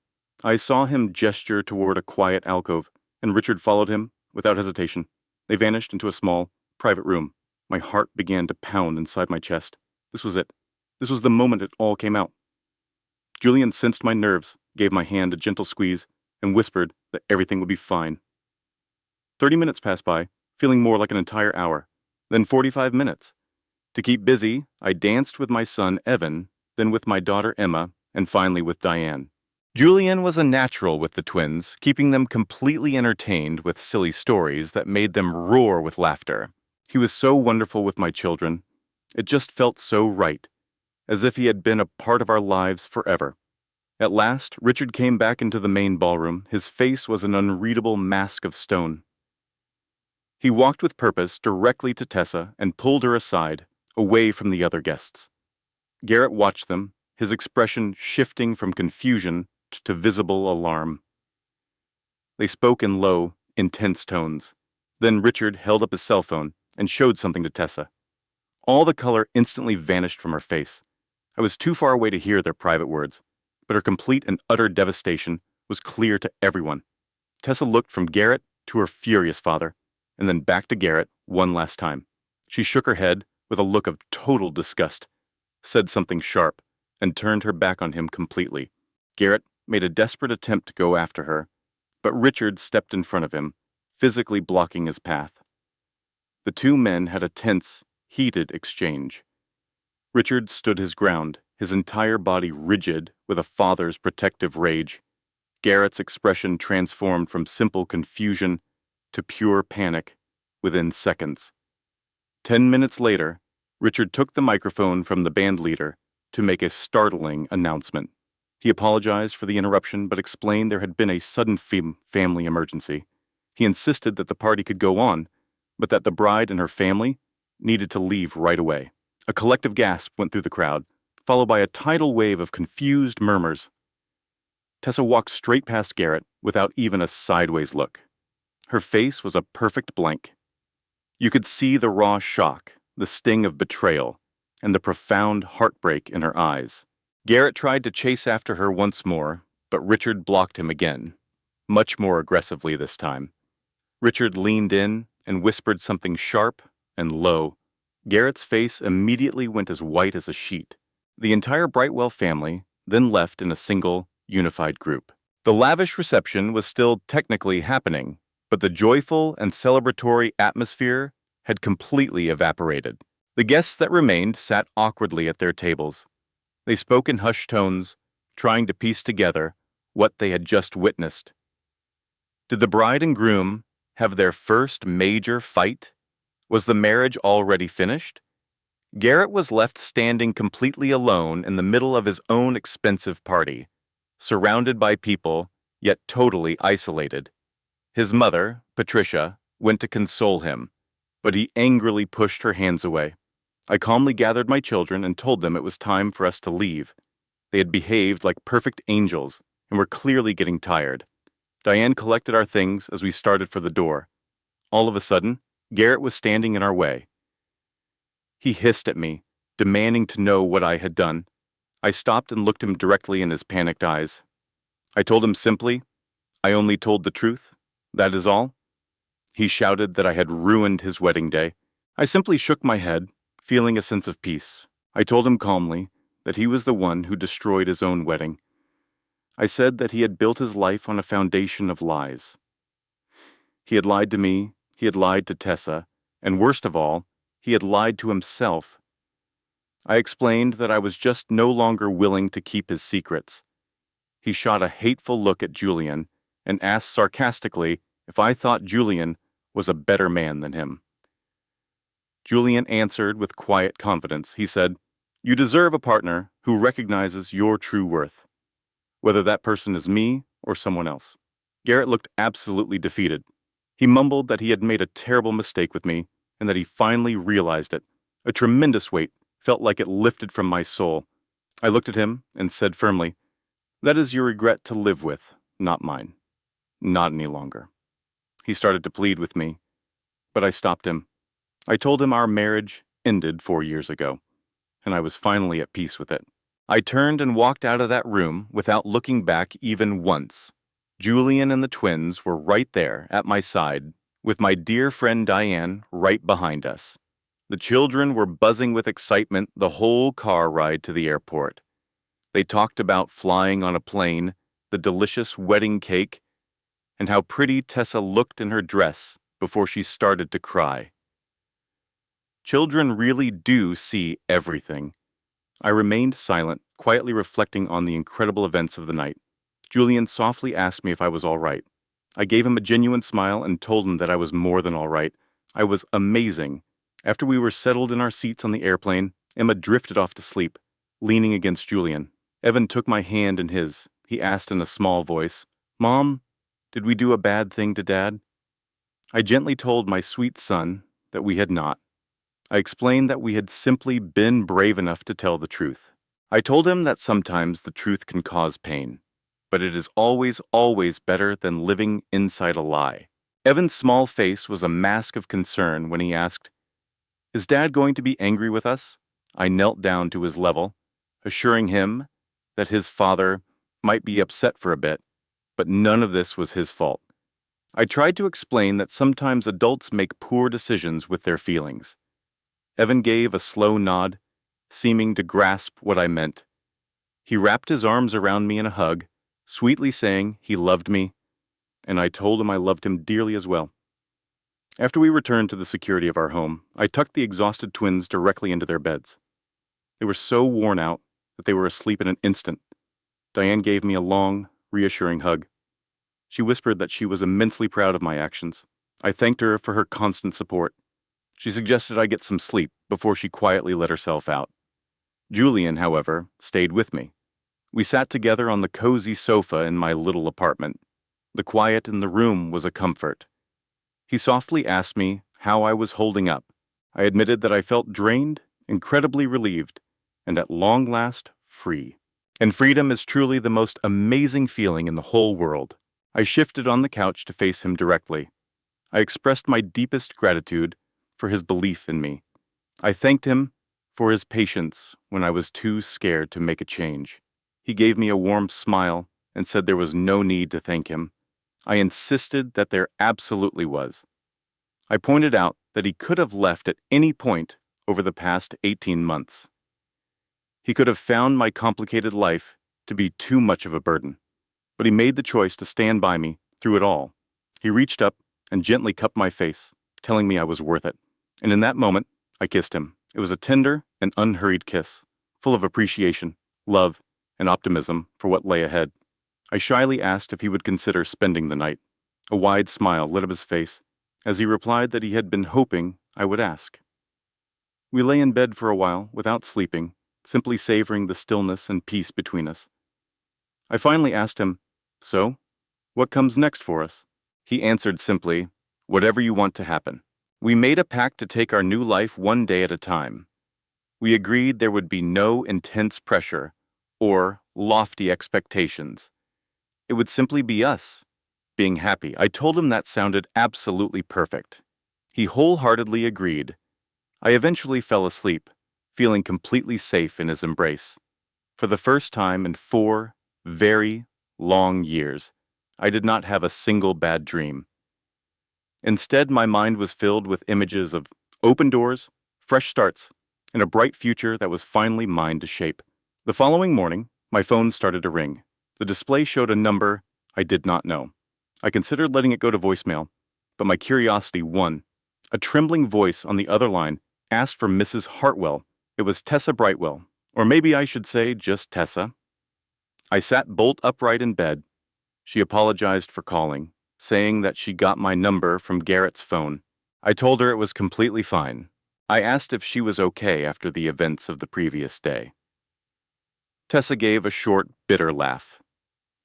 B: I saw him gesture toward a quiet alcove, and Richard followed him without hesitation. They vanished into a small, private room. My heart began to pound inside my chest. This was it. This was the moment it all came out. Julian sensed my nerves, gave my hand a gentle squeeze, and whispered that everything would be fine. 30 minutes passed by, feeling more like an entire hour. Then 45 minutes. To keep busy, I danced with my son Evan, then with my daughter Emma, and finally with Diane. Julian was a natural with the twins, keeping them completely entertained with silly stories that made them roar with laughter. He was so wonderful with my children. It just felt so right, as if he had been a part of our lives forever. At last, Richard came back into the main ballroom. His face was an unreadable mask of stone. He walked with purpose directly to Tessa and pulled her aside, away from the other guests. Garrett watched them, his expression shifting from confusion to visible alarm. They spoke in low, intense tones. Then Richard held up his cell phone and showed something to Tessa. All the color instantly vanished from her face. I was too far away to hear their private words, but her complete and utter devastation was clear to everyone. Tessa looked from Garrett to her furious father, and then back to Garrett one last time. She shook her head with a look of total disgust, said something sharp, and turned her back on him completely. Garrett made a desperate attempt to go after her, but Richard stepped in front of him, physically blocking his path. The two men had a tense, heated exchange. Richard stood his ground, his entire body rigid with a father's protective rage. Garrett's expression transformed from simple confusion to pure panic within seconds. 10 minutes later, Richard took the microphone from the band leader to make a startling announcement. He apologized for the interruption but explained there had been a sudden family emergency. He insisted that the party could go on, but that the bride and her family needed to leave right away. A collective gasp went through the crowd, followed by a tidal wave of confused murmurs. Tessa walked straight past Garrett without even a sideways look. Her face was a perfect blank. You could see the raw shock, the sting of betrayal, and the profound heartbreak in her eyes. Garrett tried to chase after her once more, but Richard blocked him again, much more aggressively this time. Richard leaned in and whispered something sharp and low. Garrett's face immediately went as white as a sheet. The entire Brightwell family then left in a single, unified group. The lavish reception was still technically happening, but the joyful and celebratory atmosphere had completely evaporated. The guests that remained sat awkwardly at their tables. They spoke in hushed tones, trying to piece together what they had just witnessed. Did the bride and groom have their first major fight? Was the marriage already finished? Garrett was left standing completely alone in the middle of his own expensive party, surrounded by people, yet totally isolated. His mother, Patricia, went to console him, but he angrily pushed her hands away. I calmly gathered my children and told them it was time for us to leave. They had behaved like perfect angels and were clearly getting tired. Diane collected our things as we started for the door. All of a sudden, Garrett was standing in our way. He hissed at me, demanding to know what I had done. I stopped and looked him directly in his panicked eyes. I told him simply, "I only told the truth. That is all." He shouted that I had ruined his wedding day. I simply shook my head, feeling a sense of peace. I told him calmly that he was the one who destroyed his own wedding. I said that he had built his life on a foundation of lies. He had lied to me, he had lied to Tessa, and worst of all, he had lied to himself. I explained that I was just no longer willing to keep his secrets. He shot a hateful look at Julian and asked sarcastically if I thought Julian was a better man than him. Julian answered with quiet confidence. He said, "You deserve a partner who recognizes your true worth, whether that person is me or someone else." Garrett looked absolutely defeated. He mumbled that he had made a terrible mistake with me and that he finally realized it. A tremendous weight felt like it lifted from my soul. I looked at him and said firmly, "That is your regret to live with, not mine. Not any longer." He started to plead with me, but I stopped him. I told him our marriage ended 4 years ago, and I was finally at peace with it. I turned and walked out of that room without looking back even once. Julian and the twins were right there at my side, with my dear friend Diane right behind us. The children were buzzing with excitement the whole car ride to the airport. They talked about flying on a plane, the delicious wedding cake, and how pretty Tessa looked in her dress before she started to cry. Children really do see everything. I remained silent, quietly reflecting on the incredible events of the night. Julian softly asked me if I was all right. I gave him a genuine smile and told him that I was more than all right. I was amazing. After we were settled in our seats on the airplane, Emma drifted off to sleep, leaning against Julian. Evan took my hand in his. He asked in a small voice, "Mom, did we do a bad thing to Dad?" I gently told my sweet son that we had not. I explained that we had simply been brave enough to tell the truth. I told him that sometimes the truth can cause pain, but it is always, always better than living inside a lie. Evan's small face was a mask of concern when he asked, "Is Dad going to be angry with us?" I knelt down to his level, assuring him that his father might be upset for a bit, but none of this was his fault. I tried to explain that sometimes adults make poor decisions with their feelings. Evan gave a slow nod, seeming to grasp what I meant. He wrapped his arms around me in a hug, sweetly saying he loved me, and I told him I loved him dearly as well. After we returned to the security of our home, I tucked the exhausted twins directly into their beds. They were so worn out that they were asleep in an instant. Diane gave me a long, reassuring hug. She whispered that she was immensely proud of my actions. I thanked her for her constant support. She suggested I get some sleep before she quietly let herself out. Julian, however, stayed with me. We sat together on the cozy sofa in my little apartment. The quiet in the room was a comfort. He softly asked me how I was holding up. I admitted that I felt drained, incredibly relieved, and at long last, free. And freedom is truly the most amazing feeling in the whole world. I shifted on the couch to face him directly. I expressed my deepest gratitude for his belief in me. I thanked him for his patience when I was too scared to make a change. He gave me a warm smile and said there was no need to thank him. I insisted that there absolutely was. I pointed out that he could have left at any point over the past 18 months. He could have found my complicated life to be too much of a burden, but he made the choice to stand by me through it all. He reached up and gently cupped my face, telling me I was worth it. And in that moment, I kissed him. It was a tender and unhurried kiss, full of appreciation, love, and optimism for what lay ahead. I shyly asked if he would consider spending the night. A wide smile lit up his face as he replied that he had been hoping I would ask. We lay in bed for a while without sleeping, simply savoring the stillness and peace between us. I finally asked him, "So, what comes next for us?" He answered simply, "Whatever you want to happen." We made a pact to take our new life one day at a time. We agreed there would be no intense pressure or lofty expectations. It would simply be us, being happy. I told him that sounded absolutely perfect. He wholeheartedly agreed. I eventually fell asleep, feeling completely safe in his embrace. For the first time in 4 very long years, I did not have a single bad dream. Instead, my mind was filled with images of Open doors, fresh starts, and a bright future that was finally mine to shape. The following morning, my phone started to ring. The display showed a number I did not know. I considered letting it go to voicemail, but my curiosity won. A trembling voice on the other line asked for Mrs. Hartwell. It was Tessa Brightwell, or maybe I should say just Tessa. I sat bolt upright in bed. She apologized for calling, saying that she got my number from Garrett's phone. I told her it was completely fine. I asked if she was okay after the events of the previous day. Tessa gave a short, bitter laugh.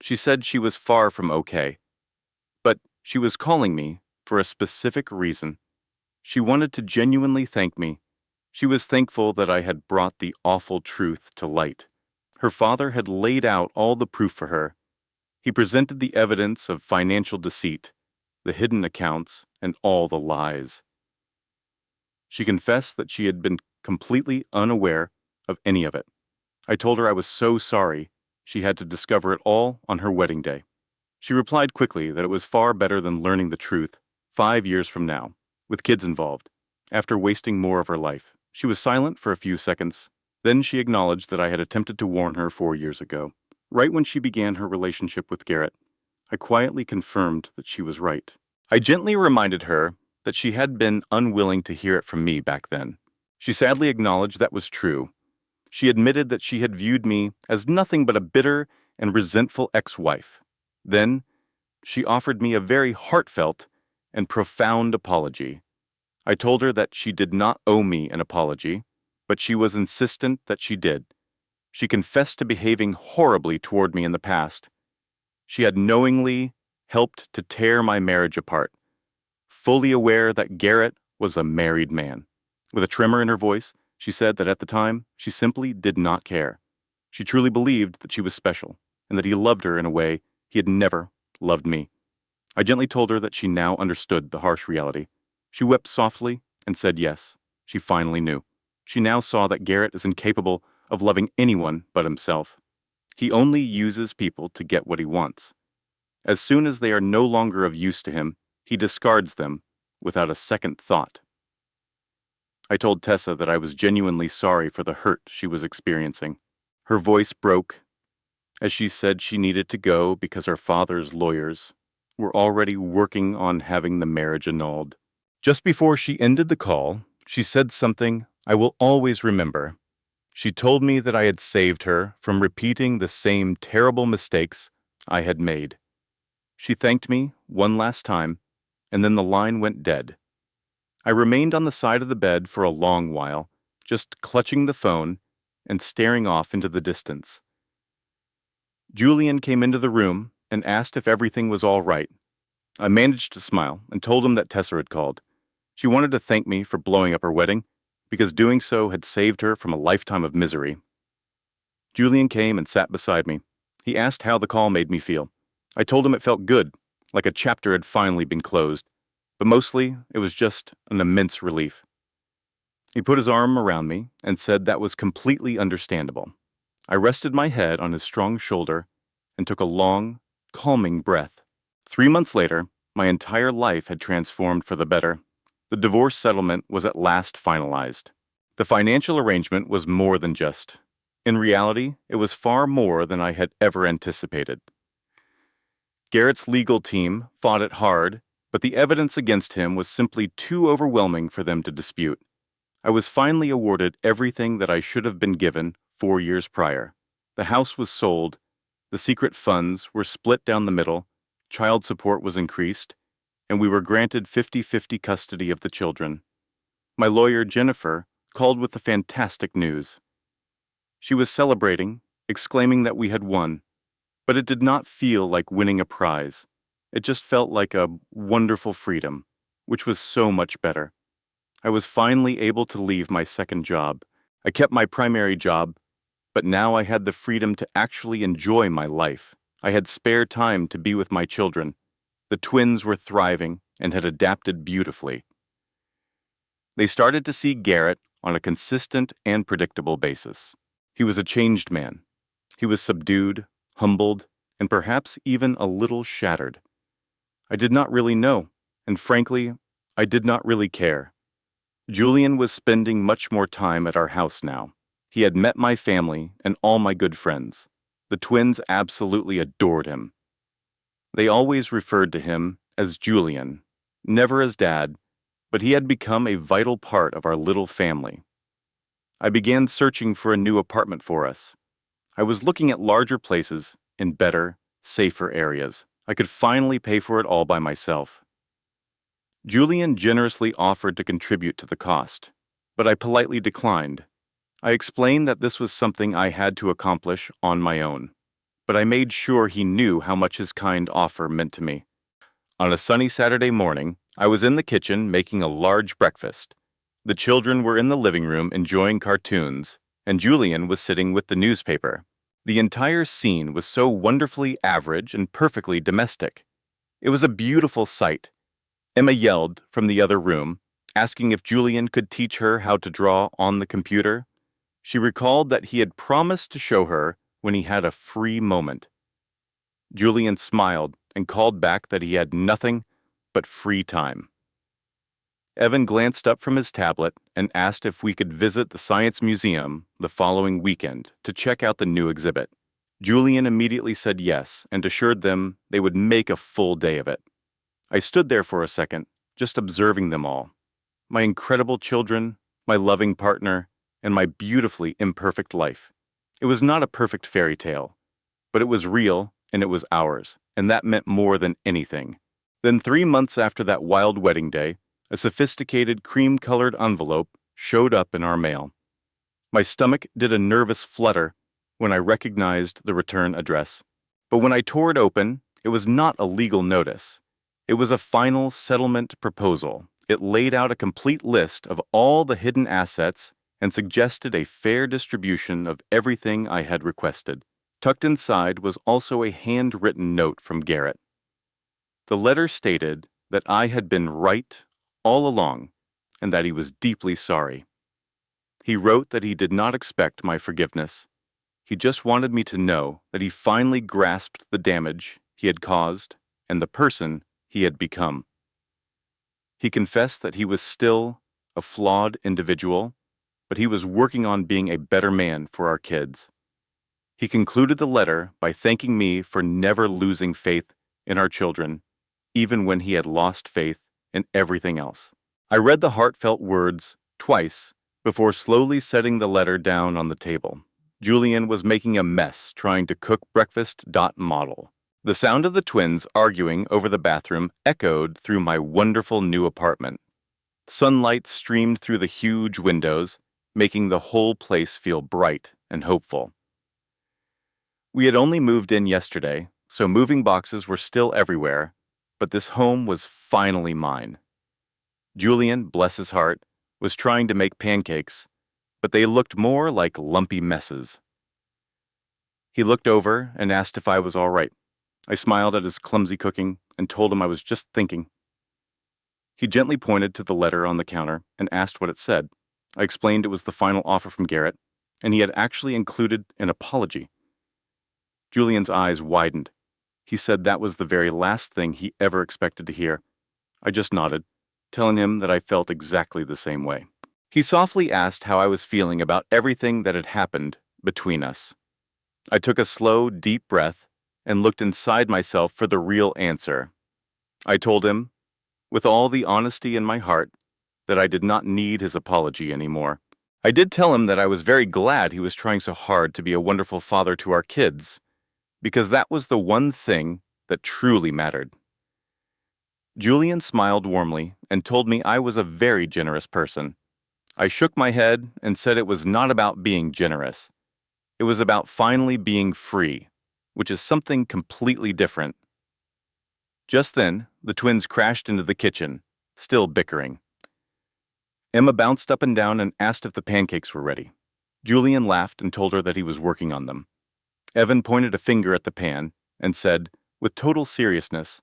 B: She said she was far from okay, but she was calling me for a specific reason. She wanted to genuinely thank me. She was thankful that I had brought the awful truth to light. Her father had laid out all the proof for her. He presented the evidence of financial deceit, the hidden accounts, and all the lies. She confessed that she had been completely unaware of any of it. I told her I was so sorry she had to discover it all on her wedding day. She replied quickly that it was far better than learning the truth 5 years from now, with kids involved, after wasting more of her life. She was silent for a few seconds. Then she acknowledged that I had attempted to warn her 4 years ago, right when she began her relationship with Garrett. I quietly confirmed that she was right. I gently reminded her that she had been unwilling to hear it from me back then. She sadly acknowledged that was true. She admitted that she had viewed me as nothing but a bitter and resentful ex-wife. Then, she offered me a very heartfelt and profound apology. I told her that she did not owe me an apology, but she was insistent that she did. She confessed to behaving horribly toward me in the past. She had knowingly helped to tear my marriage apart, fully aware that Garrett was a married man. With a tremor in her voice, she said that at the time, she simply did not care. She truly believed that she was special, and that he loved her in a way he had never loved me. I gently told her that she now understood the harsh reality. She wept softly and said yes. She finally knew. She now saw that Garrett is incapable of loving anyone but himself. He only uses people to get what he wants. As soon as they are no longer of use to him, he discards them without a second thought. I told Tessa that I was genuinely sorry for the hurt she was experiencing. Her voice broke as she said she needed to go because her father's lawyers were already working on having the marriage annulled. Just before she ended the call, she said something I will always remember. She told me that I had saved her from repeating the same terrible mistakes I had made. She thanked me one last time, and then the line went dead. I remained on the side of the bed for a long while, just clutching the phone and staring off into the distance. Julian came into the room and asked if everything was all right. I managed to smile and told him that Tessa had called. She wanted to thank me for blowing up her wedding, because doing so had saved her from a lifetime of misery. Julian came and sat beside me. He asked how the call made me feel. I told him it felt good, like a chapter had finally been closed, but mostly it was just an immense relief. He put his arm around me and said that was completely understandable. I rested my head on his strong shoulder and took a long, calming breath. 3 months later, my entire life had transformed for the better. The divorce settlement was at last finalized. The financial arrangement was more than just. In reality, it was far more than I had ever anticipated. Garrett's legal team fought it hard, but the evidence against him was simply too overwhelming for them to dispute. I was finally awarded everything that I should have been given 4 years prior. The house was sold, the secret funds were split down the middle, child support was increased, and we were granted 50-50 custody of the children. My lawyer, Jennifer, called with the fantastic news. She was celebrating, exclaiming that we had won, but it did not feel like winning a prize. It just felt like a wonderful freedom, which was so much better. I was finally able to leave my second job. I kept my primary job, but now I had the freedom to actually enjoy my life. I had spare time to be with my children. The twins were thriving and had adapted beautifully. They started to see Garrett on a consistent and predictable basis. He was a changed man. He was subdued, humbled, and perhaps even a little shattered. I did not really know, and frankly, I did not really care. Julian was spending much more time at our house now. He had met my family and all my good friends. The twins absolutely adored him. They always referred to him as Julian, never as Dad, but he had become a vital part of our little family. I began searching for a new apartment for us. I was looking at larger places in better, safer areas. I could finally pay for it all by myself. Julian generously offered to contribute to the cost, but I politely declined. I explained that this was something I had to accomplish on my own, but I made sure he knew how much his kind offer meant to me. On a sunny Saturday morning, I was in the kitchen making a large breakfast. The children were in the living room enjoying cartoons, and Julian was sitting with the newspaper. The entire scene was so wonderfully average and perfectly domestic. It was a beautiful sight. Emma yelled from the other room, asking if Julian could teach her how to draw on the computer. She recalled that he had promised to show her when he had a free moment. Julian smiled and called back that he had nothing but free time. Evan glanced up from his tablet and asked if we could visit the Science Museum the following weekend to check out the new exhibit. Julian immediately said yes and assured them they would make a full day of it. I stood there for a second, just observing them all. My incredible children, my loving partner, and my beautifully imperfect life. It was not a perfect fairy tale, but it was real and it was ours, and that meant more than anything. Then 3 months after that wild wedding day, a sophisticated cream-colored envelope showed up in our mail. My stomach did a nervous flutter when I recognized the return address. But when I tore it open, it was not a legal notice. It was a final settlement proposal. It laid out a complete list of all the hidden assets and suggested a fair distribution of everything I had requested. Tucked inside was also a handwritten note from Garrett. The letter stated that I had been right all along and that he was deeply sorry. He wrote that he did not expect my forgiveness. He just wanted me to know that he finally grasped the damage he had caused and the person he had become. He confessed that he was still a flawed individual, but he was working on being a better man for our kids. He concluded the letter by thanking me for never losing faith in our children, even when he had lost faith in everything else. I read the heartfelt words twice before slowly setting the letter down on the table. Julian was making a mess trying to cook breakfast. Model. The sound of the twins arguing over the bathroom echoed through my wonderful new apartment. Sunlight streamed through the huge windows, making the whole place feel bright and hopeful. We had only moved in yesterday, so moving boxes were still everywhere, but this home was finally mine. Julian, bless his heart, was trying to make pancakes, but they looked more like lumpy messes. He looked over and asked if I was all right. I smiled at his clumsy cooking and told him I was just thinking. He gently pointed to the letter on the counter and asked what it said. I explained it was the final offer from Garrett, and he had actually included an apology. Julian's eyes widened. He said that was the very last thing he ever expected to hear. I just nodded, telling him that I felt exactly the same way. He softly asked how I was feeling about everything that had happened between us. I took a slow, deep breath and looked inside myself for the real answer. I told him, with all the honesty in my heart, that I did not need his apology anymore. I did tell him that I was very glad he was trying so hard to be a wonderful father to our kids, because that was the one thing that truly mattered. Julian smiled warmly and told me I was a very generous person. I shook my head and said it was not about being generous. It was about finally being free, which is something completely different. Just then, the twins crashed into the kitchen, still bickering. Emma bounced up and down and asked if the pancakes were ready. Julian laughed and told her that he was working on them. Evan pointed a finger at the pan and said, with total seriousness,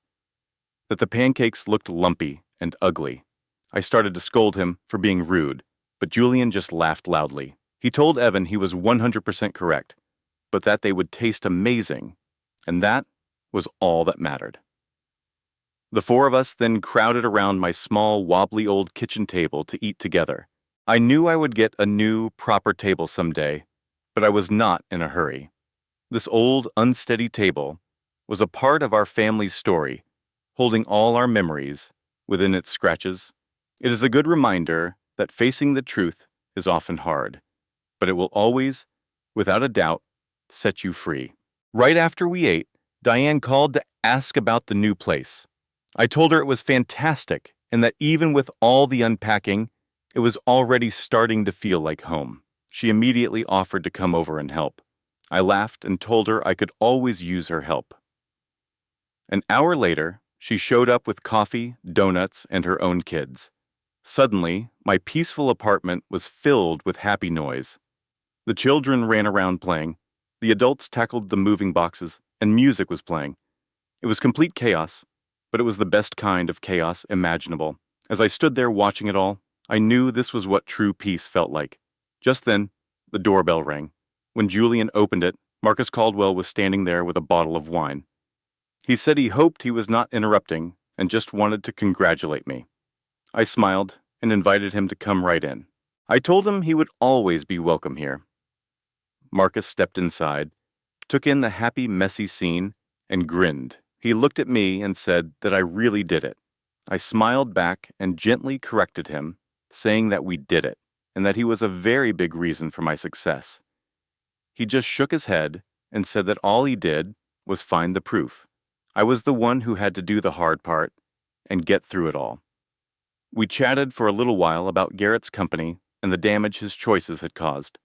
B: that the pancakes looked lumpy and ugly. I started to scold him for being rude, but Julian just laughed loudly. He told Evan he was 100% correct, but that they would taste amazing, and that was all that mattered. The four of us then crowded around my small, wobbly old kitchen table to eat together. I knew I would get a new, proper table someday, but I was not in a hurry. This old, unsteady table was a part of our family's story, holding all our memories within its scratches. It is a good reminder that facing the truth is often hard, but it will always, without a doubt, set you free. Right after we ate, Diane called to ask about the new place. I told her it was fantastic and that even with all the unpacking, it was already starting to feel like home. She immediately offered to come over and help. I laughed and told her I could always use her help. An hour later, she showed up with coffee, donuts, and her own kids. Suddenly, my peaceful apartment was filled with happy noise. The children ran around playing, the adults tackled the moving boxes, and music was playing. It was complete chaos, but it was the best kind of chaos imaginable. As I stood there watching it all, I knew this was what true peace felt like. Just then, the doorbell rang. When Julian opened it, Marcus Caldwell was standing there with a bottle of wine. He said he hoped he was not interrupting and just wanted to congratulate me. I smiled and invited him to come right in. I told him he would always be welcome here. Marcus stepped inside, took in the happy, messy scene, and grinned. He looked at me and said that I really did it. I smiled back and gently corrected him, saying that we did it, and that he was a very big reason for my success. He just shook his head and said that all he did was find the proof. I was the one who had to do the hard part and get through it all. We chatted for a little while about Garrett's company and the damage his choices had caused.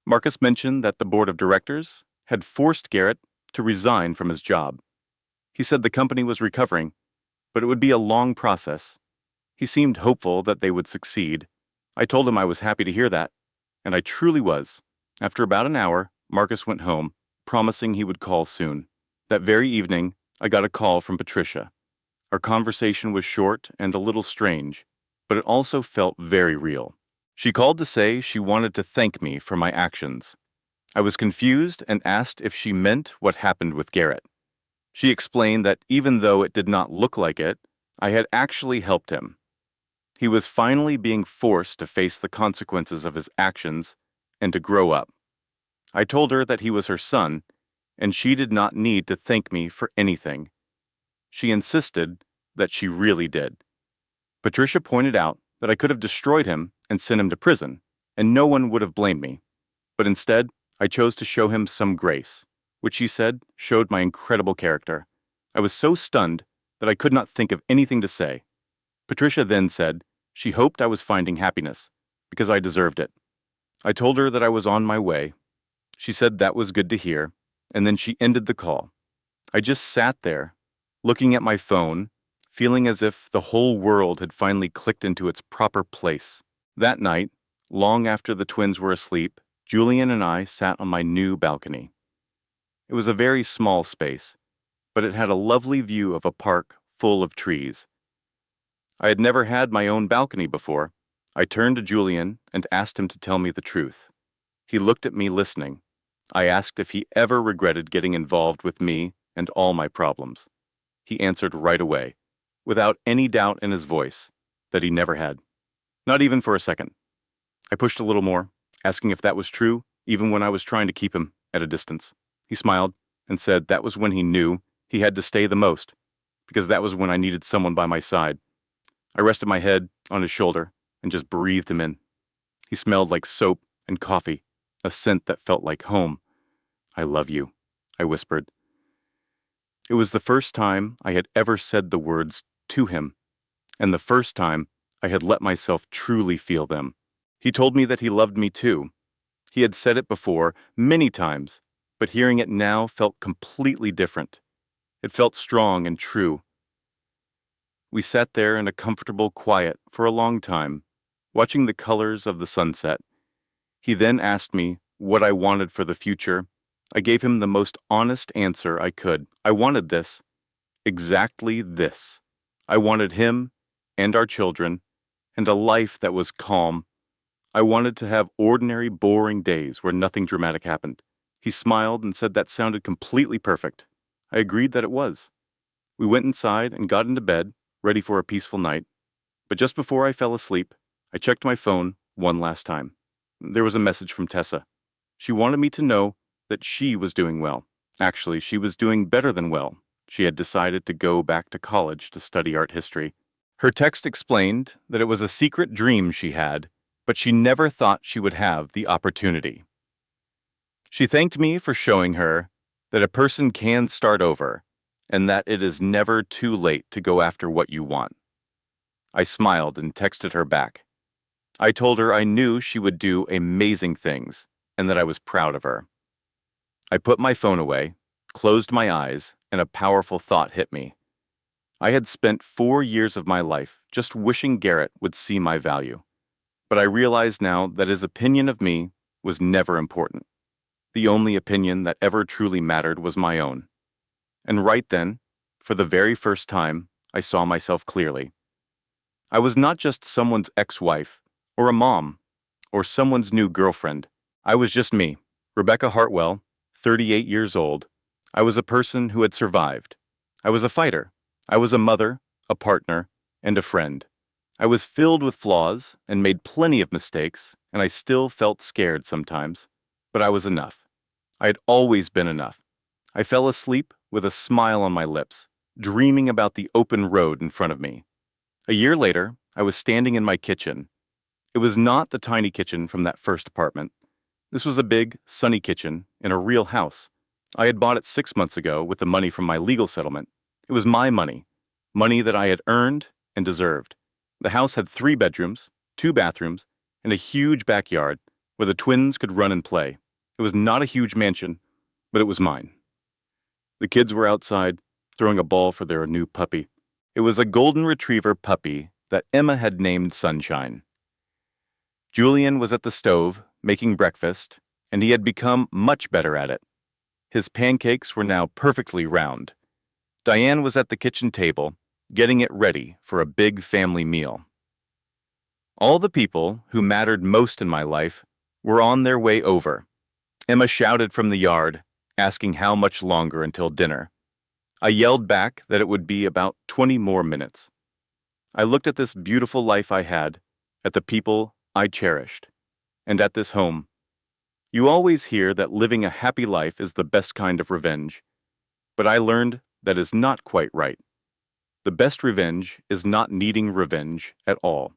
B: Marcus mentioned that the board of directors had forced Garrett to resign from his job. He said the company was recovering, but it would be a long process. He seemed hopeful that they would succeed. I told him I was happy to hear that, and I truly was. After about an hour, Marcus went home, promising he would call soon. That very evening, I got a call from Patricia. Our conversation was short and a little strange, but it also felt very real. She called to say she wanted to thank me for my actions. I was confused and asked if she meant what happened with Garrett. She explained that even though it did not look like it, I had actually helped him. He was finally being forced to face the consequences of his actions and to grow up. I told her that he was her son, and she did not need to thank me for anything. She insisted that she really did. Patricia pointed out that I could have destroyed him and sent him to prison, and no one would have blamed me. But instead, I chose to show him some grace, which she said showed my incredible character. I was so stunned that I could not think of anything to say. Patricia then said she hoped I was finding happiness, because I deserved it. I told her that I was on my way. She said that was good to hear, and then she ended the call. I just sat there, looking at my phone, feeling as if the whole world had finally clicked into its proper place. That night, long after the twins were asleep, Julian and I sat on my new balcony. It was a very small space, but it had a lovely view of a park full of trees. I had never had my own balcony before. I turned to Julian and asked him to tell me the truth. He looked at me listening. I asked if he ever regretted getting involved with me and all my problems. He answered right away, without any doubt in his voice, that he never had. Not even for a second. I pushed a little more, asking if that was true, even when I was trying to keep him at a distance. He smiled and said that was when he knew he had to stay the most, because that was when I needed someone by my side. I rested my head on his shoulder and just breathed him in. He smelled like soap and coffee, a scent that felt like home. "I love you," I whispered. It was the first time I had ever said the words to him, and the first time I had let myself truly feel them. He told me that he loved me too. He had said it before, many times, but hearing it now felt completely different. It felt strong and true. We sat there in a comfortable quiet for a long time, watching the colors of the sunset. He then asked me what I wanted for the future. I gave him the most honest answer I could. I wanted this. Exactly this. I wanted him and our children and a life that was calm. I wanted to have ordinary, boring days where nothing dramatic happened. He smiled and said that sounded completely perfect. I agreed that it was. We went inside and got into bed, ready for a peaceful night. But just before I fell asleep, I checked my phone one last time. There was a message from Tessa. She wanted me to know that she was doing well. Actually, she was doing better than well. She had decided to go back to college to study art history. Her text explained that it was a secret dream she had, but she never thought she would have the opportunity. She thanked me for showing her that a person can start over and that it is never too late to go after what you want. I smiled and texted her back. I told her I knew she would do amazing things and that I was proud of her. I put my phone away, closed my eyes, and a powerful thought hit me. I had spent 4 years of my life just wishing Garrett would see my value. But I realized now that his opinion of me was never important. The only opinion that ever truly mattered was my own. And right then, for the very first time, I saw myself clearly. I was not just someone's ex-wife, or a mom, or someone's new girlfriend. I was just me, Rebecca Hartwell, 38 years old. I was a person who had survived. I was a fighter. I was a mother, a partner, and a friend. I was filled with flaws and made plenty of mistakes, and I still felt scared sometimes. But I was enough. I had always been enough. I fell asleep with a smile on my lips, dreaming about the open road in front of me. A year later, I was standing in my kitchen. It was not the tiny kitchen from that first apartment. This was a big, sunny kitchen in a real house. I had bought it 6 months ago with the money from my legal settlement. It was my money, money that I had earned and deserved. The house had 3 bedrooms, 2 bathrooms, and a huge backyard where the twins could run and play. It was not a huge mansion, but it was mine. The kids were outside, throwing a ball for their new puppy. It was a golden retriever puppy that Emma had named Sunshine. Julian was at the stove, making breakfast, and he had become much better at it. His pancakes were now perfectly round. Diane was at the kitchen table, getting it ready for a big family meal. All the people who mattered most in my life were on their way over. Emma shouted from the yard, asking how much longer until dinner. I yelled back that it would be about 20 more minutes. I looked at this beautiful life I had, at the people I cherished, and at this home. You always hear that living a happy life is the best kind of revenge, but I learned that is not quite right. The best revenge is not needing revenge at all.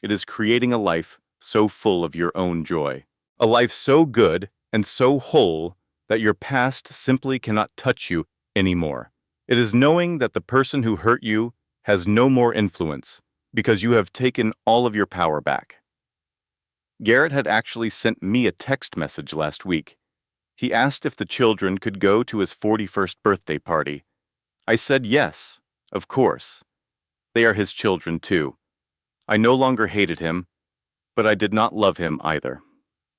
B: It is creating a life so full of your own joy, a life so good and so whole that your past simply cannot touch you anymore. It is knowing that the person who hurt you has no more influence because you have taken all of your power back. Garrett had actually sent me a text message last week. He asked if the children could go to his 41st birthday party. I said yes, of course. They are his children too. I no longer hated him, but I did not love him either.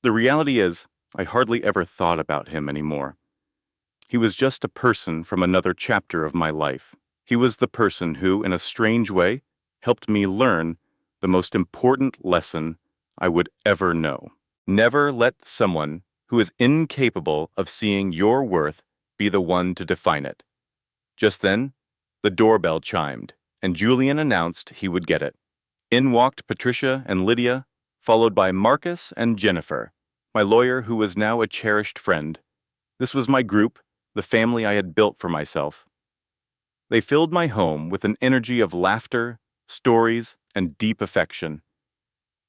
B: The reality is, I hardly ever thought about him anymore. He was just a person from another chapter of my life. He was the person who, in a strange way, helped me learn the most important lesson I would ever know. Never let someone who is incapable of seeing your worth be the one to define it. Just then, the doorbell chimed, and Julian announced he would get it. In walked Patricia and Lydia, followed by Marcus and Jennifer, my lawyer who was now a cherished friend. This was my group, the family I had built for myself. They filled my home with an energy of laughter, stories, and deep affection.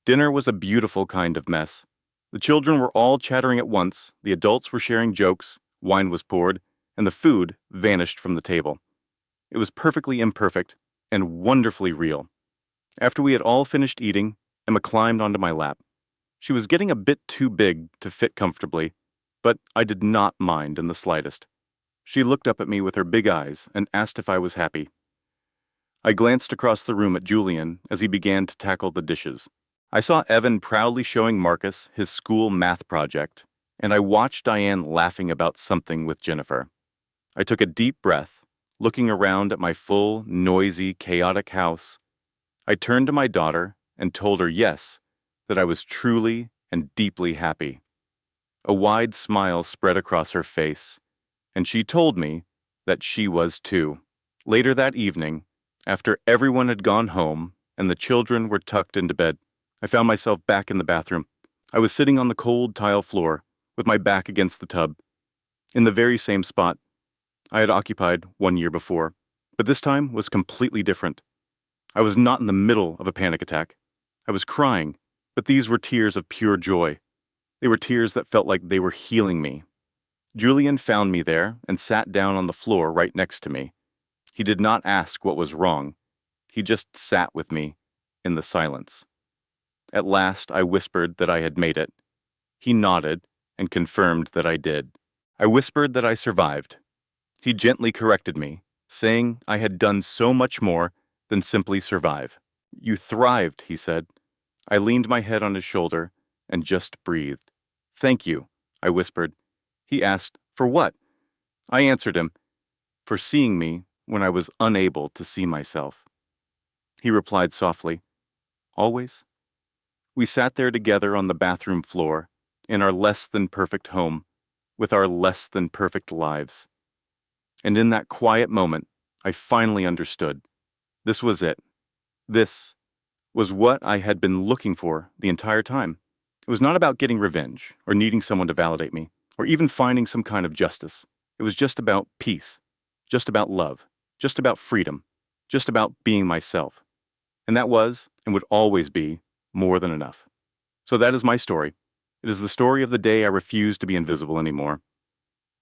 B: Dinner was a beautiful kind of mess. The children were all chattering at once, the adults were sharing jokes, wine was poured, and the food vanished from the table. It was perfectly imperfect and wonderfully real. After we had all finished eating, Emma climbed onto my lap. She was getting a bit too big to fit comfortably, but I did not mind in the slightest. She looked up at me with her big eyes and asked if I was happy. I glanced across the room at Julian as he began to tackle the dishes. I saw Evan proudly showing Marcus his school math project, and I watched Diane laughing about something with Jennifer. I took a deep breath, looking around at my full, noisy, chaotic house. I turned to my daughter and told her yes, that I was truly and deeply happy. A wide smile spread across her face, and she told me that she was too. Later that evening, after everyone had gone home and the children were tucked into bed, I found myself back in the bathroom. I was sitting on the cold tile floor, with my back against the tub, in the very same spot I had occupied 1 year before. But this time was completely different. I was not in the middle of a panic attack. I was crying, but these were tears of pure joy. They were tears that felt like they were healing me. Julian found me there and sat down on the floor right next to me. He did not ask what was wrong. He just sat with me in the silence. At last, I whispered that I had made it. He nodded and confirmed that I did. I whispered that I survived. He gently corrected me, saying I had done so much more than simply survive. You thrived, he said. I leaned my head on his shoulder and just breathed. Thank you, I whispered. He asked, for what? I answered him, for seeing me when I was unable to see myself. He replied softly, always. We sat there together on the bathroom floor, in our less than perfect home, with our less than perfect lives. And in that quiet moment, I finally understood. This was it. This was what I had been looking for the entire time. It was not about getting revenge, or needing someone to validate me, or even finding some kind of justice. It was just about peace, just about love, just about freedom, just about being myself. And that was, and would always be, more than enough. So that is my story. It is the story of the day I refused to be invisible anymore.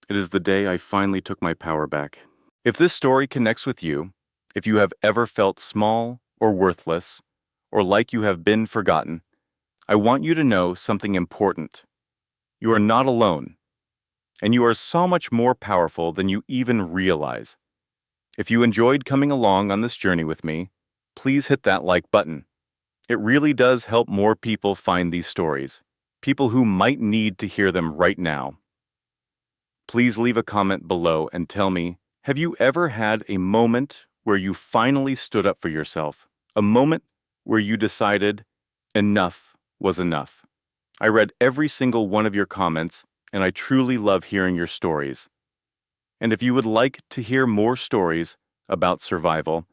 B: It is the day I finally took my power back. If this story connects with you, if you have ever felt small or worthless, or like you have been forgotten, I want you to know something important. You are not alone, and you are so much more powerful than you even realize. If you enjoyed coming along on this journey with me, please hit that like button. It really does help more people find these stories, people who might need to hear them right now. Please leave a comment below and tell me, have you ever had a moment where you finally stood up for yourself? A moment where you decided enough was enough? I read every single one of your comments, and I truly love hearing your stories. And if you would like to hear more stories about survival,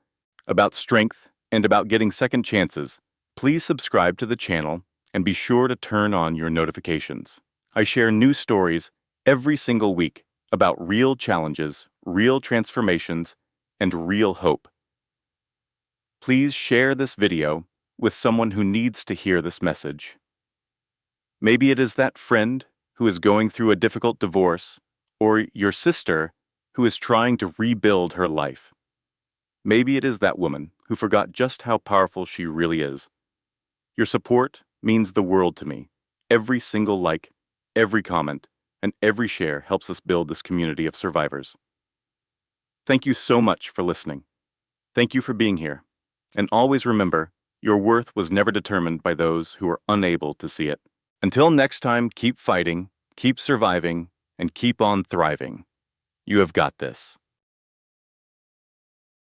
B: about strength, and about getting second chances, please subscribe to the channel and be sure to turn on your notifications. I share new stories every single week about real challenges, real transformations, and real hope. Please share this video with someone who needs to hear this message. Maybe it is that friend who is going through a difficult divorce, or your sister who is trying to rebuild her life. Maybe it is that woman who forgot just how powerful she really is. Your support means the world to me. Every single like, every comment, and every share helps us build this community of survivors. Thank you so much for listening. Thank you for being here. And always remember, your worth was never determined by those who are unable to see it. Until next time, keep fighting, keep surviving, and keep on thriving. You have got this.